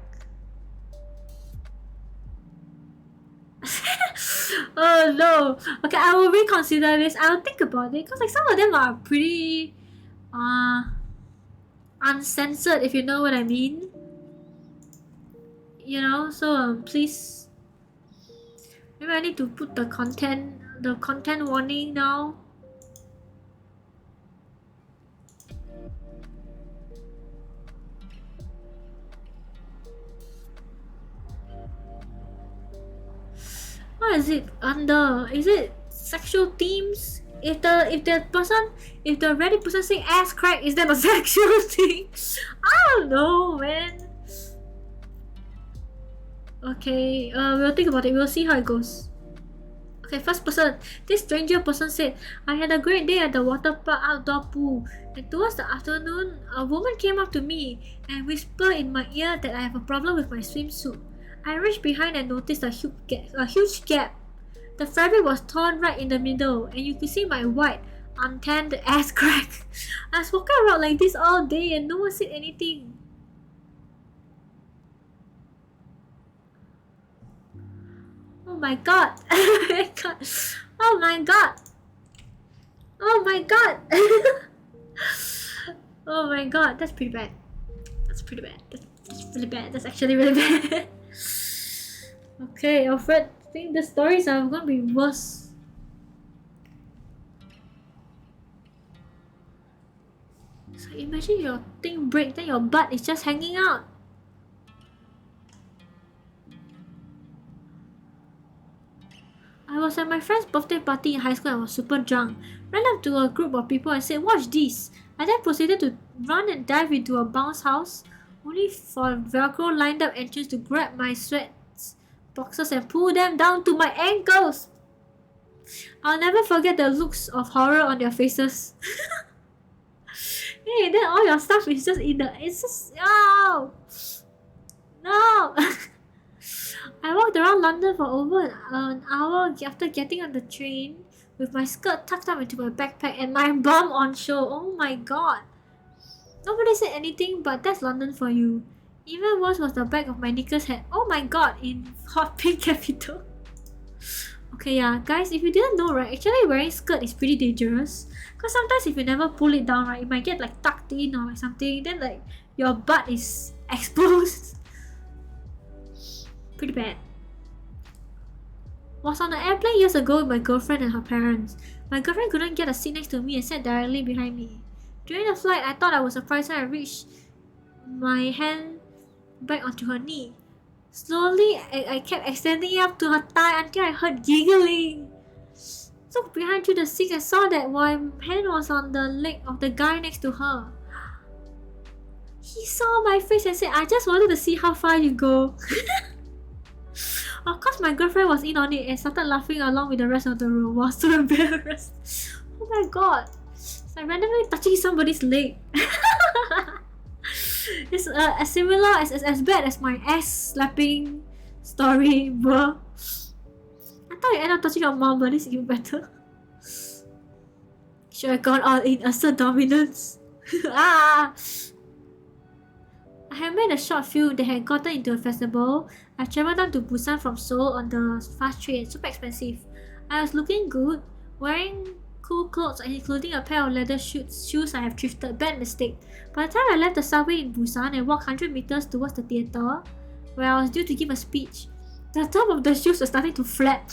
Oh no. Okay, I will reconsider this. I'll think about it because like some of them are pretty uncensored, if you know what I mean. You know, so please, maybe I need to put the content warning now. What is it under? Is it sexual themes? If the Reddit person saying ass crack, is that a sexual thing? I don't know, man. Okay, we'll think about it. We'll see how it goes. Okay, first person. This stranger person said, I had a great day at the water park outdoor pool, and towards the afternoon, a woman came up to me and whispered in my ear that I have a problem with my swimsuit. I reached behind and noticed a huge gap. The fabric was torn right in the middle, and you could see my white, untanned ass crack. I was walking around like this all day and no one said anything. Oh my god. Oh my god. Oh my god. Oh my god. Oh my god. That's pretty bad. That's pretty bad. That's really bad. That's actually really bad. Okay, Alfred. I think the stories are gonna be worse. So imagine your thing break, then your butt is just hanging out. I was at my friend's birthday party in high school and was super drunk. Ran up to a group of people and said, watch this. I then proceeded to run and dive into a bounce house, only for Velcro lined up entrance to grab my sweat boxes and pull them down to my ankles. I'll never forget the looks of horror on their faces. Hey, then all your stuff is just in the... It's just... No! No! I walked around London for over an hour after getting on the train with my skirt tucked up into my backpack and my bum on show. Oh my god. Nobody said anything, but that's London for you. Even worse was the back of my knickers had "Oh my god" in hot pink capital. Okay, yeah, guys, if you didn't know, right, actually wearing skirt is pretty dangerous. Because sometimes if you never pull it down, right, it might get like tucked in or like something. Then like your butt is exposed. Pretty bad. Was on an airplane years ago with my girlfriend and her parents. My girlfriend couldn't get a seat next to me and sat directly behind me. During the flight, I thought I was surprised when I reached my hand back onto her knee. Slowly, I kept extending it up to her thigh until I heard giggling. Looked behind through the seat and saw that my hand was on the leg of the guy next to her. He saw my face and said, I just wanted to see how far you go. Of course, my girlfriend was in on it and started laughing along with the rest of the room. I was so embarrassed. Oh my god. It's like randomly touching somebody's leg. It's as similar as bad as my ass slapping story, bro. I thought you end up touching your mom, but this is even better. Should have gone all in, assert dominance. Ah! I had made a short film that had gotten into a festival. I travelled down to Busan from Seoul on the fast train, super expensive. I was looking good, wearing cool clothes and including a pair of leather shoes I have thrifted. Bad mistake. By the time I left the subway in Busan and walked 100 meters towards the theatre, where I was due to give a speech, the top of the shoes was starting to flap.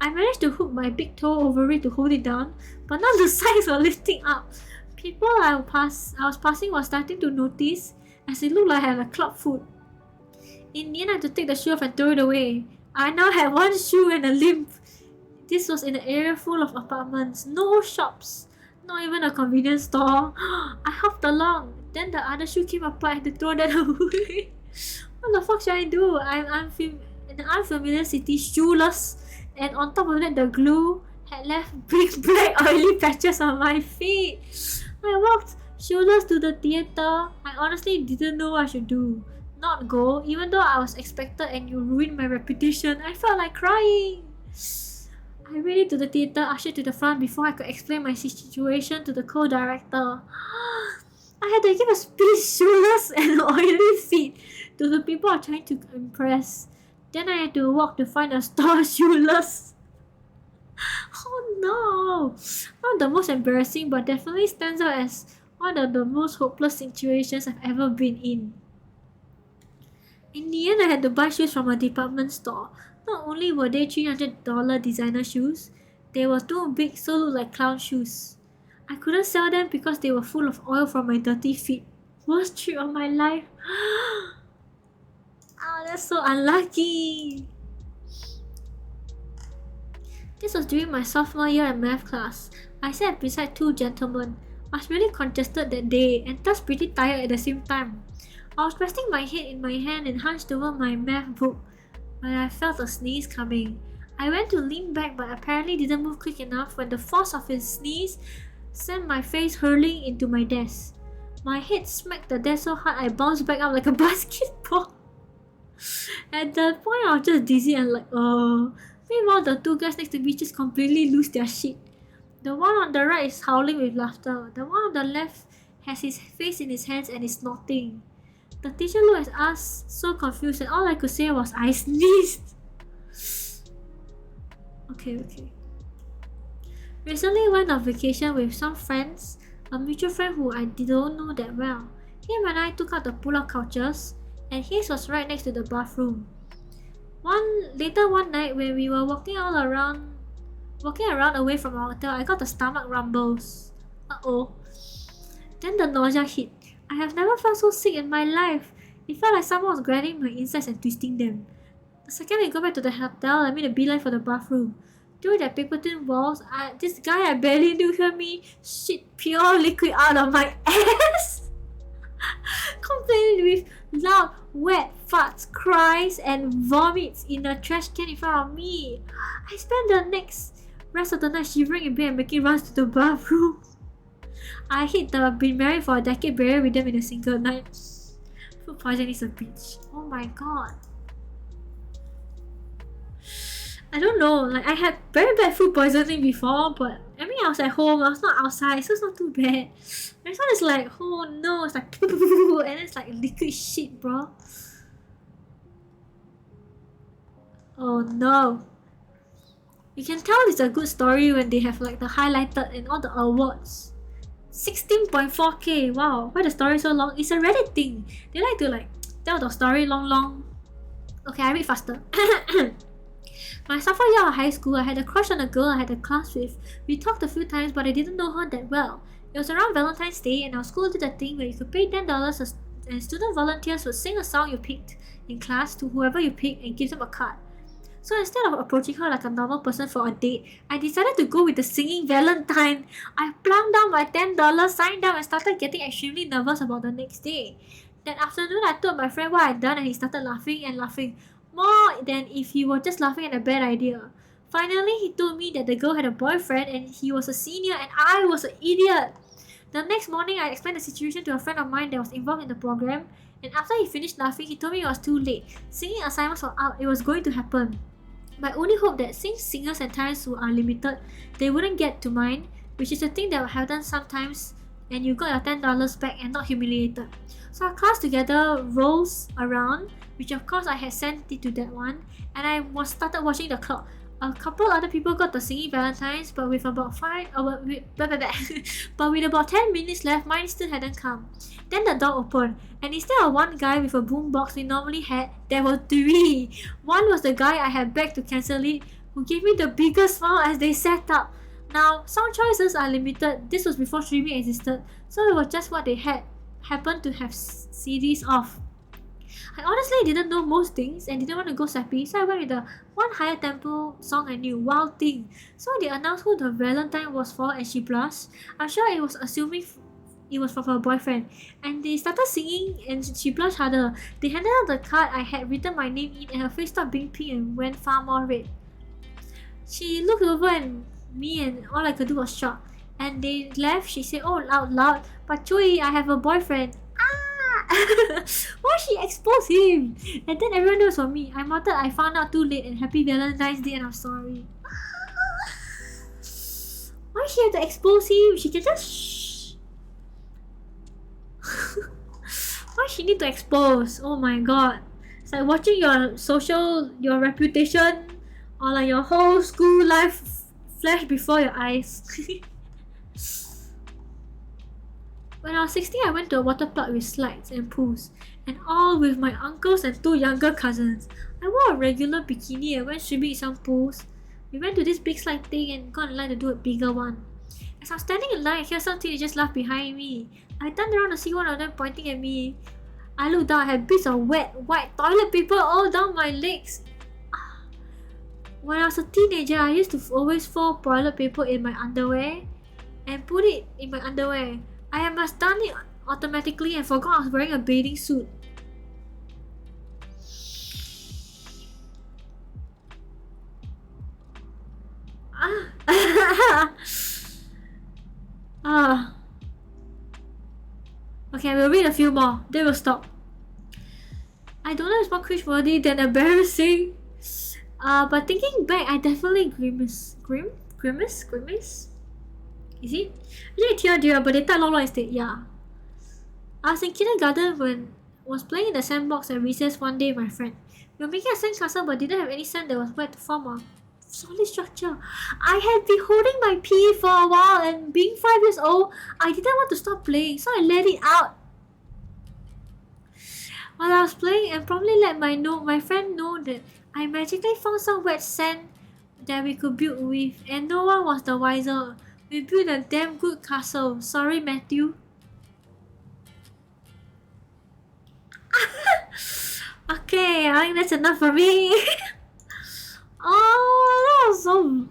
I managed to hook my big toe over it to hold it down, but now the sides were lifting up. People I was passing were starting to notice, as it looked like I had a club foot. In the end, I had to take the shoe off and throw it away. I now had one shoe and a limp. This was in an area full of apartments, no shops, not even a convenience store. I hopped along. Then the other shoe came apart. I had to throw that away. What the fuck should I do? I'm in an unfamiliar city, shoeless, and on top of that, the glue had left big black oily patches on my feet. I walked shoeless to the theatre. I honestly didn't know what I should do. Not go, even though I was expected and you ruined my reputation. I felt like crying. I ran into the theatre, ushered to the front before I could explain my situation to the co-director. I had to give a speech shoeless and oily feet to the people I'm trying to impress. Then I had to walk to find a store shoeless. Oh no! Not the most embarrassing, but definitely stands out as one of the most hopeless situations I've ever been in. In the end, I had to buy shoes from a department store. Not only were they $300 designer shoes, they were too big, so looked like clown shoes. I couldn't sell them because they were full of oil from my dirty feet. Worst trip of my life. Oh, that's so unlucky. This was during my sophomore year in math class. I sat beside two gentlemen. I was really congested that day and thus pretty tired at the same time. I was resting my head in my hand and hunched over my math book when I felt a sneeze coming. I went to lean back but apparently didn't move quick enough when the force of his sneeze sent my face hurling into my desk. My head smacked the desk so hard I bounced back up like a basketball. At that point I was just dizzy and like, Meanwhile the two guys next to me just completely lose their shit. The one on the right is howling with laughter. The one on the left has his face in his hands and is snorting. The teacher looked at us so confused and all I could say was, I sneezed. Okay. Recently went on vacation with some friends, a mutual friend who I didn't know that well. Him and I took out the pull-out couches and his was right next to the bathroom. Later one night when we were walking around away from our hotel, I got the stomach rumbles. Then the nausea hit. I have never felt so sick in my life. It felt like someone was grabbing my insides and twisting them. The second we go back to the hotel, I made a beeline for the bathroom. Through the paper thin walls, this guy I barely knew heard me shit pure liquid out of my ass. Completely with loud, wet farts, cries, and vomits in a trash can in front of me. I spent the rest of the night shivering in bed and making runs to the bathroom. I hit the been married for a decade barrier with them in a single night. Food poisoning is a bitch. Oh my god. I don't know, like I had very bad food poisoning before, but I mean I was at home, I was not outside, so it's not too bad. This one is like, oh no, it's like and it's like liquid shit, bro. Oh no. You can tell it's a good story when they have like the highlighted and all the awards. 16.4k, wow, why the story so long? It's a Reddit thing. They like to like tell the story long. Okay, I read faster. My sophomore year of high school, I had a crush on a girl I had a class with. We talked a few times, but I didn't know her that well. It was around Valentine's Day, and our school did a thing where you could pay $10 and student volunteers would sing a song you picked in class to whoever you picked and give them a card. So instead of approaching her like a normal person for a date, I decided to go with the singing Valentine. I plunked down my $10, signed up, and started getting extremely nervous about the next day. That afternoon, I told my friend what I'd done, and he started laughing and laughing, more than if he were just laughing at a bad idea. Finally, he told me that the girl had a boyfriend and he was a senior and I was an idiot. The next morning, I explained the situation to a friend of mine that was involved in the program, and after he finished laughing, he told me it was too late. Singing assignments were out, it was going to happen. My only hope that since singers and times are limited, they wouldn't get to mine, which is a thing that will happen sometimes, and you got your $10 back and not humiliated. So our class together rolls around, which of course I had sent it to that one, and I was started watching the clock. A couple other people got the singing Valentines, but with about 10 minutes left, mine still hadn't come. Then the door opened, and instead of one guy with a boombox we normally had, there were three. One was the guy I had begged to cancel it, who gave me the biggest smile as they sat up. Now, song choices are limited. This was before streaming existed, so it was just what they had happened to have CDs of. I honestly didn't know most things and didn't want to go sappy, so I went with the one higher tempo song I knew, Wild Thing. So they announced who the Valentine was for and she blushed. I'm sure it was assuming it was from her boyfriend. And they started singing and she blushed harder. They handed out the card I had written my name in and her face stopped being pink and went far more red. She looked over at me and all I could do was shock. And they left, she said, oh, out loud, but Chui, I have a boyfriend. Why she exposed him? And then everyone knows for me. I muttered I found out too late and happy Valentine's Day and I'm sorry. Why she have to expose him? She can just shh. Why she need to expose? Oh my god. It's like watching your reputation or like your whole school life flash before your eyes. When I was 16, I went to a water park with slides and pools, and all with my uncles and two younger cousins. I wore a regular bikini and went swimming in some pools. We went to this big slide thing and got in line to do a bigger one. As I was standing in line, I heard some teenagers laugh behind me. I turned around to see one of them pointing at me. I looked down, I had bits of wet, white toilet paper all down my legs. When I was a teenager, I used to always fold toilet paper in my underwear and put it in my underwear. I must done it automatically and forgot I was wearing a bathing suit. Okay, we'll read a few more. Then we'll stop. I don't know if it's more cringeworthy than embarrassing. But thinking back, I definitely grimace. Grimace? Is it? Actually, tear, but they type long instead. Yeah. I was in kindergarten when I was playing in the sandbox at recess one day with my friend. We were making a sandcastle but didn't have any sand that was wet to form a solid structure. I had been holding my pee for a while and being 5 years old, I didn't want to stop playing, so I let it out. While I was playing and probably let my friend know that I magically found some wet sand that we could build with, and no one was the wiser. We built a damn good castle. Sorry, Matthew. Okay, I think that's enough for me. Oh, that was so...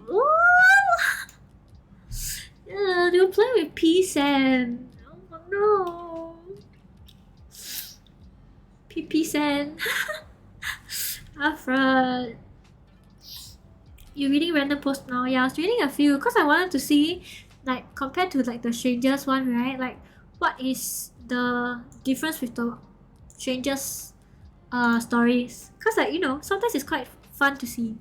they were playing with pea sand. Oh no. Pee sand. Alfred. You reading random posts now? Yeah, I was reading a few because I wanted to see, like, compared to like the strangers one, right? Like, what is the difference with the strangers stories? Because like, you know, sometimes it's quite fun to see.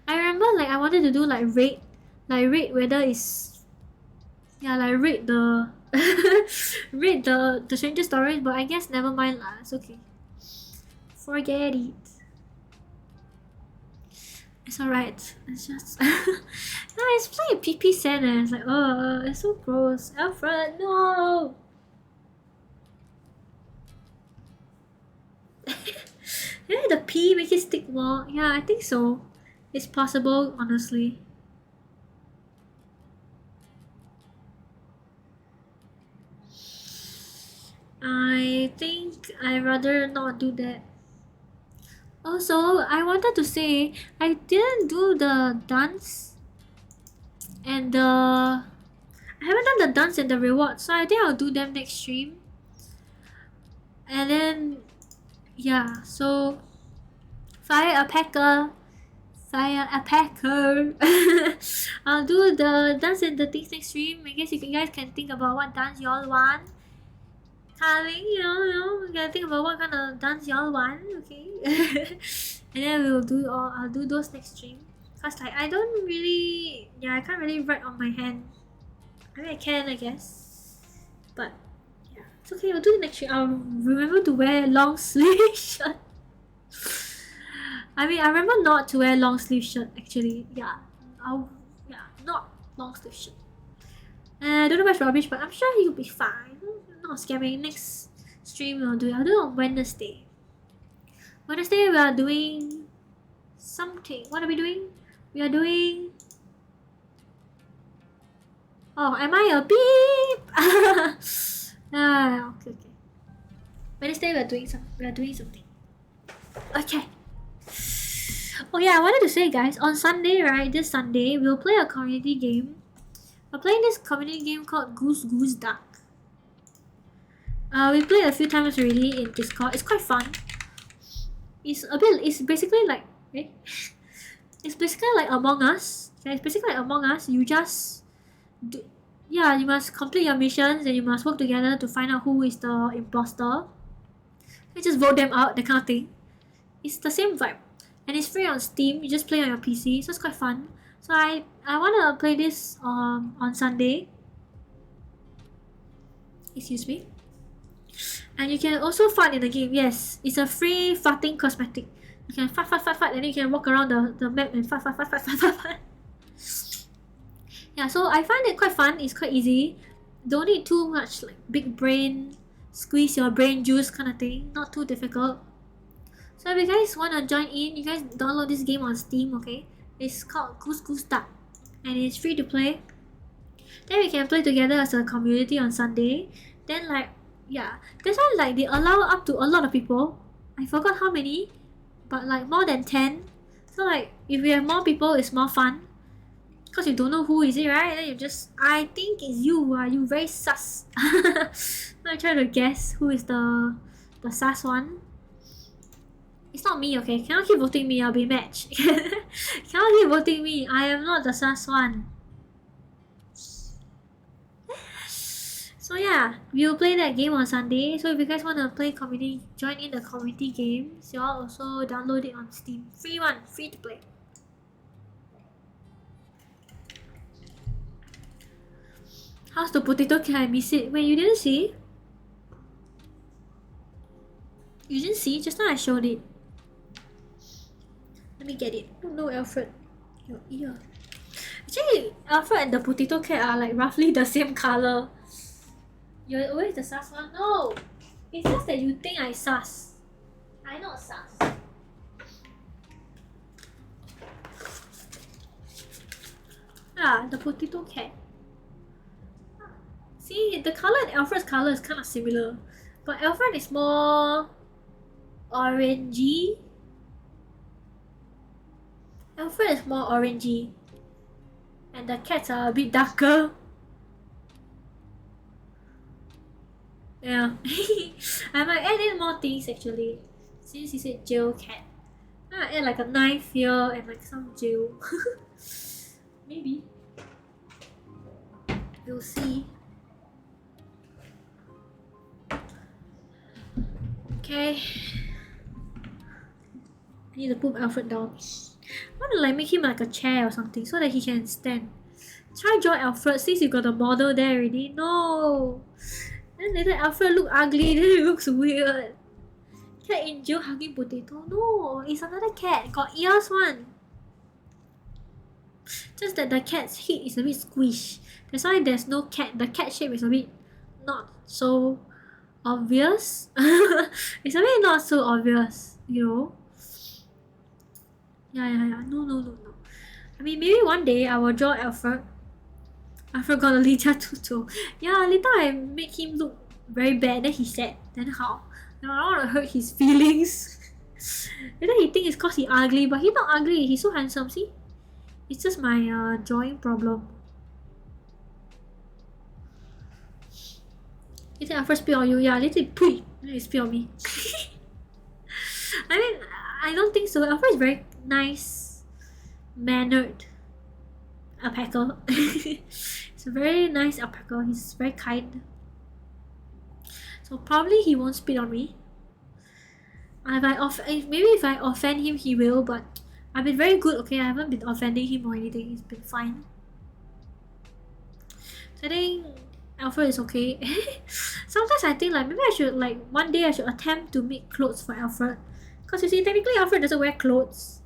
I remember like I wanted to do like rate whether it's rate the rate the stranger stories, but I guess never mind lah. It's okay. Forget it. It's alright. It's just no, it's playing pee sand and it's like, oh, it's so gross. Alfred, no. Yeah, the pee make it stick more. Yeah, I think so. it's possible, honestly. I think I'd rather not do that. Also, I wanted to say I didn't do the dance and the I haven't done the dance and the reward, so I think I'll do them next stream. And then yeah, so fire a packer. Fire a packer. I'll do the dance and the things next stream. I guess you guys can think about what dance y'all want. Carving, you gotta think about what kind of dance y'all want, okay? And then I'll do those next stream. Cause like I don't really, I can't really write on my hand. I mean I can, I guess, but yeah, it's okay. I'll do it next stream. I'll remember to wear long sleeve shirt. I mean I remember not to wear long sleeve shirt actually. Yeah, not long sleeve shirt. I don't know much rubbish, but I'm sure he'll be fine. Not scamming. Next stream I'll do it on Wednesday. Wednesday we are doing something. What are we doing? We are doing. Oh, am I a beep? Okay. Wednesday we are doing something. Okay. Oh yeah, I wanted to say guys, on Sunday, right? This Sunday we'll play a community game. We're playing this community game called Goose Goose Duck. We played a few times already in Discord. It's quite fun. It's basically like it's basically like Among Us. Okay, it's basically like Among Us. You just you must complete your missions and you must work together to find out who is the imposter. You just vote them out, that kind of thing. It's the same vibe. And it's free on Steam. You just play on your PC, so it's quite fun. So I wanna play this on Sunday. Excuse me. And you can also fart in the game. Yes, it's a free farting cosmetic. You can fart, and then you can walk around the map and fart. Yeah, so I find it quite fun. It's quite easy. Don't need too much like big brain, squeeze your brain juice kind of thing. Not too difficult. So if you guys want to join in, you guys download this game on Steam, okay? It's called Goose Goose Duck, and it's free to play. Then we can play together as a community on Sunday. Then that's why like they allow up to a lot of people. I forgot how many, but like more than 10. So like if we have more people, it's more fun. Cause you don't know who is it, right? Then you just, I think it's you. You very sus. I try to guess who is the sus one. It's not me, okay? Cannot keep voting me, I'll be matched. Cannot keep voting me, I am not the sus one. So yeah, we will play that game on Sunday. So if you guys want to play community, join in the community games, you all also download it on Steam. Free to play. How's the potato? Can I miss it? Wait, you didn't see? You didn't see? Just now I showed it. Let me get it. Oh no, Alfred. Your ear. Actually, Alfred and the potato cat are like roughly the same color. You're always the sus one? No! It's just that you think I sus. I not sus. The potato cat. See, the color and Alfred's color is kind of similar. But Alfred is more orangey. Alfred is more orangey. And the cats are a bit darker. Yeah. I might add in more things actually. Since he said jail cat. I might add like a knife here and like some jail. Maybe. We'll see. Okay. I need to put Alfred down. I want to like make him like a chair or something so that he can stand. Try draw Alfred since you got the model there already. No! Then later Alfred look ugly, then it looks weird. Cat in jail hugging potato. No, it's another cat. Got ears one. Just that the cat's head is a bit squished. That's why there's no cat. The cat shape is a bit not so obvious. It's a bit not so obvious, you know. Yeah. No. I mean, maybe one day I will draw Alfred. Alfred got a Lita Tuto. Yeah, later I make him look very bad. Then he said, then how? Then I don't want to hurt his feelings. Later he think it's cause he ugly, but he not ugly. He's so handsome. See, it's just my drawing problem. Later Alfred spit on you. Yeah, later he spit on me. I mean, I don't think so. Alfred is very nice mannered alpaca. It's a very nice alpaca. He's very kind. So probably he won't spit on me. Maybe if I offend him, he will. But I've been very good. Okay, I haven't been offending him or anything. It's been fine. So I think Alfred is okay. Sometimes I think like maybe I should like one day I should attempt to make clothes for Alfred. Cause you see, technically Alfred doesn't wear clothes.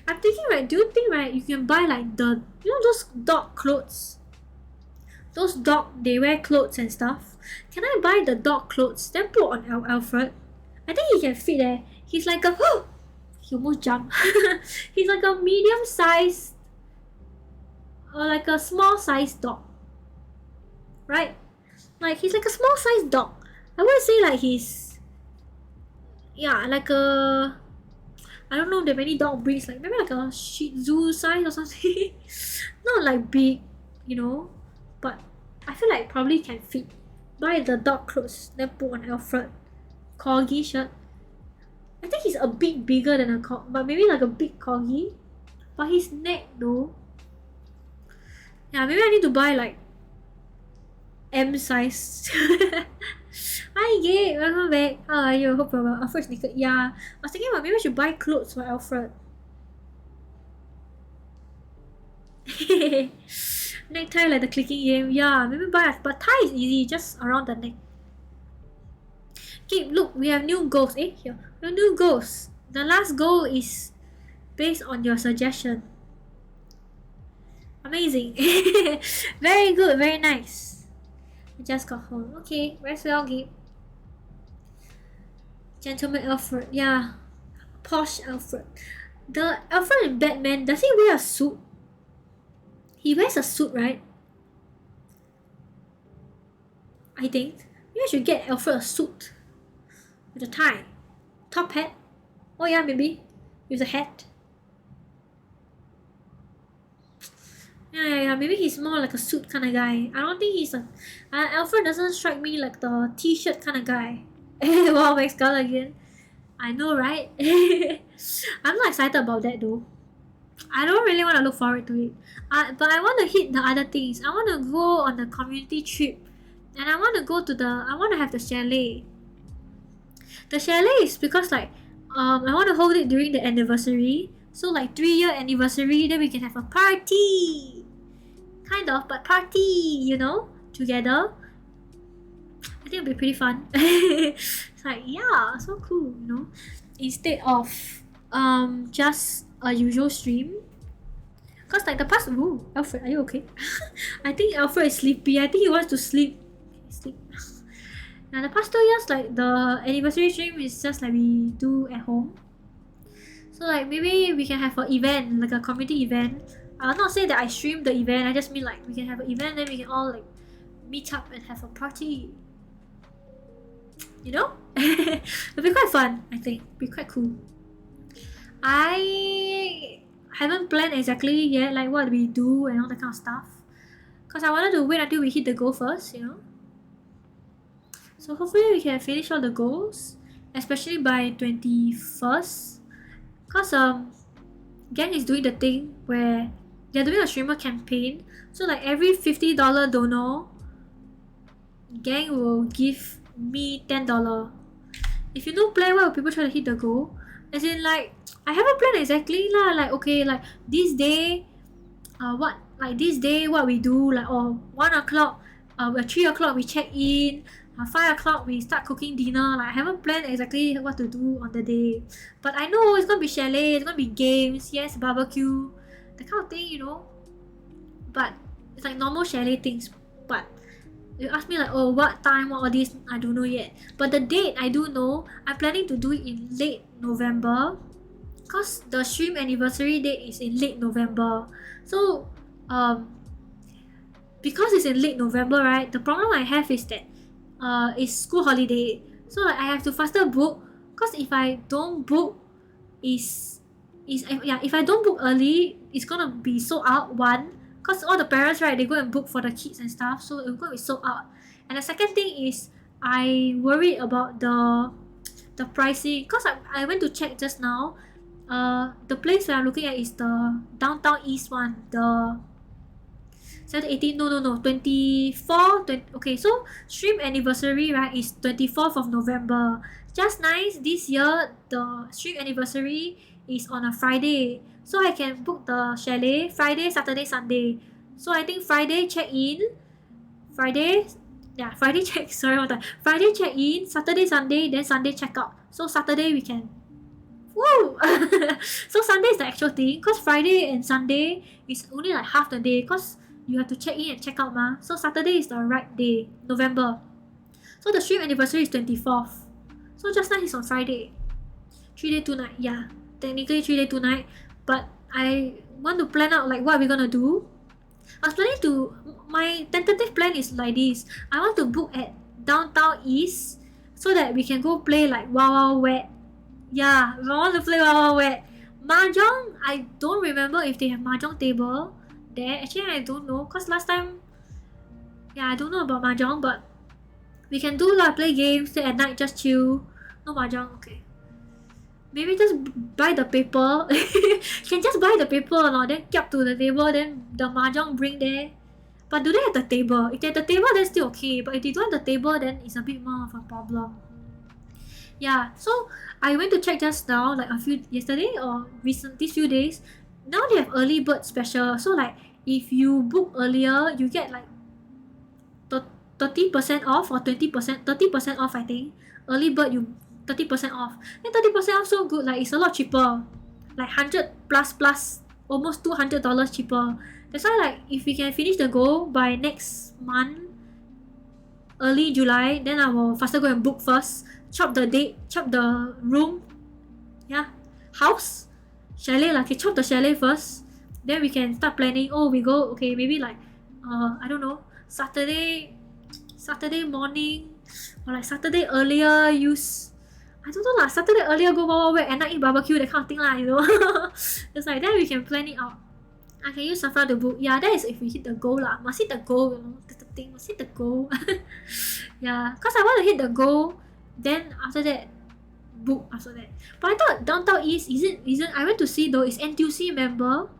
I'm thinking, right, do you think, right, you can buy like those dog clothes? Those dog, they wear clothes and stuff. Can I buy the dog clothes, then put on Alfred? I think he can fit there. He's like a, he almost jumped. He's like a medium sized, or like a small sized dog. Right? Like, he's like a small sized dog. I wouldn't say like he's, yeah, like a, I don't know, there are many dog breeds, like maybe like a Shih Tzu size or something. Not like big, you know, but I feel like probably can fit. Buy the dog clothes, then put on Alfred. Corgi shirt. I think he's a bit bigger than a corgi, but maybe like a big corgi. But his neck though. Yeah, maybe I need to buy like M size. Hi Gabe, welcome back. How are you? Hope you're well. Alfred's naked. Yeah, I was thinking about maybe I should buy clothes for Alfred. Necktie like the clicking game. Yeah, maybe buy, but tie is easy, just around the neck. Okay, look, we have new goals. Here, we have new goals. The last goal is based on your suggestion. Amazing. Very good, very nice. I just got home. Okay, rest well, Gabe. Gentleman Alfred, yeah. Posh Alfred. The Alfred in Batman, does he wear a suit? He wears a suit, right? I think. Maybe I should get Alfred a suit. With a tie. Top hat. Oh yeah, maybe. With a hat. Yeah. Maybe he's more like a suit kind of guy. I don't think he's a... Alfred doesn't strike me like the t-shirt kind of guy. Wow, Max Skull again. I know, right? I'm not excited about that though. I don't really want to look forward to it. But I want to hit the other things. I want to go on the community trip. And I want to go to I want to have the chalet. The chalet is because like, I want to hold it during the anniversary. So like 3-year anniversary, then we can have a party. Kind of, but party, you know, together. I think it'll be pretty fun. It's like, yeah, so cool, you know. Instead of just a usual stream. Cause like the past, ooh, Alfred, are you okay? I think Alfred is sleepy. I think he wants to sleep. Now the past 2 years, like the anniversary stream is just like we do at home. So like maybe we can have an event, like a community event. I'll not say that I stream the event. I just mean like we can have an event, then we can all like meet up and have a party. You know? It'll be quite fun, I think. It'll be quite cool. I haven't planned exactly yet, like what we do and all that kind of stuff. Cause I wanted to wait until we hit the goal first, you know. So hopefully we can finish all the goals, especially by 21st. Cause Gang is doing the thing where they're doing a streamer campaign. So like every $50 donor, Gang will give me $10. If you don't plan, why will people try to hit the goal? As in like, I haven't planned exactly lah. Like okay, like this day, what we do, like 1 o'clock, at 3 o'clock we check in, 5 o'clock we start cooking dinner. Like I haven't planned exactly what to do on the day, but I know it's gonna be chalet, it's gonna be games, yes, barbecue, that kind of thing, you know. But it's like normal chalet things. But you ask me like, oh, what time, what all this, I don't know yet. But the date I do know. I'm planning to do it in late November. cause the stream anniversary date is in late November. So because it's in late November, right? The problem I have is that it's school holiday. So like, I have to faster book. Cause if I don't book, if I don't book early, it's gonna be sold out. One, cause all the parents, right, they go and book for the kids and stuff, so it's gonna be sold out. And the second thing is I worry about the pricing. Cause I went to check just now. The place where I'm looking at is the downtown east one. The 18, no, 24, 20, okay, so stream anniversary, right, is 24th of November. Just nice, this year, the stream anniversary is on a Friday. So I can book the chalet Friday, Saturday, Sunday. So I think Friday check-in, Friday check-in, Saturday, Sunday, then Sunday check-out. So Saturday we can, woo! So Sunday is the actual thing, because Friday and Sunday is only like half the day, because you have to check in and check out ma. So Saturday is the right day, November. So the stream anniversary is 24th. So just nice is on Friday. 3 day 2 night, yeah. Technically 3 day 2 night. But I want to plan out like what are we gonna do. I was planning to, my tentative plan is like this. I want to book at downtown east so that we can go play like Wild Wild Wet. Yeah, I want to play Wild Wild Wet. Mahjong, I don't remember if they have Mahjong table there. Actually, I don't know, cause last time, yeah, I don't know about mahjong, but we can do like play games, stay at night, just chill. No mahjong, okay. Maybe just buy the paper. Can just buy the paper or not, then kiap to the table, then the mahjong bring there. But do they have the table? If they have the table, then still okay. But if they don't have the table, then it's a bit more of a problem. Yeah, so I went to check just now, like yesterday or these few days. Now they have early bird special. So like if you book earlier, you get like 30% off or 20%, 30% off I think. Early bird you 30% off. Then 30% off so good, like it's a lot cheaper. Like 100 plus, almost $200 cheaper. That's why like if we can finish the goal by next month, early July, then I will faster go and book first. Chop the date, chop the room. Yeah. House. Chalet lah, okay, chop the chalet first. Then we can start planning. Oh, we go, okay, maybe like I don't know, Saturday morning, or like Saturday earlier use, I don't know lah, Saturday earlier go Wild Wild Wet, and not eat barbecue, that kind of thing lah, you know. It's like then we can plan it out. I can use Safra to book. Yeah, that is if we hit the goal lah. Must hit the goal, you know. That's the thing. Must hit the goal. Yeah, cause I want to hit the goal. Then after that, book after that. But I thought downtown east isn't. I went to see though. Is NTUC member,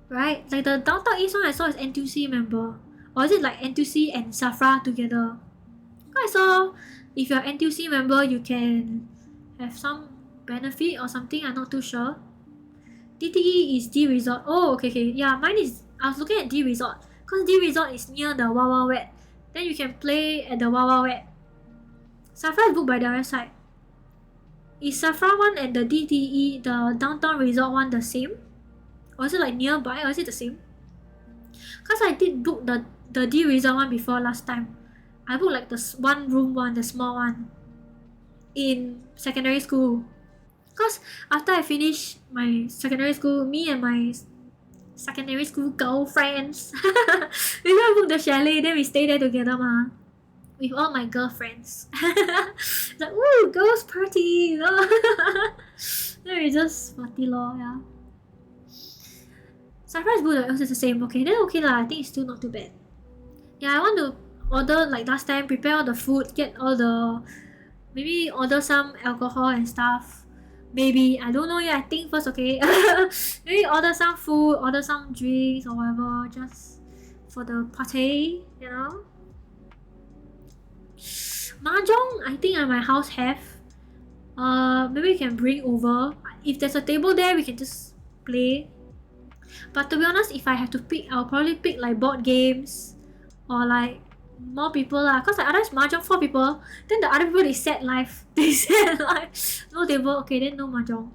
right? Like the downtown east one I saw is NTUC member, or is it like NTUC and Safra together? I saw if you're NTUC member, you can have some benefit or something. I'm not too sure. DTE is D Resort. Oh, okay. Yeah, mine is. I was looking at D Resort because D Resort is near the Wild Wild Wet. Then you can play at the Wild Wild Wet. Safra is booked by the other side. Is Safra one and the DTE, the downtown resort one, the same? Or is it like nearby, or is it the same? Because I did book the D resort one before last time. I booked like the one room one, the small one, in secondary school. Because after I finished my secondary school, me and my secondary school girlfriends, we go book the chalet, then we stay there together ma. With all my girlfriends. Like, ooh, girls party, you know. Then we just party lor, yeah. Safra is good, it's the same. Okay, then okay lah, I think it's still not too bad. Yeah, I want to order like last time, prepare all the food, get all the, maybe order some alcohol and stuff. Maybe, I don't know yet, I think first, okay. Maybe order some food, order some drinks or whatever, just for the party, you know. Mahjong, I think at my house have. Maybe we can bring over. If there's a table there, we can just play. But to be honest, if I have to pick, I'll probably pick like board games or like more people lah. Cause like otherwise Mahjong 4 people, then the other people they set live. They set live. No table, okay, then no Mahjong.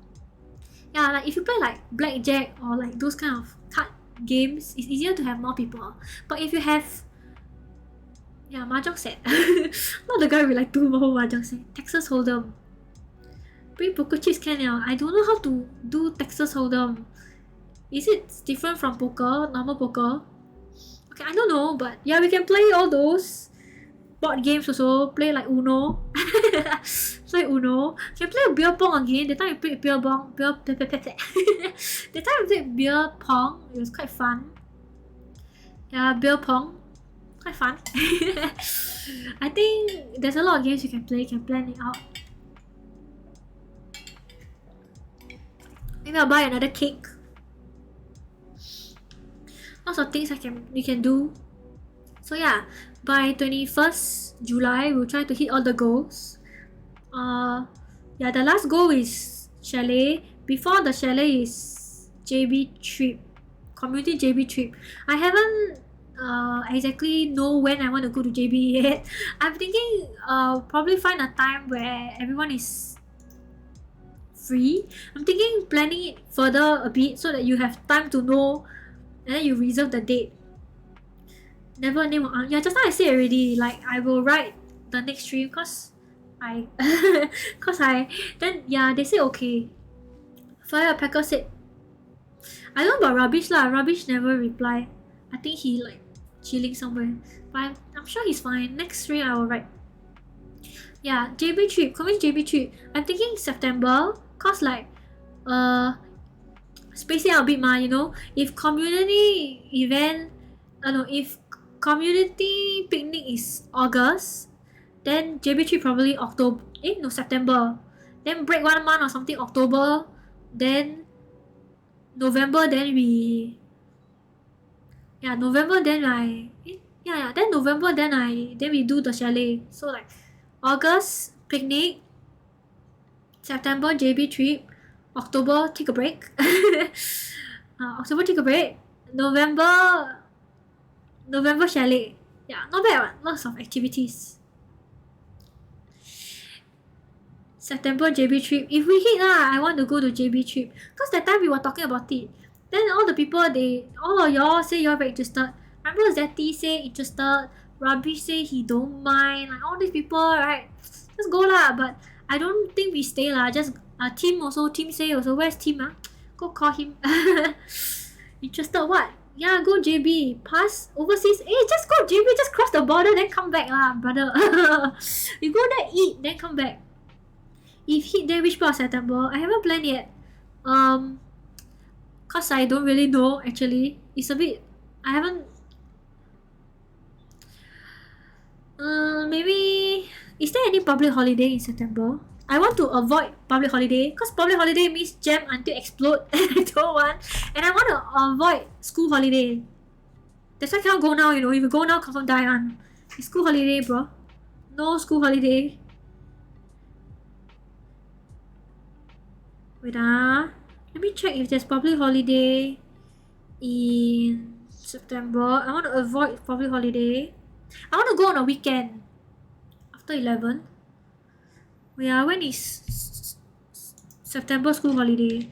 Yeah, like if you play like blackjack or like those kind of card games, it's easier to have more people. But if you have Mahjong set. Not the guy with like 2 more Mahjong set. Texas Hold'em. Bring poker chips can now. I don't know how to do Texas Hold'em. Is it different from poker, normal poker? Okay, I don't know, but yeah, we can play all those board games also. Play like Uno. Play Uno. Can play beer pong again. That time we played beer pong. That time we played beer pong. It was quite fun. Yeah, beer pong. Quite fun. I think there's a lot of games you can play. You can plan it out. Maybe I'll buy another cake. Lots of things we can do. So yeah, by 21st July, we'll try to hit all the goals. Yeah, the last goal is chalet. Before the chalet is JB trip, community JB trip. I haven't exactly know when I want to go to JB yet. I'm thinking probably find a time where everyone is free. I'm thinking planning it further a bit so that you have time to know, and then you reserve the date. Never name yeah, just now I said already, like I will write the next stream cause then yeah, they say okay. Firepacker said, I don't know about Rubbish lah. Rubbish never reply. I think he like chilling somewhere, but I'm sure he's fine. Next stream I will write. Yeah, JB trip, community JB trip. I'm thinking September, cause like spacing out a bit ma, you know. If community event, if community picnic is August, then JB trip probably September. Then break 1 month or something, October. Then November, then we November, then we do the chalet. So like August picnic, September JB trip, October take a break. October take a break. November chalet. Yeah, not bad. Lots of activities. September JB trip. If we hit I want to go to JB trip. Cause that time we were talking about it. Then all the people all of y'all say y'all very interested. Remember Zetty say interested. Rubbish say he don't mind. Like all these people, right? Just go lah. But I don't think we stay lah. Just Tim say also. Where's Tim? Go call him. Interested what? Yeah, go JB. Pass overseas. Just go JB. Just cross the border, then come back lah, brother. You go there, eat, then come back. If hit there, which part of September? I haven't planned yet. Cause I don't really know actually. It's a bit. I haven't. Maybe. Is there any public holiday in September? I want to avoid public holiday because public holiday means jam until explode and I don't want. And I want to avoid school holiday. That's why I cannot go now, you know. If you go now, confirm die on. It's school holiday, bro. No school holiday. Wait let me check if there's public holiday in September. I want to avoid public holiday. I want to go on a weekend after 11. Yeah, when is September school holiday?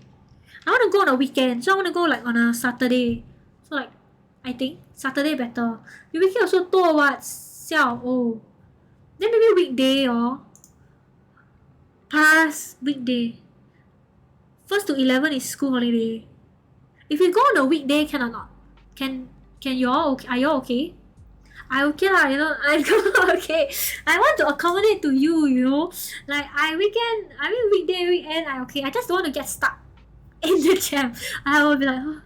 I want to go on a weekend, so I want to go like on a Saturday. So like, I think Saturday better. The weekend also tour what? Then maybe weekday or pass weekday. 1st to 11 is school holiday. If we go on a weekday, can or not? Can y'all okay? Are y'all okay? I okay lah, you know. I okay. I want to accommodate to you, you know. Like weekday, weekend, I okay. I just don't want to get stuck in the jam. I will be like, oh.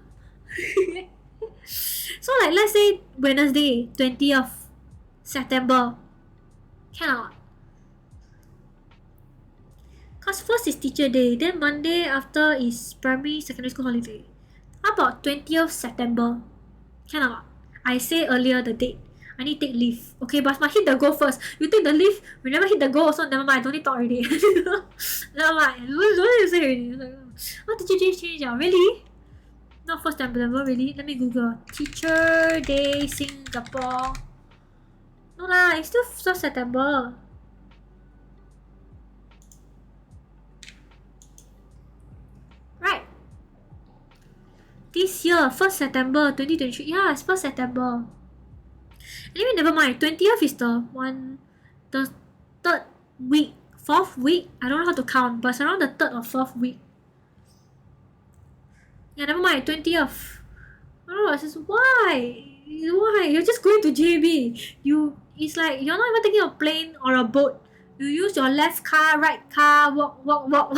So like, let's say Wednesday, 20th September. Can or not? Cause 1st is teacher day, then Monday after is primary, secondary school holiday. How about 20th September? Can or not? I say earlier the date. I need to take leave. Okay, but must hit the goal first. You take the leave, we never hit the goal also, never mind. I don't need to talk already. Never mind. Don't need to say already. What did you change? Really? Not 1st September, really? Let me Google. Teacher Day Singapore. No lah, it's still 1st September. Right. This year, 1st September 2023. Yeah, it's 1st September. Anyway, never mind. 20th is the 3rd week 4th week. I don't know how to count, but it's around the 3rd or 4th week. Yeah, never mind, 20th. I don't know, I says, why? Why? You're just going to JB. It's like you're not even taking a plane or a boat. You use your left car, right car, walk, walk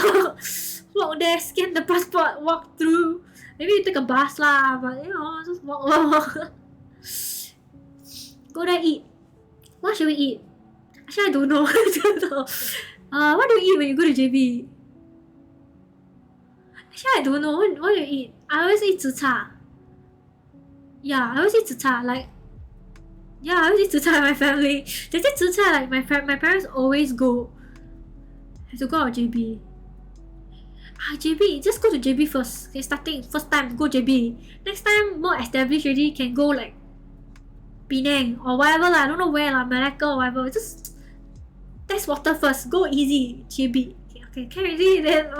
there, scan the passport, walk through. Maybe you take a bus lah, but just walk. Go there, eat. What should we eat? Actually, I don't know. What do you eat when you go to JB? Actually, I don't know. What do you eat? I always eat zi cha. Yeah, I always eat zi cha. I always eat zi cha with my family. They say zi cha, like my parents always go. Have to go out JB. JB, just go to JB first. Okay, starting first time go JB. Next time more established already, can go like Penang or whatever lah. I don't know where lah, Malacca or whatever. Just test water first. Go easy JB. Okay, can already then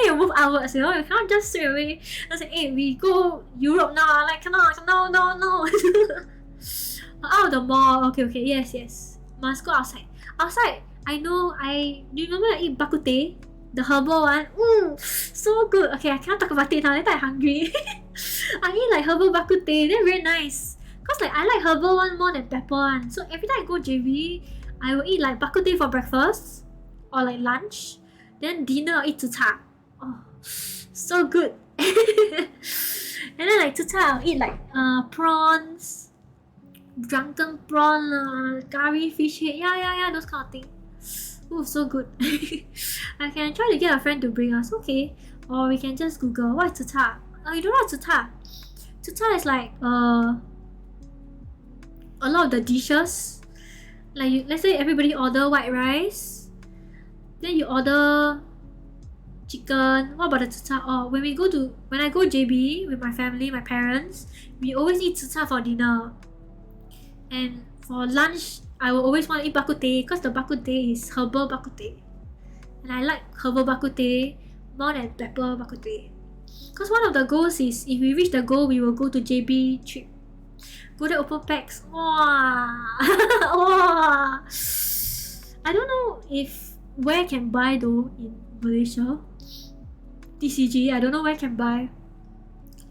you move outwards. You can't just straight away. I say, hey, we go Europe now. Like cannot, no. Out of the mall. Okay, yes. Must go outside. Outside, I know. Do you remember I eat bak kut teh? The herbal one, so good. Okay, I cannot talk about it now. Later I'm hungry. I eat like herbal bak kut teh. They're very nice. Cause like I like herbal one more than pepper one. So every time I go JB, I will eat like bak kut teh for breakfast or like lunch. Then dinner I'll eat zi cha. Oh, so good. And then like zi cha I'll eat like prawns, drunken prawn, curry fish head. Yeah, those kind of things. Oh, so good. I can try to get a friend to bring us, okay? Or we can just Google what's zi cha. You don't know what's zi cha? Zi cha is like a lot of the dishes. Like let's say everybody order white rice, then you order chicken. What about the zi cha? When I go JB with my family, my parents, we always eat zi cha for dinner. And for lunch, I will always want to eat bak kut teh because the bak kut teh is herbal bak kut teh. And I like herbal bak kut teh more than pepper bak kut teh. Because one of the goals is if we reach the goal, we will go to JB trip. Go there open packs. Wow. Wow. I don't know where can buy though in Malaysia. TCG, I don't know where can buy.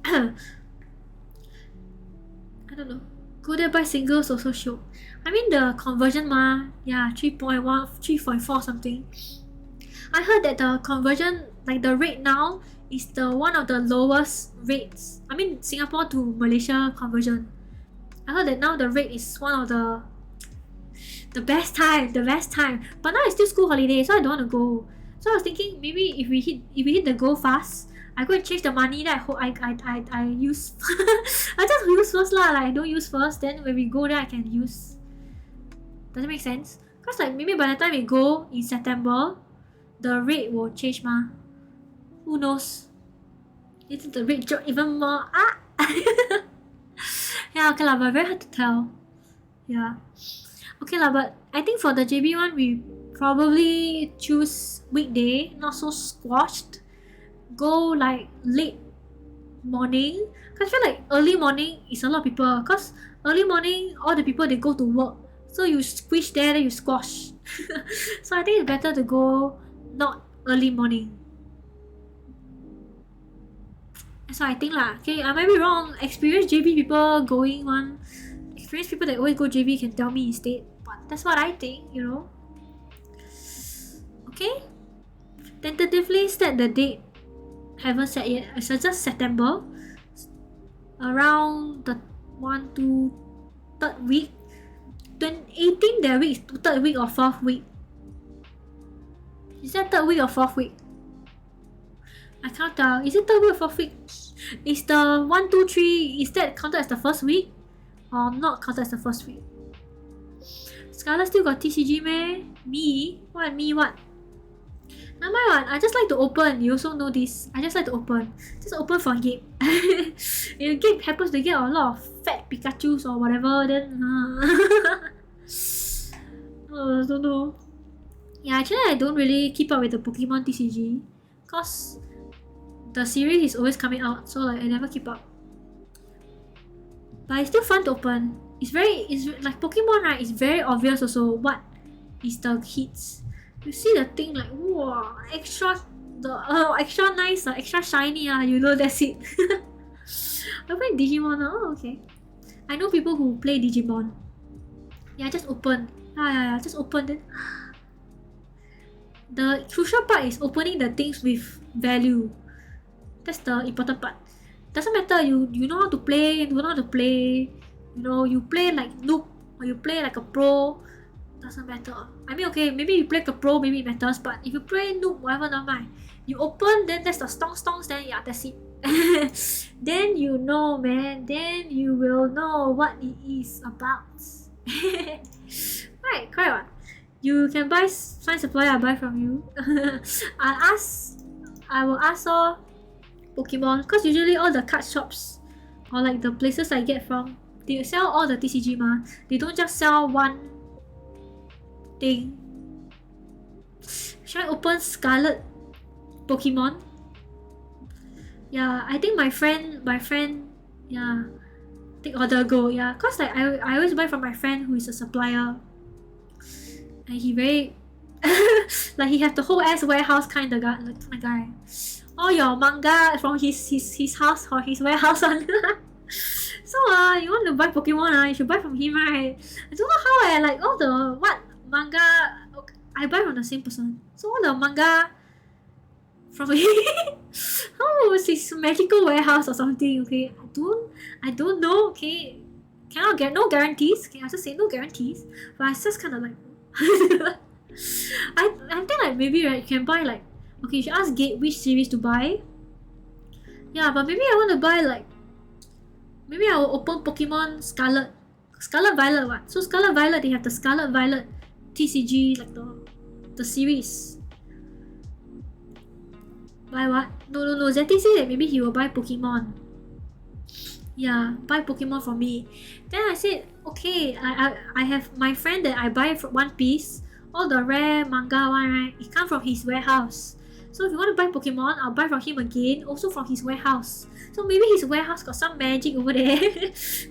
I don't know. Go there buy singles also show. I mean the conversion 3.1, 3.4 something. I heard that the conversion, like the rate now, is the one of the lowest rates. I mean Singapore to Malaysia conversion. I heard that now the rate is one of the best time. But now it's still school holiday, so I don't want to go. So I was thinking maybe if we hit the goal fast, I go and change the money that I use. I just use first lah. Like I don't use first, then when we go there I can use. Does it make sense? Cause like maybe by the time we go in September, the rate will change mah. Who knows? It's the rate drop even more. Yeah, okay lah, but very hard to tell. Yeah. Okay lah, but I think for the JB one we probably choose weekday, not so squashed. Go like late morning. Cause I feel like early morning is a lot of people. Cause early morning all the people they go to work. So you squish there, then you squash. So I think it's better to go not early morning. That's what I think lah. Okay, I might be wrong. Experienced JB people going one. Experienced people that always go JB can tell me instead. But that's what I think, you know. Okay. Tentatively set the date. Haven't set yet. I suggest September. Around the 1 to 3rd week. 18 that week is 3rd week or 4th week. Is that 3rd week or 4th week? I can't tell. Is it 3rd week or 4th week? Is the 1, 2, 3, is that counted as the first week? Or not counted as the first week? Scarlett still got TCG meh? Me? What? Me what? Not my one. I just like to open. You also know this. I just like to open. Just open for game. If game happens to get a lot of fat Pikachus or whatever, then I don't know. Yeah, actually I don't really keep up with the Pokemon TCG cause the series is always coming out, so like I never keep up. But it's still fun to open. It's like Pokemon, right? It's very obvious also what is the hits. You see the thing like, wow, extra extra nice, extra shiny, you know, that's it. I play Digimon, oh okay. I know people who play Digimon. Yeah, just open. Yeah, just open it. The crucial part is opening the things with value. That's the important part. Doesn't matter you know how to play, you don't know how to play. You know, you play like noob or you play like a pro. Doesn't matter. I mean, okay, maybe you play like a pro, maybe it matters. But if you play noob, whatever, never mind. You open, then there's the stonks, then yeah, that's it. Then you know, man. Then you will know what it is about. Right, correct. You can buy Sign Supply, I buy from you. I will ask all Pokemon, because usually all the card shops or like the places I get from, they sell all the TCG ma. They don't just sell one thing. Should I open Scarlet Pokemon? Yeah, I think my friend, yeah, take order go, yeah, cause like I always buy from my friend who is a supplier, and he very like he have the whole ass warehouse kind of guy. All your manga from his house or his warehouse on. So you want to buy Pokemon, you should buy from him, right? I don't know how like all the what manga I buy from the same person. So all the manga from him. How was his magical warehouse or something? Okay, I don't know. Okay, cannot get no guarantees. Okay, I just say no guarantees. But it's just kind of like I think like maybe right, you can buy like, okay, you should ask Gate which series to buy. Yeah, but maybe I want to buy like, maybe I will open Pokemon Scarlet Violet what? So Scarlet Violet, they have the Scarlet Violet TCG, like the series. Buy what? No, Zeti said that maybe he will buy Pokemon. Yeah, buy Pokemon for me. Then I said, okay, I have my friend that I buy from One Piece, all the rare manga one, right? It comes from his warehouse. So if you want to buy Pokemon, I'll buy from him again, also from his warehouse. So maybe his warehouse got some magic over there.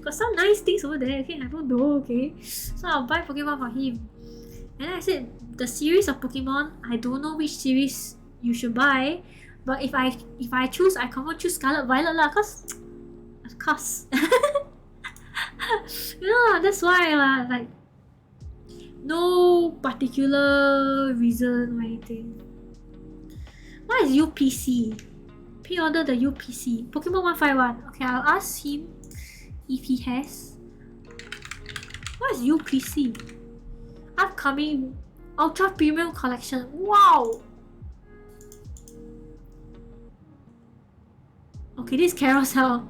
Got some nice things over there, okay? I don't know, okay? So I'll buy Pokemon for him. And then I said, the series of Pokemon, I don't know which series you should buy. But if I choose, I confirm choose Scarlet Violet lah, cause of course. Yeah, that's why lah, like no particular reason or anything. What is UPC? Pre-order the UPC. Pokemon 151. Okay, I'll ask him if he has. What is UPC? Upcoming Ultra Premium Collection. Wow! Okay, this Carousel.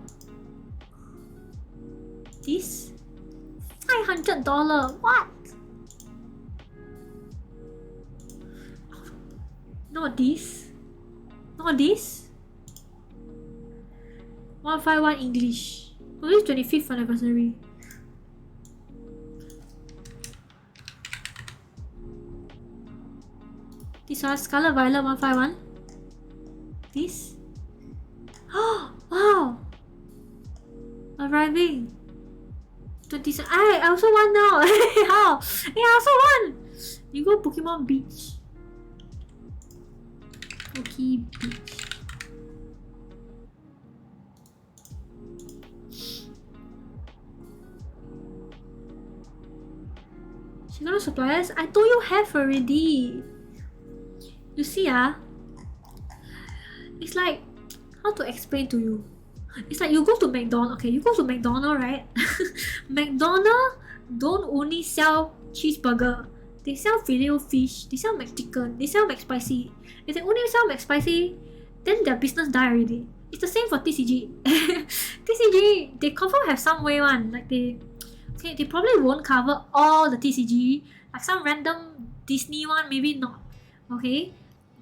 This? $500. What? Not this. Not this. 151 English. Oh, this is 25th anniversary. This one, Scarlet Violet 151. This. Oh, wow! Arriving. 27. I also want now. How? Yeah, I also want. You go Pokemon Beach. Poke Beach. Shigano suppliers? I told you have already. You see, it's like, how to explain to you? It's like you go to McDonald's, okay, you go to McDonald's, right? McDonald's don't only sell cheeseburger. They sell Filet-O-Fish, they sell McChicken, they sell McSpicy. If they only sell McSpicy, then their business die already. It's the same for TCG. TCG, they confirm have some way one. Like they probably won't cover all the TCG. Like some random Disney one, maybe not. Okay?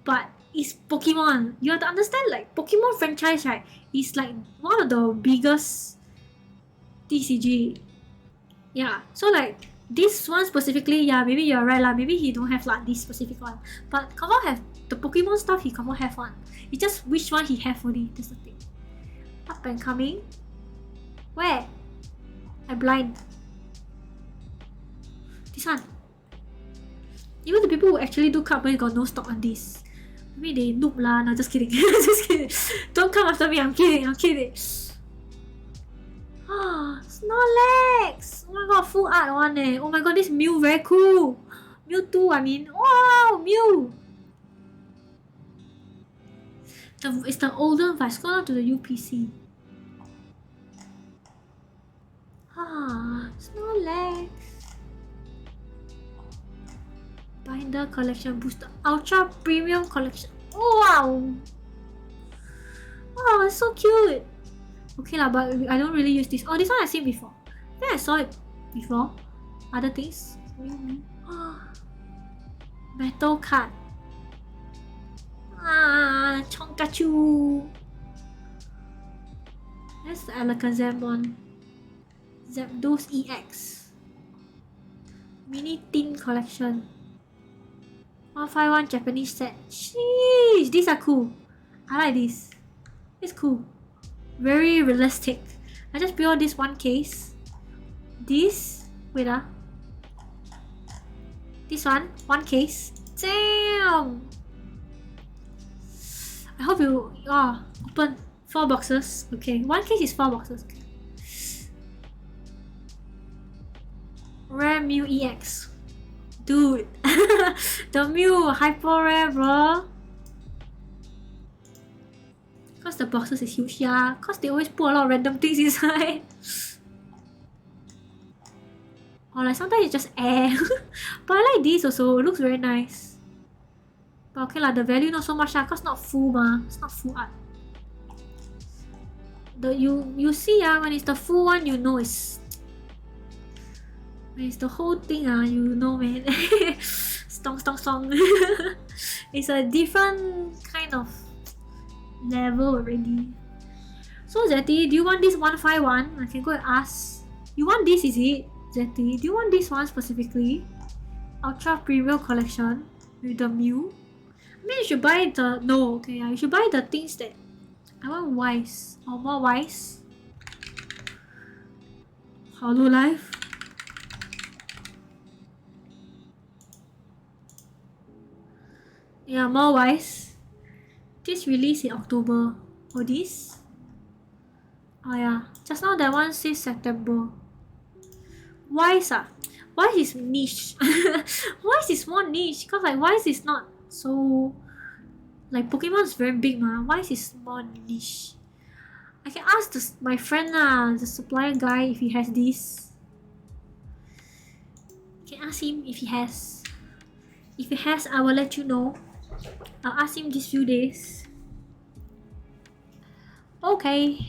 But it's Pokemon. You have to understand, like Pokemon franchise, right? Is like one of the biggest TCG. Yeah. So like this one specifically, yeah, maybe you're right lah. Maybe he don't have like this specific one. But confirm have the Pokemon stuff, he confirm have one. It's just which one he have only. That's the thing. Up and coming. Where? I blind. This one. Even the people who actually do card opening got no stock on this. Maybe they noob lah. No, just kidding. Just kidding. Don't come after me. I'm kidding. I'm kidding. Ah, Snorlax! Oh my god, full art one eh. Oh my god, this Mew very cool. Mewtwo, I mean. Wow, Mew! It's the older if I scroll down to the UPC. Ah, Snorlax. Binder collection booster. Ultra premium collection. Oh, wow! Wow, it's so cute. Okay lah, but I don't really use this. Oh, this one I've seen before. I think I saw it before. Other things. Metal card. Ah, Chonkachu. That's the Alakazam. Zapdos EX. Mini Tin Collection. 151 Japanese set. Sheesh, these are cool. I like this. It's cool. Very realistic. I just built this one case. This, wait this one case. Damn! I hope you open 4 boxes. Okay, one case is 4 boxes. Rare Mew EX. Dude, the Mew hyper rare, bro. Cause the boxes is huge, yeah. Cause they always put a lot of random things inside. Or like sometimes it's just air. But I like this also. It looks very nice. But okay lah, the value not so much lah. Cause not full ma. It's not full art. You see when it's the full one, you know it's. When it's the whole thing you know, man. Stong. It's a different kind of level already. So Zeti, do you want this 151? I can go and ask. You want this, is it? Zeti, do you want this one specifically? Ultra Premium Collection with the Mew? I mean, you should buy the... No, okay, yeah, you should buy the things that... I want Wise. Or more Wise. Hololive. Yeah, more Wise. This released in October. Oh, this? Oh yeah, just now that one says September. Wise Wise is niche. Wise is more niche because like Wise is not so like Pokemon is very big ma. Wise is more niche. I can ask my friend the supplier guy if he has this. Can ask him if he has. If he has, I will let you know. I'll ask him these few days. Okay.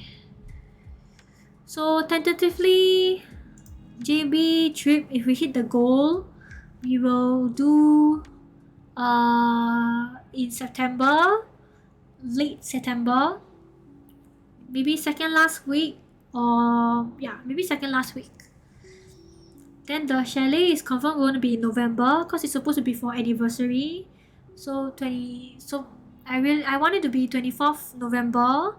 So tentatively, JB trip, if we hit the goal, we will do in September, late September, maybe second last week, or yeah, maybe second last week. Then the chalet is confirmed going to be in November because it's supposed to be for anniversary. So I want it to be 24th November,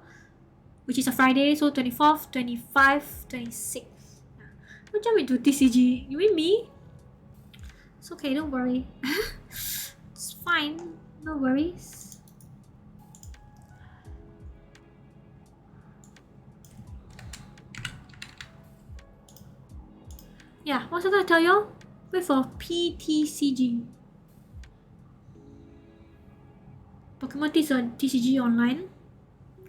which is a Friday, so 24th, 25th, 26th. Don't jump into TCG. You mean me? It's okay, don't worry. It's fine, no worries. Yeah, what's I gonna tell you? Wait for PTCG. Pokemon TCG online.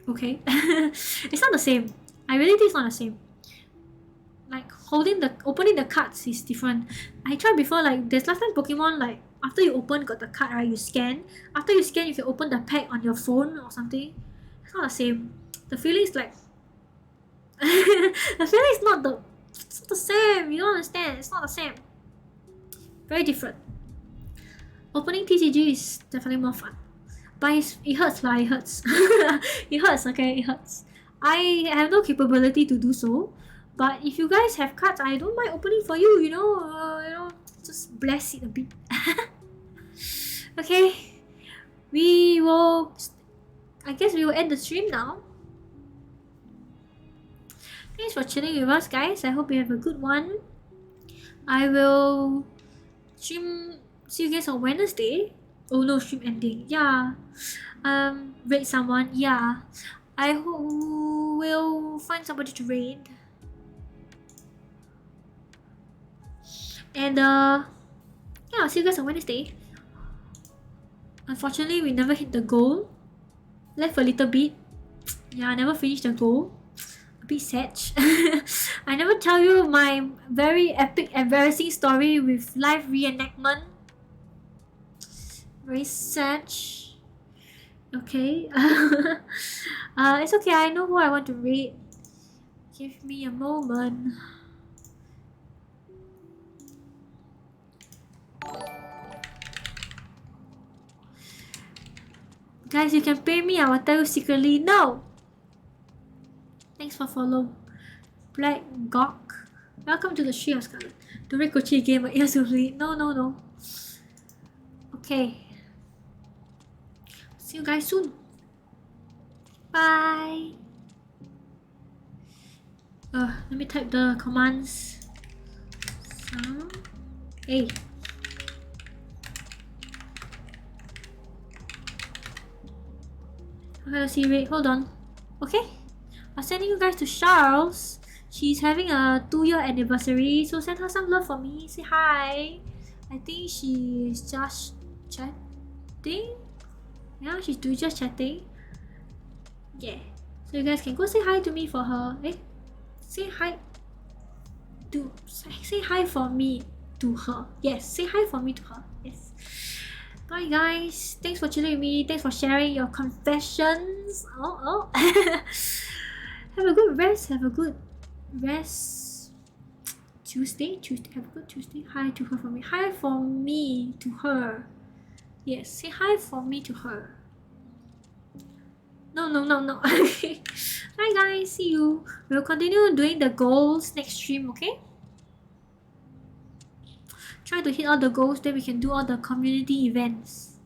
Okay. It's not the same. I really think it's not the same. Like opening the cards is different. I tried before, like there's last time Pokemon, like after you got the card, right, you scan. After you scan, you can open the pack on your phone or something. It's not the same. The feeling is like the feeling is not the same. You don't understand. It's not the same. Very different. Opening TCG is definitely more fun. But it hurts lah, it hurts. It hurts, okay, it hurts. I have no capability to do so. But if you guys have cards, I don't mind opening for you, you know, just bless it a bit. Okay. I guess we will end the stream now. Thanks for chilling with us, guys. I hope you have a good one. I will stream See you guys on Wednesday. Oh no, stream ending. Yeah. Raid someone. Yeah. I will find somebody to raid. And yeah, I'll see you guys on Wednesday. Unfortunately, we never hit the goal. Left a little bit. Yeah, I never finished the goal. A bit sad. I never tell you my very epic, embarrassing story with live reenactment. Very sad. Okay. It's okay. I know who I want to raid. Give me a moment. Guys, you can pay me. I will tell you secretly. No. Thanks for follow. Black Gawk. Welcome to the stream, Scarlet. To raid Kochi Gamer. Yes, no, no, no. Okay. See you guys soon. Bye. Let me type the commands. Hey. Okay, let's see. Wait, hold on. Okay. I'm sending you guys to Charles. She's having a 2-year anniversary, so send her some love for me. Say hi. I think she's just chatting. Yeah, she's doing just chatting. Yeah. So you guys can go say hi to me for her. Say hi. Say hi for me to her. Yes, say hi for me to her. Yes. Bye guys. Thanks for chilling with me. Thanks for sharing your confessions. Oh. Have a good rest. Have a good rest. Tuesday. Have a good Tuesday. Hi to her for me. Hi for me to her. Yes, say hi for me to her. No. Bye guys, see you. We'll continue doing the goals next stream, okay? Try to hit all the goals, then we can do all the community events.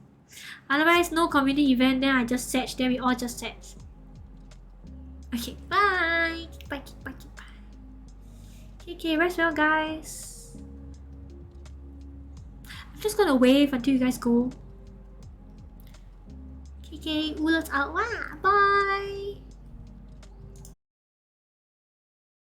Otherwise, no community event, then I just search, then we all just search. Okay, bye. Bye. Okay, rest well, guys. I'm just gonna wave until you guys go. Okay, Ulo's out. Bye.